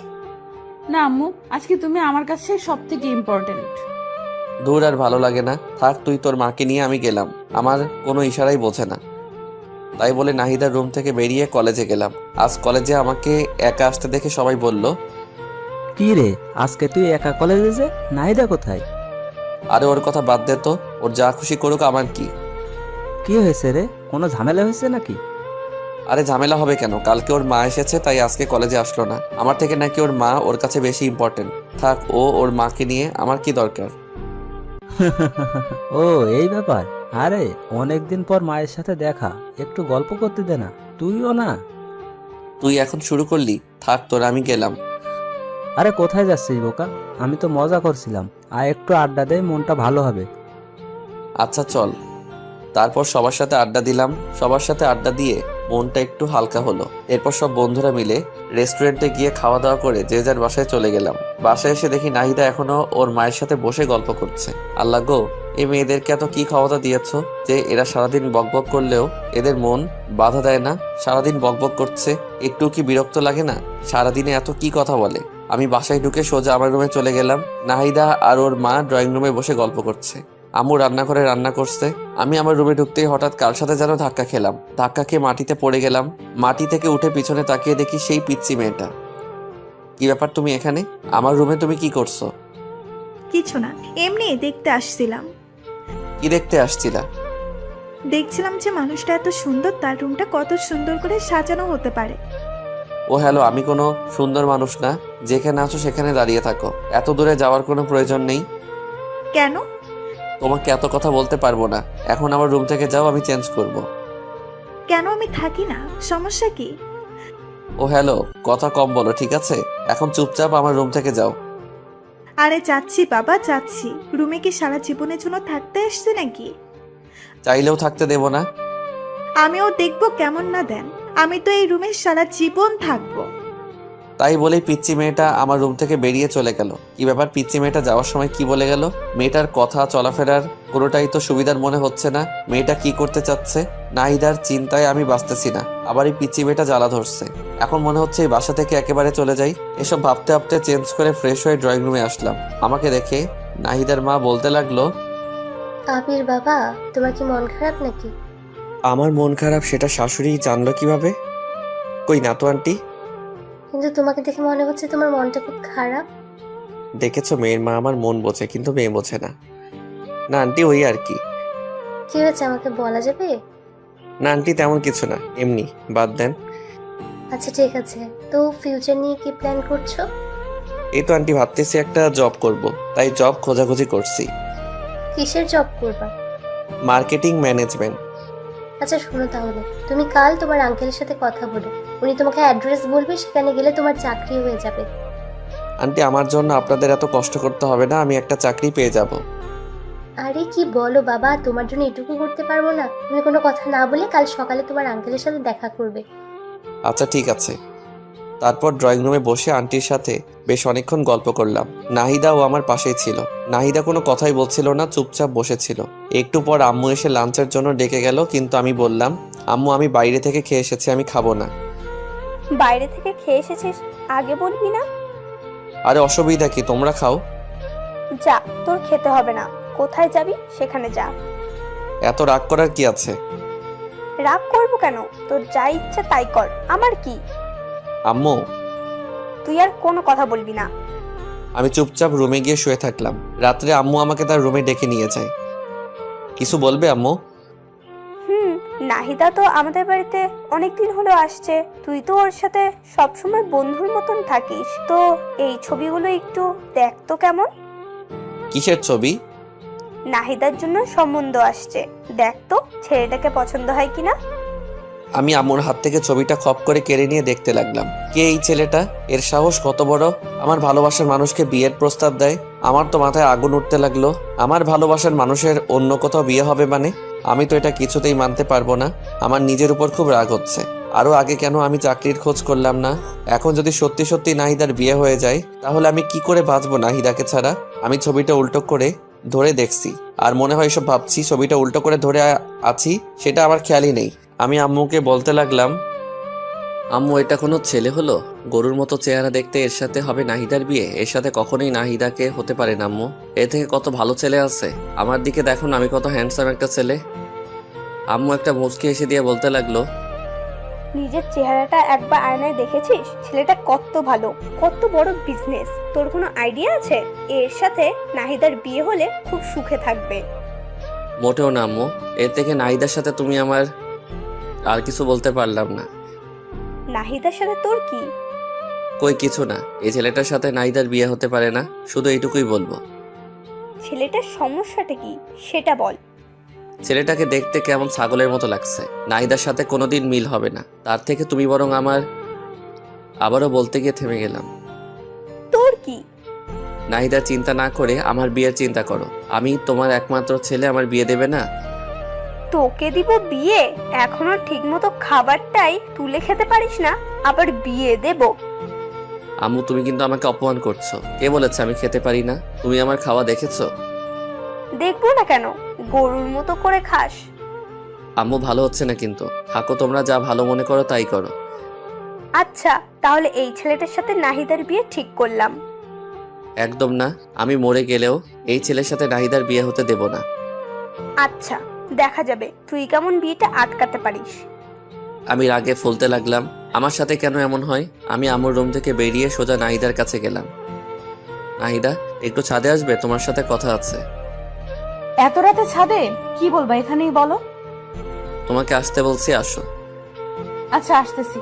[SPEAKER 2] না আম্মু, আজকে তুমি আমার কাছে সব থেকে ইম্পর্টেন্ট।
[SPEAKER 1] দূর, আর ভালো লাগে না। থাক, তুই তোর মাকে নিয়ে আমি গেলাম। আমার কোনো ইশারাই বোঝে না। তাই বলে নাহিদার রুম থেকে বেরিয়ে কলেজে গেলাম। আজ কলেজে আমাকে একা আসতে দেখে সবাই বলল,
[SPEAKER 3] কি রে, আজকে তুই একা কলেজে যে? নাহিদা কোথায়?
[SPEAKER 1] আরে ওর কথা বাদ দে তো, ওর যা খুশি করুক, আমার কি।
[SPEAKER 3] কি হয়েছে রে, কোনো ঝামেলা হয়েছে নাকি?
[SPEAKER 1] আরে ঝামেলা হবে কেন? কালকে ওর মা এসেছে তাই আজকে কলেজে আসলো না। আমার থেকে নাকি ওর মা ওর কাছে বেশি ইম্পর্টেন্ট। থাক, ওর মাকে নিয়ে আমার কি দরকার।
[SPEAKER 3] ও এই ব্যাপার। আরে অনেকদিন পর মায়ের সাথে দেখা, একটু গল্প করতে দে না, তুইও না।
[SPEAKER 1] তুই এখন শুরু করলি? থাক তোর, আমি গেলাম।
[SPEAKER 3] আরে কোথায় যাচ্ছিস বোকা? আমি তো মজা করছিলাম। আর একটু আড্ডা দে, মনটা ভালো হবে।
[SPEAKER 1] আচ্ছা চল। তারপর সবার সাথে আড্ডা দিলাম। সবার সাথে আড্ডা দিয়ে মনটা একটু হালকা হলো। এরপর সব বন্ধুরা মিলে রেস্টুরেন্টে গিয়ে খাওয়া দাওয়া করে যে যার বাসায় চলে গেলাম। বাসায় এসে দেখি নাহিদা এখনো ওর মায়ের সাথে বসে গল্প করছে। আল্লাহ গো, এই মেয়েদেরকে এত কি ক্ষমতা দিয়েছো যে এরা সারাদিন বকবক করলেও এদের মন বাধা দেয় না? সারাদিন বকবক করছে, একটু কি বিরক্ত লাগে না? সারাদিনে এত কি কথা বলে। আমি বাসায় ঢুকে সোজা আমার রুমে চলে গেলাম। নাহিদা আর ওর মা ড্রয়িং রুমে বসে গল্প করছে। আম্মু রান্নাঘরে রান্না করছে। আমি আমার রুমে ঢুকতেই হঠাৎ কার সাথে যেন ধাক্কা খেলাম। ধাক্কা খেয়ে মাটিতে পড়ে গেলাম। মাটি থেকে উঠে পিছনে তাকিয়ে দেখি সেই পিচ্চি মেয়েটা। কি ব্যাপার, তুমি এখানে? আমার রুমে তুমি কি করছো?
[SPEAKER 9] কিছু না, এমনি দেখতে আসছিলাম।
[SPEAKER 1] কি দেখতে আসছিলা?
[SPEAKER 9] দেখছিলাম যে মানুষটা এত সুন্দর, তার রুমটা কত সুন্দর করে সাজানো হতে পারে।
[SPEAKER 1] ও হ্যালো, আমি কোনো সুন্দর মানুষ না। যেখানে আছো সেখানে দাঁড়িয়ে থাকো, এত দূরে যাওয়ার কোনো প্রয়োজন নেই।
[SPEAKER 9] কেন?
[SPEAKER 1] তোমাকে এত কথা বলতে পারবো না। এখন আমার রুম থেকে যাও, আমি চেঞ্জ করব।
[SPEAKER 9] কেন? আমি থাকি না, সমস্যা কি?
[SPEAKER 1] ও হ্যালো, কথা কম বলো ঠিক আছে? এখন চুপচাপ আমার রুম থেকে যাও।
[SPEAKER 9] আরে যাচ্ছি বাবা, যাচ্ছি। রুমে কি সারা জীবনের জন্য থাকতে এসছে নাকি?
[SPEAKER 1] চাইলেও থাকতে দেব না।
[SPEAKER 9] আমিও দেখবো কেমন না দেন। আমি তো এই রুমে সারা জীবন থাকবো।
[SPEAKER 1] তাই বলেই পিচ্চি মেয়েটা আমার রুম থেকে বেরিয়ে চলে গেল। কি ব্যাপার, পিচ্চি মেয়েটা যাওয়ার সময় কি বলে গেল? মেয়েটার কথা চলাফেরার কোনোটাই তো সুবিধার মনে হচ্ছে না। মেয়েটা কি করতে চাচ্ছে? নাহিদার চিন্তায় আমি বাঁচতেছি না। আবার এই পিচ্চি মেয়েটা জ্বালা ধরছে। এখন মনে হচ্ছে এই বাসা থেকে একেবারে চলে যাই। এসব ভাবতে ভাবতে চেঞ্জ করে ফ্রেশ হয়ে ড্রয়িং রুমে আসলাম। আমাকে দেখে নাহিদার মা বলতে লাগলো,
[SPEAKER 8] আবির বাবা, তোমার কি মন খারাপ নাকি?
[SPEAKER 1] আমার মন খারাপ সেটা শাশুড়ি জানলো কিভাবে? কই না তো আন্টি।
[SPEAKER 8] কিন্তু তোমাকে দেখে মনে হচ্ছে তোমার মনটা খুব খারাপ।
[SPEAKER 1] দেখেছো, মেয়ের মা আমার মন বোঝে কিন্তু মেয়ে বোঝে না। না আন্টি, ওই আর কি।
[SPEAKER 8] কি হয়েছে আমাকে বলা যাবে?
[SPEAKER 1] না আন্টি, তেমন কিছু না, এমনি, বাদ দেন।
[SPEAKER 8] আচ্ছা ঠিক আছে, তো ফিউচার নিয়ে কি প্ল্যান করছো?
[SPEAKER 1] এই তো আন্টি ভাবতেছি একটা জব করব, তাই জব খোঁজাখুঁজি করছি।
[SPEAKER 8] কিসের জব করবা?
[SPEAKER 1] Marketing management.
[SPEAKER 8] আচ্ছা শোনো তাহলে, তুমি কাল তোমার আঙ্কেলের সাথে কথা বলো। উনি তোমাকে অ্যাড্রেস বলবে, সেখানে গেলে তোমার চাকরি হয়ে যাবে।
[SPEAKER 1] আন্টি, আমার জন্য আপনাদের এত কষ্ট করতে হবে না, আমি একটা চাকরি পেয়ে যাব।
[SPEAKER 8] আরে কি বলো বাবা, তোমার জন্য এটুকু করতে পারবো না? তুমি কোনো কথা না বলে কাল সকালে তোমার আঙ্কেলের সাথে দেখা করবে।
[SPEAKER 1] আচ্ছা ঠিক আছে। তারপর ড্রয়িং রুমে বসে আন্টির সাথে বেশ অনেকক্ষণ গল্প করলাম। নাহিদাও আমার পাশেই ছিল। নাহিদা কোনো কথাই বলছিল না, চুপচাপ বসেছিল। একটু পর আম্মু এসে লাঞ্চের জন্য ডেকে গেল, কিন্তু আমি বললাম, আম্মু আমি বাইরে থেকে খেয়ে এসেছি, আমি খাবো না।
[SPEAKER 6] বাইরে থেকে খেয়ে এসেছিস, আগে বলবি না?
[SPEAKER 1] আরে অসুবিধা কি, তোমরা খাও।
[SPEAKER 6] যা, তোর খেতে হবে না। কোথায় যাবি সেখানে যা।
[SPEAKER 1] এত রাগ করার কি আছে?
[SPEAKER 6] রাগ করবো কেন? তোর যা ইচ্ছা তাই কর, আমার কি।
[SPEAKER 1] আম্মু।
[SPEAKER 6] তুই আর কোনো কথা বলবি না।
[SPEAKER 1] আমি চুপচাপ রুমে গিয়ে শুয়ে থাকলাম। রাত্রে আম্মু আমাকে তার রুমে ডেকে নিয়ে যায়। কিছু বলবে আম্মু?
[SPEAKER 6] নাহিদা তো আমাদের বাড়িতে অনেকদিন হলো আসছে। তুই তো ওর সাথে সবসময় বন্ধুর মতন থাকিস, তো এই ছবিগুলো একটু দেখ তো কেমন।
[SPEAKER 1] কিসের ছবি?
[SPEAKER 6] নাহিদার জন্য সম্বন্ধ আসছে, দেখ তো ছেলেটাকে পছন্দ হয় কিনা।
[SPEAKER 1] আমি আম্মুর হাত থেকে ছবিটা খপ করে কেড়ে নিয়ে দেখতে লাগলাম। কে এই ছেলেটা? এর সাহস কত বড়! আমার ভালোবাসার মানুষকে বিয়ের প্রস্তাব দেয়। আমার তো মাথায় আগুন উঠতে লাগলো। আমার ভালোবাসার মানুষের অন্য কোথাও বিয়ে হবে মানে? আমি তো এটা কিছুতেই মানতে পারবো না। আমার নিজের উপর খুব রাগ হচ্ছে। আরো আগে কেন আমি চাকরির খোঁজ করলাম না? এখন যদি সত্যি সত্যি নাহিদার বিয়ে হয়ে যায়, তাহলে আমি কি করে বাঁচবো নাহিদাকে ছাড়া? আমি ছবিটা উল্টো করে ধরে দেখছি, আর মনে হয় সব ভাবছি ছবিটা উল্টো করে ধরে আছি, সেটা আমার খেয়ালই নেই। আমি আম্মুকে বলতে লাগলাম, আম্মু এটা কোনো ছেলে হলো? গরুর মতো চেহারা দেখতে, এর সাথে হবে নাহিদার বিয়ে? এর সাথে কখনোই নাহিদাকে হতে পারে না আম্মু। এর থেকে কত ভালো ছেলে আছে। আমার দিকে দেখুন, আমি কত হ্যান্ডসাম একটা ছেলে। আম্মু একটা মুচকি এসে দিয়ে বলতে লাগলো,
[SPEAKER 6] নিজের চেহারাটা একবার আয়নায় দেখেছিস? ছেলেটা কত ভালো, কত বড় বিজনেস। তোর কোনো আইডিয়া আছে? এর সাথে নাহিদার বিয়ে হলে খুব সুখে থাকবে।
[SPEAKER 1] মোটেও না আম্মু। এর থেকে নাহিদার সাথে তুমি আমার আর কিছু বলতে পারলাম না।
[SPEAKER 6] নাহিদার সাথে তোর কি?
[SPEAKER 1] কই কিছু না। এই ছেলেটার সাথে নাহিদার বিয়ে হতে পারে না, শুধু এইটুকুই বলবো।
[SPEAKER 6] ছেলেটার সমস্যাটা কি সেটা বল।
[SPEAKER 1] ছেলেটাকে দেখতে কেমন ছাগলের মতো লাগছে। নাহিদার সাথে কোনোদিন মিল হবে না। তার থেকে তুমি বরং আমার। আবারও বলতে গিয়ে থেমে গেলাম।
[SPEAKER 6] তো তোর কি?
[SPEAKER 1] নাহিদার চিন্তা না করে আমার বিয়ের চিন্তা করো। আমি তোমার একমাত্র ছেলে, আমার বিয়ে দেবে না?
[SPEAKER 6] তোকে দিব বিয়ে? এখনো ঠিকমতো খাবারটাই তুলে খেতে পারিস না, আবার বিয়ে দেব?
[SPEAKER 1] আম্মু, তুমি কিন্তু আমাকে অপমান করছো। কে বলেছে আমি খেতে পারি না? তুমি আমার খাওয়া দেখেছো?
[SPEAKER 6] দেখবো না কেন, গরুর মতো করে খাস।
[SPEAKER 1] আম্মু, ভালো হচ্ছে না কিন্তু। থাকো, তোমরা যা ভালো মনে করো তাই করো।
[SPEAKER 6] আচ্ছা, তাহলে এই ছেলেটার সাথে নাহিদার বিয়ে ঠিক করলাম।
[SPEAKER 1] একদম না, আমি মরে গেলেও এই ছেলের সাথে নাহিদার বিয়ে হতে দেব না।
[SPEAKER 6] আচ্ছা, দেখা যাবে তুই কেমন বিয়েটা আটকাতে পারিস।
[SPEAKER 1] আমি রাগে ফুলতে লাগলাম। আমার সাথে কেন এমন হয়? আমি আম্মুর রুম থেকে বেরিয়ে সোজা নাহিদার কাছে গেলাম। নাহিদা, একটু ছাদে আসবে? তোমার সাথে কথা আছে।
[SPEAKER 2] এত রাতে ছাদে কি বলবা? এখানেই বলো।
[SPEAKER 1] তোমাকে আসতে বলছি, আসো।
[SPEAKER 2] আচ্ছা, আসতেছি।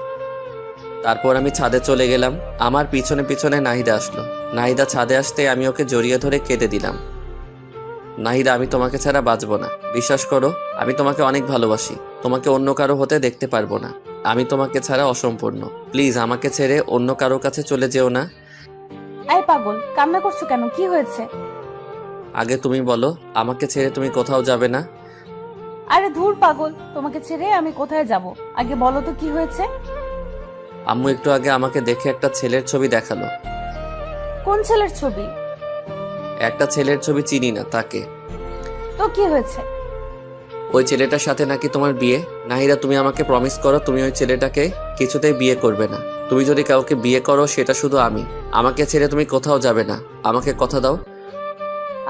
[SPEAKER 1] তারপর আমি ছাদে চলে গেলাম। আমার পিছনে পিছনে নাহিদা আসলো। নাহিদা ছাদে আসতে আমি ওকে জড়িয়ে ধরে কেঁদে দিলাম। নাহিদা, আমি তোমাকে ছাড়া বাঁচবো না। বিশ্বাস করো, আমি তোমাকে অনেক ভালোবাসি। তোমাকে অন্য কারো হতে দেখতে পারবো না। আমি তোমাকে ছাড়া অসম্পূর্ণ। প্লিজ আমাকে ছেড়ে অন্য কারো কাছে চলে যেও না।
[SPEAKER 2] এই পাগল, কান্না করছো কেন? কি হয়েছে?
[SPEAKER 1] আগে তুমি বলো, আমাকে ছেড়ে তুমি কোথাও যাবে না?
[SPEAKER 2] আরে ধুর পাগল, তোমাকে ছেড়ে আমি কোথায় যাব? আগে বলো তো কি হয়েছে?
[SPEAKER 1] আম্মু একটু আগে আমাকে দেখে একটা ছেলের ছবি দেখালো।
[SPEAKER 2] কোন ছেলের ছবি?
[SPEAKER 1] একটা ছেলের ছবি চিনি না, তাকে।
[SPEAKER 2] তো কি হয়েছে?
[SPEAKER 1] ওই ছেলেটার সাথে নাকি তোমার বিয়ে। নাহিদা, তুমি আমাকে প্রমিস করো তুমি ওই ছেলেটাকে কিছুতেই বিয়ে করবে না। তুমি যদি কাউকে বিয়ে করো সেটা শুধু আমি। আমাকে ছেড়ে তুমি কোথাও যাবে না। আমাকে কথা দাও।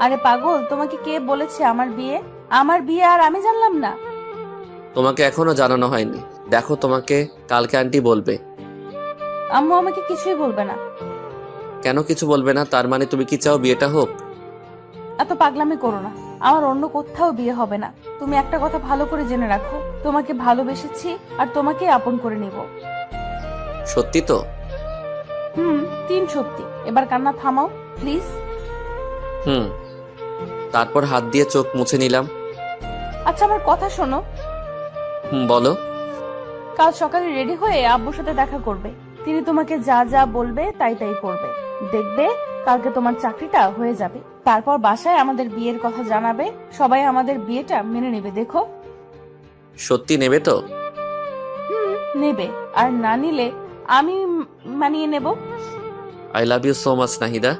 [SPEAKER 2] আরে পাগল, তোমাকে কে বলেছে আমার বিয়ে? আমার বিয়ে আর আমি জানলাম না?
[SPEAKER 1] তোমাকে এখনো জানানো হয়নি। দেখো, তোমাকে কালকে আন্টি বলবে।
[SPEAKER 2] আম্মু আমাকে কিছুই বলবে না।
[SPEAKER 1] কেন কিছু বলবে না? তার মানে তুমি কি চাও বিয়েটা হোক?
[SPEAKER 2] এত পাগলামি করো না। আমার অন্য কোথাও বিয়ে হবে না। তুমি একটা কথা ভালো করে জেনে রাখো, তোমাকে ভালোবেসেছি আর তোমাকে আপন করে নিব।
[SPEAKER 1] সত্যি তো?
[SPEAKER 2] 3 সত্যি। এবার কান্না থামাও প্লিজ।
[SPEAKER 1] তারপর হাত দিয়ে চোখ মুছে নিলাম।
[SPEAKER 2] আচ্ছা, আমার কথা শোনো।
[SPEAKER 1] বলো।
[SPEAKER 2] কাল সকালে রেডি হয়ে আব্বুর সাথে দেখা করবে। তিনি তোমাকে যা যা বলবে তাই তাই করবে। দেখবে কালকে তোমার চাকরিটা হয়ে যাবে। তারপর বাসায় আমাদের বিয়ের কথা জানাবে। সবাই আমাদের বিয়েটা মেনে নেবে। দেখো।
[SPEAKER 1] সত্যি নেবে তো?
[SPEAKER 2] নেবে। আর না নিলে আমি মানিয়ে নেব।
[SPEAKER 1] I love you so much Nahida.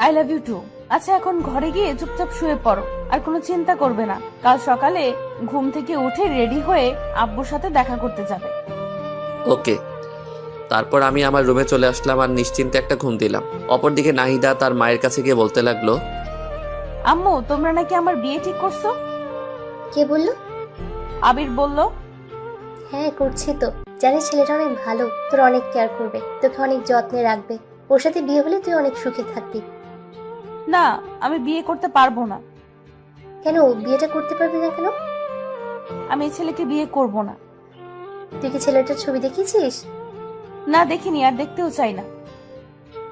[SPEAKER 2] I love you too. আচ্ছা, এখন ঘরে গিয়ে চুপচাপ শুয়ে পড়ো। আর কোনো চিন্তা করবে না। কাল সকালে ঘুম থেকে উঠে রেডি হয়ে আব্বুর সাথে দেখা করতে যাবে।
[SPEAKER 1] ওকে। তারপর আমি আমার রুমে চলে আসলাম আর নিশ্চিন্তে একটা ঘুম দিলাম। অপরদিকে নাহিদা তার মায়ের কাছে গিয়ে বলতে লাগলো,
[SPEAKER 2] আম্মু, তোমরা নাকি আমার বিয়ে ঠিক করছো?
[SPEAKER 8] কে বললো?
[SPEAKER 2] আবির বলল।
[SPEAKER 8] হ্যাঁ, করছি তো। জানিস ছেলেটা অনেক ভালো, তোর অনেক কেয়ার করবে, তোকে অনেক যত্নে রাখবে। ওর সাথে বিয়ে হলে তুই অনেক সুখে থাকবি।
[SPEAKER 2] না, আমি বিয়ে করতে পারবো না।
[SPEAKER 8] কেন বিয়েটা করতে পারবি না কেন?
[SPEAKER 2] আমি এই ছেলেকে বিয়ে করব না।
[SPEAKER 8] তুই কি ছেলেটার ছবি দেখেছিস?
[SPEAKER 2] না, দেখিনি, আর দেখতেও চাই না।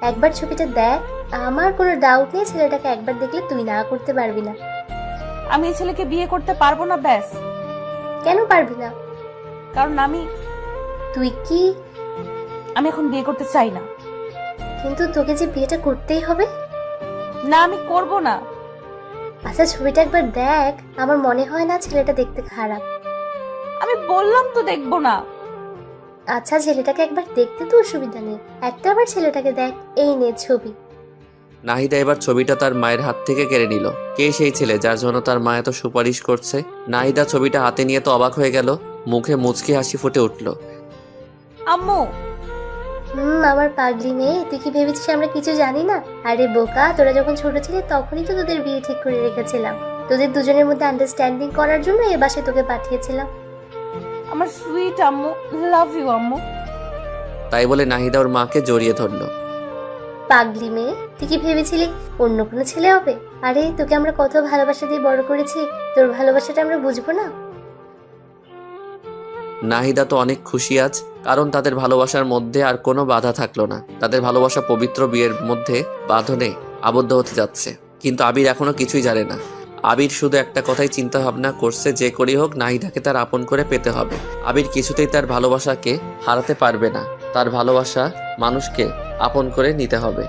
[SPEAKER 8] একবার ছবিটা দেখ। আমার কোনো ডাউট নেই ছেলেটাকে একবার দেখলে তুই না করতে পারবি না।
[SPEAKER 2] আমি এই ছেলেকে বিয়ে করতে পারবো না, ব্যাস।
[SPEAKER 8] কেন পারবি না?
[SPEAKER 2] কারণ আমি এখন বিয়ে করতে চাই না।
[SPEAKER 8] কিন্তু তোকে যে বিয়েটা করতেই হবে।
[SPEAKER 2] না, আমি করব না।
[SPEAKER 8] আচ্ছা, ছবিটা একবার দেখ। আমার মনে হয় না ছেলেটা দেখতে খারাপ।
[SPEAKER 2] আমি বললাম তো দেখবো না।
[SPEAKER 8] আচ্ছা, ছেলেটাকে একবার দেখতে তো অসুবিধা নেই। একটা বার ছেলেটাকে দেখ। এই নে ছবি।
[SPEAKER 1] নাহিদা এবার ছবিটা তার মায়ের হাত থেকে কেড়ে নিল। কে সেই ছেলে যার জন্য তার মা এত সুপারিশ করছে? নাহিদা ছবিটা হাতে নিয়ে তো অবাক হয়ে গেল। মুখে মুচকি হাসি ফুটে উঠল।
[SPEAKER 2] আম্মু।
[SPEAKER 8] আমার পাগলি মেয়ে, তুই কি ভেবেছিস আমরা কিছু জানি না? আরে বোকা, তোরা যখন ছোট ছিলি তখনই তো তোদের বিয়ে ঠিক করে রেখেছিলাম। তোদের দুজনের মধ্যে আন্ডারস্ট্যান্ডিং করার জন্য এ বাসায় তোকে পাঠিয়েছিলাম।
[SPEAKER 2] আমার সুইট আম্মু, লাভ ইউ আম্মু।
[SPEAKER 1] তাই বলে নাহিদা ওর মাকে জড়িয়ে ধরল।
[SPEAKER 8] পাগলি মেয়ে, তুই কি ভেবেছিলি অন্য কোনো ছেলে হবে? আরে তোকে আমরা কত ভালোবাসা দিয়ে বড় করেছি, তোর ভালোবাসাটা আমরা বুঝবো না?
[SPEAKER 1] নাহিদা তো অনেক খুশি আজ, কারণ তাদের ভালোবাসার মধ্যে আর কোনো বাধা থাকলো না। তাদের ভালোবাসা পবিত্র বিয়ের মধ্যে বাঁধনে আবদ্ধ হতে যাচ্ছে। কিন্তু আবির এখনো কিছুই জানে না। আবির শুধু একটা কথাই চিন্তা ভাবনা করছে, যে করেই হোক নাহিদাকে তার আপন করে পেতে হবে। আবির কিছুতেই তার ভালোবাসাকে হারাতে পারবে না। তার ভালোবাসা মানুষকে আপন করে নিতে হবে।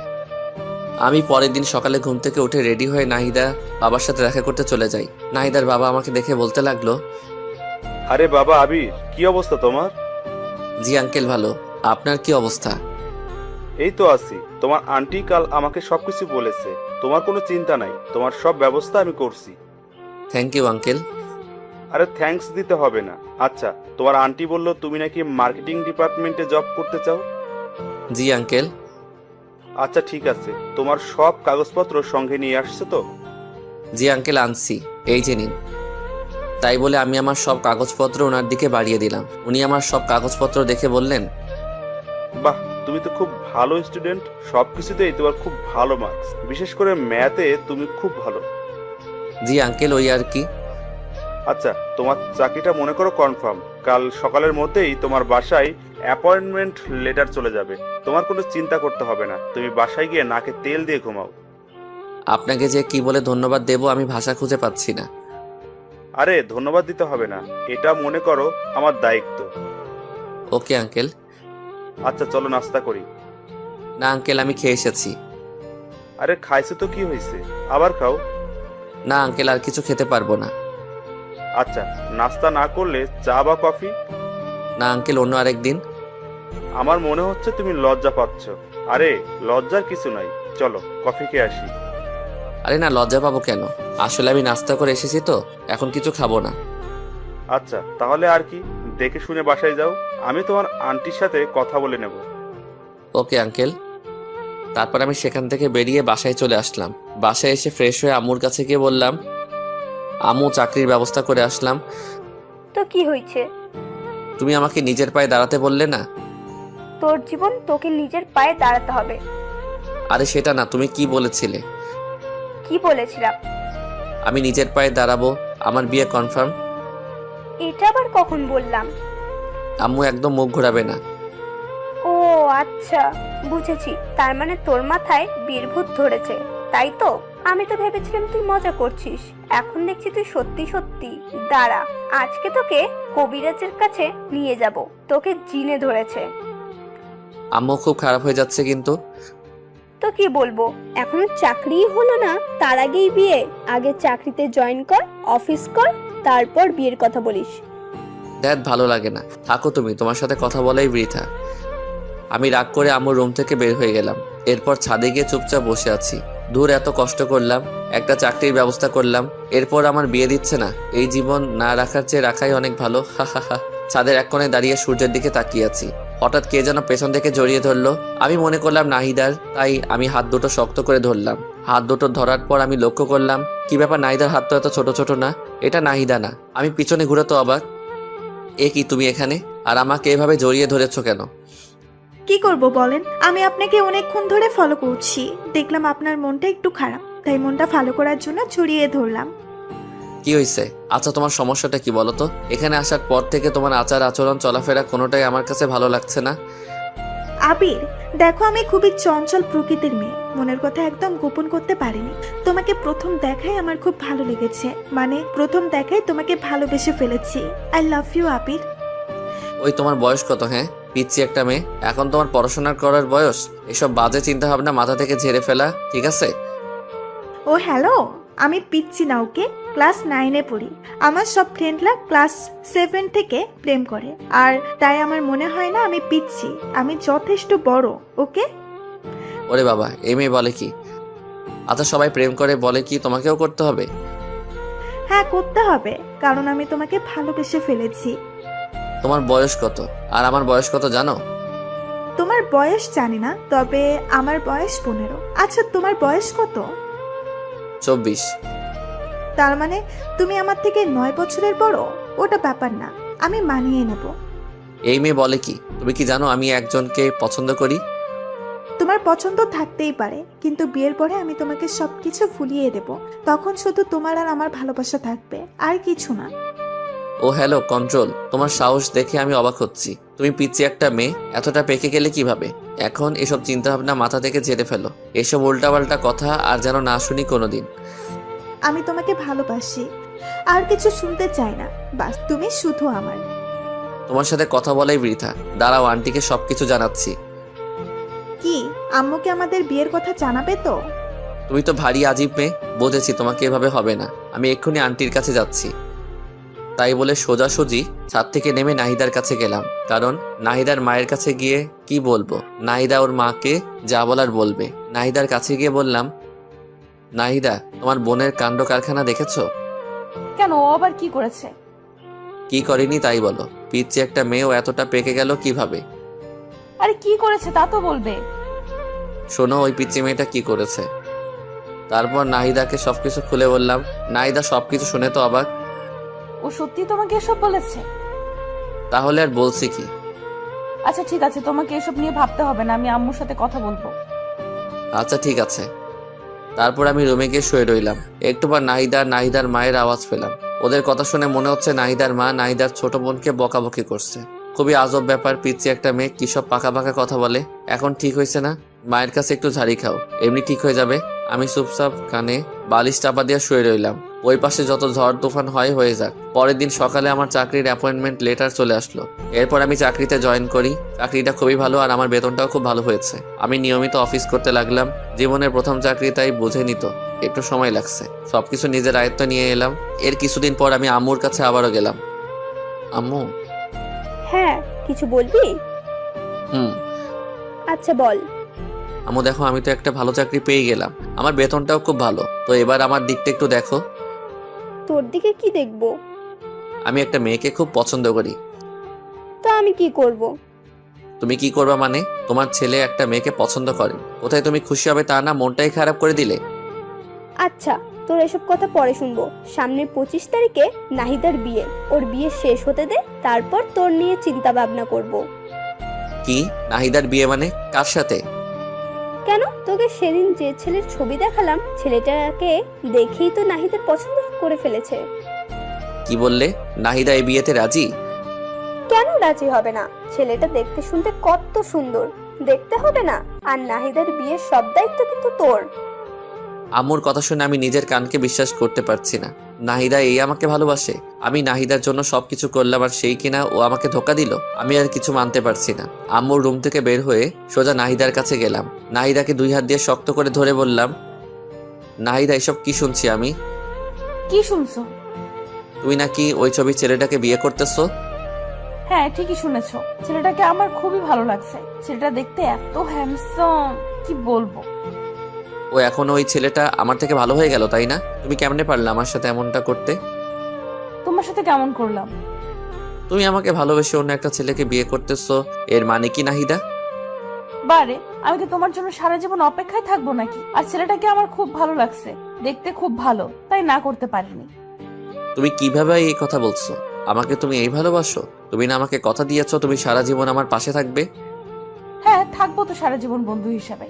[SPEAKER 1] আমি পরের দিন সকালে ঘুম থেকে উঠে রেডি হয়ে নাহিদা বাবার সাথে দেখা করতে চলে যাই। নাহিদার বাবা আমাকে দেখে বলতে লাগলো,
[SPEAKER 10] আরে বাবা আবির, কি অবস্থা তোমার?
[SPEAKER 1] জি আঙ্কেল ভালো, আপনার কি অবস্থা?
[SPEAKER 10] এই তো আছি। তোমার আন্টি কাল আমাকে সবকিছু বলেছে, তোমার কোনো চিন্তা নাই, তোমার সব ব্যবস্থা আমি করছি।
[SPEAKER 1] Thank you uncle.
[SPEAKER 10] আরে থ্যাঙ্কস দিতে হবে না। আচ্ছা, তোমার আন্টি বললো তুমি নাকি মার্কেটিং ডিপার্টমেন্টে জব করতে চাও?
[SPEAKER 1] জি আঙ্কেল।
[SPEAKER 10] আচ্ছা ঠিক আছে, তোমার সব কাগজপত্র সঙ্গে নিয়ে আসছো তো?
[SPEAKER 1] জি আঙ্কেল আনছি, এই যে নিন। তাই বলে আমি আমার সব কাগজপত্র ওনার দিকে বাড়িয়ে দিলাম। উনি আমার সব কাগজপত্র দেখে বললেন,
[SPEAKER 10] বাহ, তুমি তো খুব ভালো স্টুডেন্ট, সবকিছুতেই তোমার খুব ভালো মার্কস, বিশেষ করে ম্যাথে তুমি খুব ভালো।
[SPEAKER 1] জি আঙ্কেল ওই আর কি।
[SPEAKER 10] আচ্ছা, তোমার চাকরিটা মনে করো কনফার্ম। কাল সকালের মধ্যেই তোমার বাসায় অ্যাপয়েন্টমেন্ট লেটার চলে যাবে। তোমার কোনো চিন্তা করতে হবে না, তুমি বাসায় গিয়ে নাকে তেল দিয়ে ঘুমাও।
[SPEAKER 1] আপনাকে যে কি বলে ধন্যবাদ দেব আমি ভাষা খুঁজে পাচ্ছি না।
[SPEAKER 10] আরে ধন্যবাদ দিতে হবে না, এটা মনে করো আমার দায়িত্ব।
[SPEAKER 1] Okay uncle.
[SPEAKER 10] আচ্ছা চলো নাস্তা করি।
[SPEAKER 1] না আঙ্কেল আমি খেয়ে এসেছি।
[SPEAKER 10] আরে খাইছো তো কি হয়েছে, আবার খাও।
[SPEAKER 1] না আঙ্কেল আর কিছু খেতে পারবো না।
[SPEAKER 10] আচ্ছা, নাস্তা না করলে চা বা কফি?
[SPEAKER 1] না আঙ্কেল অন্য আরেক দিন।
[SPEAKER 10] আমার মনে হচ্ছে তুমি লজ্জা পাচ্ছ। আরে লজ্জার কিছু নাই, চলো কফি খেয়ে আসি।
[SPEAKER 1] আরে না লজ্জা পাবো কেন, আসলে আমি নাস্তা করে এসেছি তো, এখন কিছু খাবো না।
[SPEAKER 10] আচ্ছা তাহলে আর কি, দেখে শুনে বাসায় যাও, আমি তোমার আন্টির সাথে কথা বলে নেব।
[SPEAKER 1] Okay uncle. তারপর আমি সেখান থেকে বেরিয়ে বাসায় চলে আসলাম। বাসায় এসে ফ্রেশ হয়ে আম্মুর কাছে গিয়ে বললাম, আম্মু চাকরির ব্যবস্থা করে আসলাম।
[SPEAKER 6] তো কি হয়েছে?
[SPEAKER 1] তুমি আমাকে নিজের পায়ে দাঁড়াতে বললে না?
[SPEAKER 6] তোর জীবন তোকে নিজের পায়ে দাঁড়াতে হবে।
[SPEAKER 1] আরে সেটা না, তুমি কি বলেছিলে?
[SPEAKER 6] কি বলেছিলাম?
[SPEAKER 1] আমি নিজের পায়ে দাঁড়াবো, আমার বিয়ে কনফার্ম।
[SPEAKER 6] এটা আবার কখন বললাম?
[SPEAKER 1] আম্মু একদম মুখ ঘোরাবে না।
[SPEAKER 6] ও আচ্ছা, বুঝেছি। তার মানে তোর মাথায় বীরভূত ধরেছে, তাই তো? আমি তো ভেবেছিলাম তুই মজা করছিস, এখন দেখছি তুই সত্যি সত্যি। দাঁড়া, আজকে তোকে কবিরাজের কাছে নিয়ে যাব, তোকে জিনে ধরেছে।
[SPEAKER 1] আম্মু খুব খারাপ হয়ে যাচ্ছে কিন্তু।
[SPEAKER 6] তো কি বলবো, এখন চাকরিই হলো না, তার আগেই বিয়ে? আগে চাকরিতে জয়েন কর, অফিস কর, তারপর বিয়ের কথা বলিস।
[SPEAKER 1] ড্যাড ভালো লাগে না, থাকো তুমি, তোমার সাথে কথা বলাই বৃথা। আমি রাগ করে আম্মুর রুম থেকে বের হয়ে গেলাম। এরপর ছাদে গিয়ে চুপচাপ বসে আছি। দূর এত কষ্ট করলাম, একটা চাকরির ব্যবস্থা করলাম, এরপর আমার বিয়ে দিচ্ছে না। এই জীবন না রাখার চেয়ে রাখাই অনেক ভালো। হা হা হা। ছাদের এক কোণে দাঁড়িয়ে সূর্যের দিকে তাকিয়ে আছি। হঠাৎ কে যেন পেছন থেকে জড়িয়ে ধরলো। আমি মনে করলাম নাহিদার, তাই আমি হাত দুটো শক্ত করে ধরলাম। হাত দুটো ধরার পর আমি লক্ষ্য করলাম, কি ব্যাপার, নাহিদার হাত তো এত ছোট ছোট না, এটা নাহিদা না। আমি পিছনে ঘুরে তো অবাক, এ কি তুমি এখানে, আর আমাকে এভাবে জড়িয়ে ধরেছো কেন?
[SPEAKER 9] কি করব বলেন, আমি আপনাকে অনেকক্ষণ ধরে ফলো করছি, দেখলাম আপনার মনটা একটু খারাপ, তাই মনটা ভালো করার জন্য জড়িয়ে ধরলাম।
[SPEAKER 1] কি হয়েছে? আচ্ছা তোমার সমস্যাটা কি বলো তো? এখানে আসার পর থেকে তোমার আচার আচরণ চলাফেরা কোনোটাই আমার কাছে ভালো লাগছে না।
[SPEAKER 9] আবির দেখো, আমি খুবই চঞ্চল প্রকৃতির মেয়ে, মনের কথা একদম গোপন করতে পারিনি। তোমাকে প্রথম দেখায় আমার খুব ভালো লেগেছে, মানে প্রথম দেখায় তোমাকে ভালোবেসে ফেলেছি। আই লাভ ইউ আবির।
[SPEAKER 1] ওই তোমার বয়স কত? হ্যাঁ পিচ্ছি একটা মেয়ে, এখন তোমার পড়াশোনা করার বয়স। এসব বাজে চিন্তা ভাবনা মাথা থেকে ঝেড়ে ফেলা, ঠিক আছে?
[SPEAKER 9] ও হ্যালো, আমি পিচ্ছি না, ওকে? ক্লাস 9-এ পড়ি। আমার সব ফ্রেন্ডরা ক্লাস 7 থেকে প্রেম করে, আর তাই আমার মনে হয় না আমি পিচ্ছি, আমি যথেষ্ট বড়। ওকে?
[SPEAKER 1] ওরে বাবা, এই মেয়ে বলে কি? আচ্ছা সবাই প্রেম করে বলে কি তোমাকেও করতে হবে?
[SPEAKER 9] হ্যাঁ করতে হবে, কারণ আমি তোমাকে ভালোবেসে ফেলেছি।
[SPEAKER 1] তোমার বয়স কত আর আমার বয়স কত জানো?
[SPEAKER 9] তোমার বয়স জানি না, তবে আমার বয়স 15। আচ্ছা তোমার বয়স কত?
[SPEAKER 1] 24।
[SPEAKER 9] তার মানে তুমি আমার থেকে 9 বছরের বড়। ওটা ব্যাপার না, আমি মানিয়ে নেব।
[SPEAKER 1] এই মেয়ে বলে কি? তুমি কি জানো আমি একজনকে পছন্দ করি?
[SPEAKER 9] তোমার পছন্দ থাকতেই পারে, কিন্তু বিয়ের পরে আমি তোমাকে সবকিছু ভুলিয়ে দেব, তখন শুধু তোমার আর আমার ভালোবাসা থাকবে, আর কিছু না।
[SPEAKER 1] ও হ্যালো কন্ট্রোল, তোমার সাহস দেখে আমি অবাক হচ্ছি। তুমি পিচ্ছি একটা মেয়ে, এতটা পেকে গেলে কিভাবে? এখন এসব চিন্তা ভাবনা মাথা থেকে ঝেড়ে ফেলো, এসব উল্টাপাল্টা কথা আর যেন না শুনি কোনোদিন।
[SPEAKER 9] আমি তোমাকে ভালোবাসি, আর কিছু শুনতে চাই না, বাস তুমি শুধু আমার।
[SPEAKER 1] তোমার সাথে কথা বলাই বৃথা। দাঁড়াও, আন্টিকে সবকিছু জানাচ্ছি।
[SPEAKER 9] কি আম্মুকে আমাদের বিয়ের কথা জানাবে তো?
[SPEAKER 1] তুমি তো ভারী আজীব মেয়ে, বুঝেছি তোমাকে এভাবে হবে না। আমি এক্ষুনি আন্টির কাছে যাচ্ছি। তাই বলে সোজাসুজি ছাদ থেকে নেমে নাহিদার কাছে গেলাম, কারণ নাহিদার মায়ের কাছে গিয়ে কি বলবো, নাহিদা ওর মাকে যা বলার বলবে। নাহিদার কাছে গিয়ে বললাম, নাহিদা, তোমার বোনের কাণ্ড কারখানা দেখেছো?
[SPEAKER 2] কেন, ও আবার কি করেছে?
[SPEAKER 1] কি করেনি তাই বলো। পিচ্ছি একটা মেয়েও এতটা পেকে গেল কিভাবে?
[SPEAKER 2] আরে কি করেছে তা তো বলবে।
[SPEAKER 1] শোনো ওই পিচ্ছি মেয়েটা কি করেছে। তারপর নাহিদাকে সবকিছু খুলে বললাম। নাহিদা সবকিছু শুনে তো অবাক।
[SPEAKER 2] ও সত্যি তোমাকে এসব বলেছে?
[SPEAKER 1] তাহলে আর বলছি কি।
[SPEAKER 2] আচ্ছা ঠিক আছে, তোমাকে এসব নিয়ে ভাবতে হবে না, আমি আম্মুর সাথে কথা বলবো।
[SPEAKER 1] আচ্ছা ঠিক আছে। তারপর আমি রুমে গিয়ে শুয়ে রইলাম। একটু পর নাহিদার মায়ের আওয়াজ পেলাম। ওদের কথা শুনে মনে হচ্ছে নাহিদার মা নাহিদার ছোট বোনকে বকাবকি করছে। খুবই আজব ব্যাপার, পিচ্ছি একটা মেয়ে কি সব পাকা পাকা কথা বলে। এখন ঠিক হয়েছে না? মায়ের কাছে একটু ঝাড়ি খাও, এমনি ঠিক হয়ে যাবে। আমি চুপচাপ কানে বালিশ চাপা দিয়ে শুয়ে রইলাম। ওই পাশে যত ঝড় তুফান হয় হয়ে যাক। পরের দিন সকালে আমার চাকরির অ্যাপয়েন্টমেন্ট লেটার চলে আসলো। এরপর আমি চাকরিতে জয়েন করি। চাকরিটা খুবই ভালো আর আমার বেতনটাও খুব ভালো হয়েছে। আমি নিয়মিত অফিস করতে লাগলাম। জীবনের প্রথম চাকরি, তাই বুঝে নিত একটু সময় লাগছে। সবকিছু নিজের আয়ত্তে নিয়ে এলাম। এর কিছুদিন পর আমি আম্মুর কাছে আবারও গেলাম। আম্মু।
[SPEAKER 6] হ্যাঁ, কিছু বলবি?
[SPEAKER 1] হুম।
[SPEAKER 6] আচ্ছা বল।
[SPEAKER 1] আম্মু দেখো, আমি তো একটা ভালো চাকরি পেয়ে গেলাম। আমার বেতনটাও খুব ভালো। তো এবার আমার দিকটা একটু দেখো।
[SPEAKER 6] তোর দিকে কি দেখবো?
[SPEAKER 1] আমি একটা মেয়েকে খুব পছন্দ করি।
[SPEAKER 6] তো আমি কি করব?
[SPEAKER 1] তুমি কি করবা মানে? তোমার ছেলে একটা মেয়েকে পছন্দ করে, কোথায় তুমি খুশি হবে তা না, মনটাই খারাপ করে দিলে।
[SPEAKER 6] আচ্ছা, তোর এসব কথা পরে শুনবো। সামনের 25 তারিখে নাহিদার বিয়ে। ওর বিয়ে শেষ হতে দে, তারপর তোর নিয়ে চিন্তা ভাবনা করব।
[SPEAKER 1] কি? নাহিদার বিয়ে মানে? কার সাথে?
[SPEAKER 6] কেন, তোকে সেদিন যে ছেলের ছবি দেখালাম, ছেলেটাকে দেখেই তো নাহিদার পছন্দ করে ফেলেছে।
[SPEAKER 1] কি বললে? নাহিদা এই বিয়েতে রাজি?
[SPEAKER 6] কেন রাজি হবে না? ছেলেটা দেখতে শুনতে কত সুন্দর, দেখতে হবে না? আর নাহিদার বিয়ের সব দায়িত্ব কিন্তু তোর।
[SPEAKER 1] আম্মুর কথা শুনে আমি নিজের কানকে বিশ্বাস করতে পারছি না। নাহিদা এই আমাকে ভালোবাসে? আমি নাহিদার জন্য সবকিছু করলাম আর সেই কিনা ও আমাকে ধোকা দিল। আমি আর কিছু মানতে পারছি না। আম্মুর রুম থেকে বের হয়ে সোজা নাহিদার কাছে গেলাম। নাহিদাকে 2 হাত দিয়ে শক্ত করে ধরে বললাম, নাহিদা, এসব কি শুনছি আমি?
[SPEAKER 2] কি শুনছো?
[SPEAKER 1] তুই নাকি ওই ছবির ছেলেটাকে বিয়ে করতেছো?
[SPEAKER 2] হ্যাঁ ঠিকই শুনেছো, ছেলেটাকে আমার খুবই ভালো লাগছে। ছেলেটা দেখতে এত হ্যান্ডসাম, কি বলবো।
[SPEAKER 1] ও এখন ওই ছেলেটা আমার থেকে ভালো হয়ে গেল, তাই না? তুমি কেমনে পারলে আমার সাথে এমনটা করতে?
[SPEAKER 2] তোমার সাথে কেমন করলাম?
[SPEAKER 1] তুমি আমাকে ভালোবেসে অন্য একটা ছেলেকে বিয়ে করতেছো, এর মানে কি নাহিদা?
[SPEAKER 2] বারে, আমি কি তোমার জন্য সারা জীবন অপেক্ষায় থাকবো নাকি? আর ছেলেটাকে আমার খুব ভালো লাগছে, দেখতে খুব ভালো, তাই না করতে পারিনি।
[SPEAKER 1] তুমি কিভাবে এই কথা বলছো? আমাকে তুমি এই ভালোবাসো? তুমি না আমাকে কথা দিয়েছো তুমি সারা জীবন আমার পাশে থাকবে?
[SPEAKER 2] হ্যাঁ থাকবো তো সারা জীবন বন্ধু হিসাবে।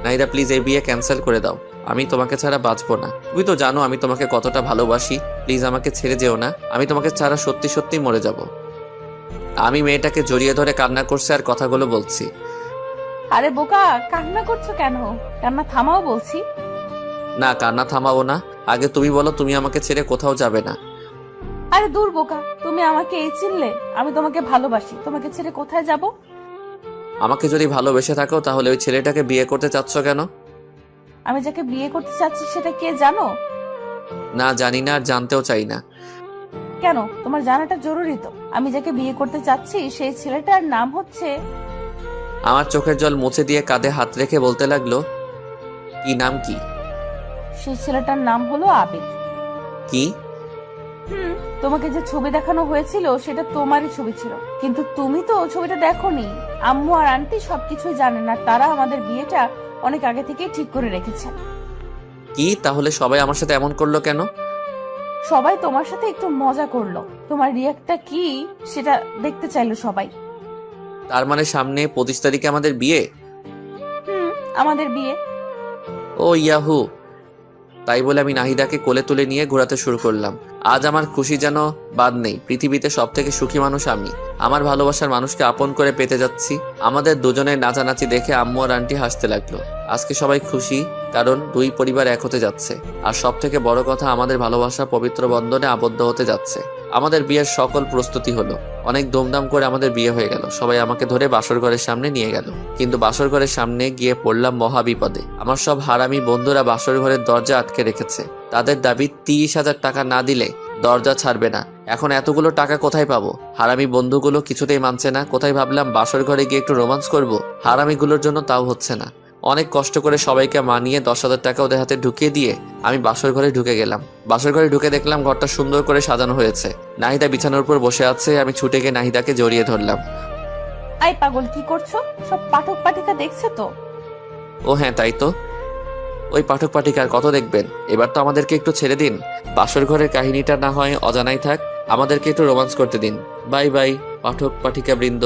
[SPEAKER 1] নাহিদা প্লিজ এই বিয়ে ক্যান্সেল করে দাও। আমি তোমাকে ছাড়া বাঁচবো না। তুমি তো জানো আমি তোমাকে কতটা ভালোবাসি। প্লিজ আমাকে ছেড়ে যেও না। আমি তোমাকে ছাড়া সত্যি সত্যি মরে যাব। আমি মেয়েটাকে জড়িয়ে ধরে কান্না করছে আর কথাগুলো বলছি।
[SPEAKER 2] আরে বোকা, কান্না করছো কেন? কান্না থামাও বলছি।
[SPEAKER 1] না, কান্না থামাবো না। আগে তুমি বলো তুমি আমাকে ছেড়ে কোথাও যাবে না।
[SPEAKER 2] আরে দূর বোকা, তুমি আমাকে এই চিনলে? আমি তোমাকে ভালোবাসি, তোমাকে ছেড়ে কোথায় যাব?
[SPEAKER 1] আমাকে যদি ভালোবেসে থাকো তাহলে ওই ছেলেটাকে বিয়ে করতে চাচ্ছ কেন?
[SPEAKER 2] আমি যাকে বিয়ে করতে চাচ্ছি সেটা কে জানো?
[SPEAKER 1] না, জানি না আর জানতেও চাই না।
[SPEAKER 2] কেন, তোমার জানাটা জরুরি তো। আমি যাকে বিয়ে করতে চাচ্ছি সেই ছেলেটার নাম হচ্ছে।
[SPEAKER 1] আমার চোখের জল মুছে দিয়ে কাঁধে হাত রেখে বলতে লাগলো, কি নাম কি?
[SPEAKER 2] সেই ছেলেটার নাম হলো আবির।
[SPEAKER 1] কি?
[SPEAKER 2] তোমাকে যে ছবি দেখানো হয়েছিল সেটা তোমারই ছবি ছিল, কিন্তু তুমি তো ছবিটা দেখোনি। আম্মু আর আন্টি সবকিছুই জানেন আর তারা আমাদের বিয়েটা অনেক আগে থেকেই ঠিক করে রেখেছেন।
[SPEAKER 1] কি? তাহলে সবাই আমার সাথে এমন করলো কেন?
[SPEAKER 2] সবাই তোমার সাথে একটু মজা করলো, তোমার রিয়াক্টটা কি সেটা দেখতে চাইলো সবাই।
[SPEAKER 1] তার মানে সামনে 25 তারিখে আমাদের বিয়ে?
[SPEAKER 2] আমাদের বিয়ে।
[SPEAKER 1] ও ইয়াহু! তাই বলে আমি নাহিদাকে কোলে তুলে নিয়ে ঘোরাতে শুরু করলাম। আজ আমার খুশি যেন বাদ নেই। পৃথিবীতে সব থেকে সুখী মানুষ আমি। আমার ভালোবাসার মানুষকে আপন করে পেতে যাচ্ছি। আমাদের দুজনের নাচানাচি দেখে আম্মু আর আন্টি হাসতে লাগলো। আজকে সবাই খুশি, কারণ দুই পরিবার এক হতে যাচ্ছে। আর সব থেকে বড় কথা, আমাদের ভালোবাসা পবিত্র বন্ধনে আবদ্ধ হতে যাচ্ছে। আমাদের বিয়ের সকল প্রস্তুতি হলো। অনেক ধুমধাম করে আমাদের বিয়ে হয়ে গেল। সবাই আমাকে ধরে বাসর ঘরের সামনে নিয়ে গেল। কিন্তু বাসর ঘরের সামনে গিয়ে পড়লাম মহা বিপদে। আমার সব হারামি বন্ধুরা বাসর ঘরের দরজা আটকে রেখেছে। তাদের দাবি 30,000 টাকা না দিলে দরজা ছাড়বে না। এখন এতগুলো টাকা কোথায় পাবো? হারামি বন্ধুগুলো কিছুতেই মানছে না। কোথায় ভাবলাম বাসর ঘরে গিয়ে একটু রোমান্স করব, হারামিগুলোর জন্য তাও হচ্ছে না। অনেক কষ্ট করে সবাইকে মানিয়ে 10,000 টাকা ওদের হাতে ঢুকিয়ে দিয়ে আমি বাসর ঘরে ঢুকে গেলাম। বাসর ঘরে ঢুকে দেখলাম ঘরটা সুন্দর করে সাজানো হয়েছে। নাহিদা বিছানার উপর বসে আছে। আমি ছুটে গিয়ে নাহিদাকে জড়িয়ে ধরলাম।
[SPEAKER 2] আই পাগল, কি করছো? সব পাঠক পাঠিকা দেখছে তো?
[SPEAKER 1] ও হ্যাঁ, তাই তো। ওই পাঠক পাঠিকার কত দেখবেন? এবার তো আমাদেরকে একটু ছেড়ে দিন। বাসর ঘরের কাহিনীটা না হয় অজানাই থাক, আমাদেরকে একটু রোমান্স করতে দিন। বাই বাই পাঠক পাঠিকা বৃন্দ।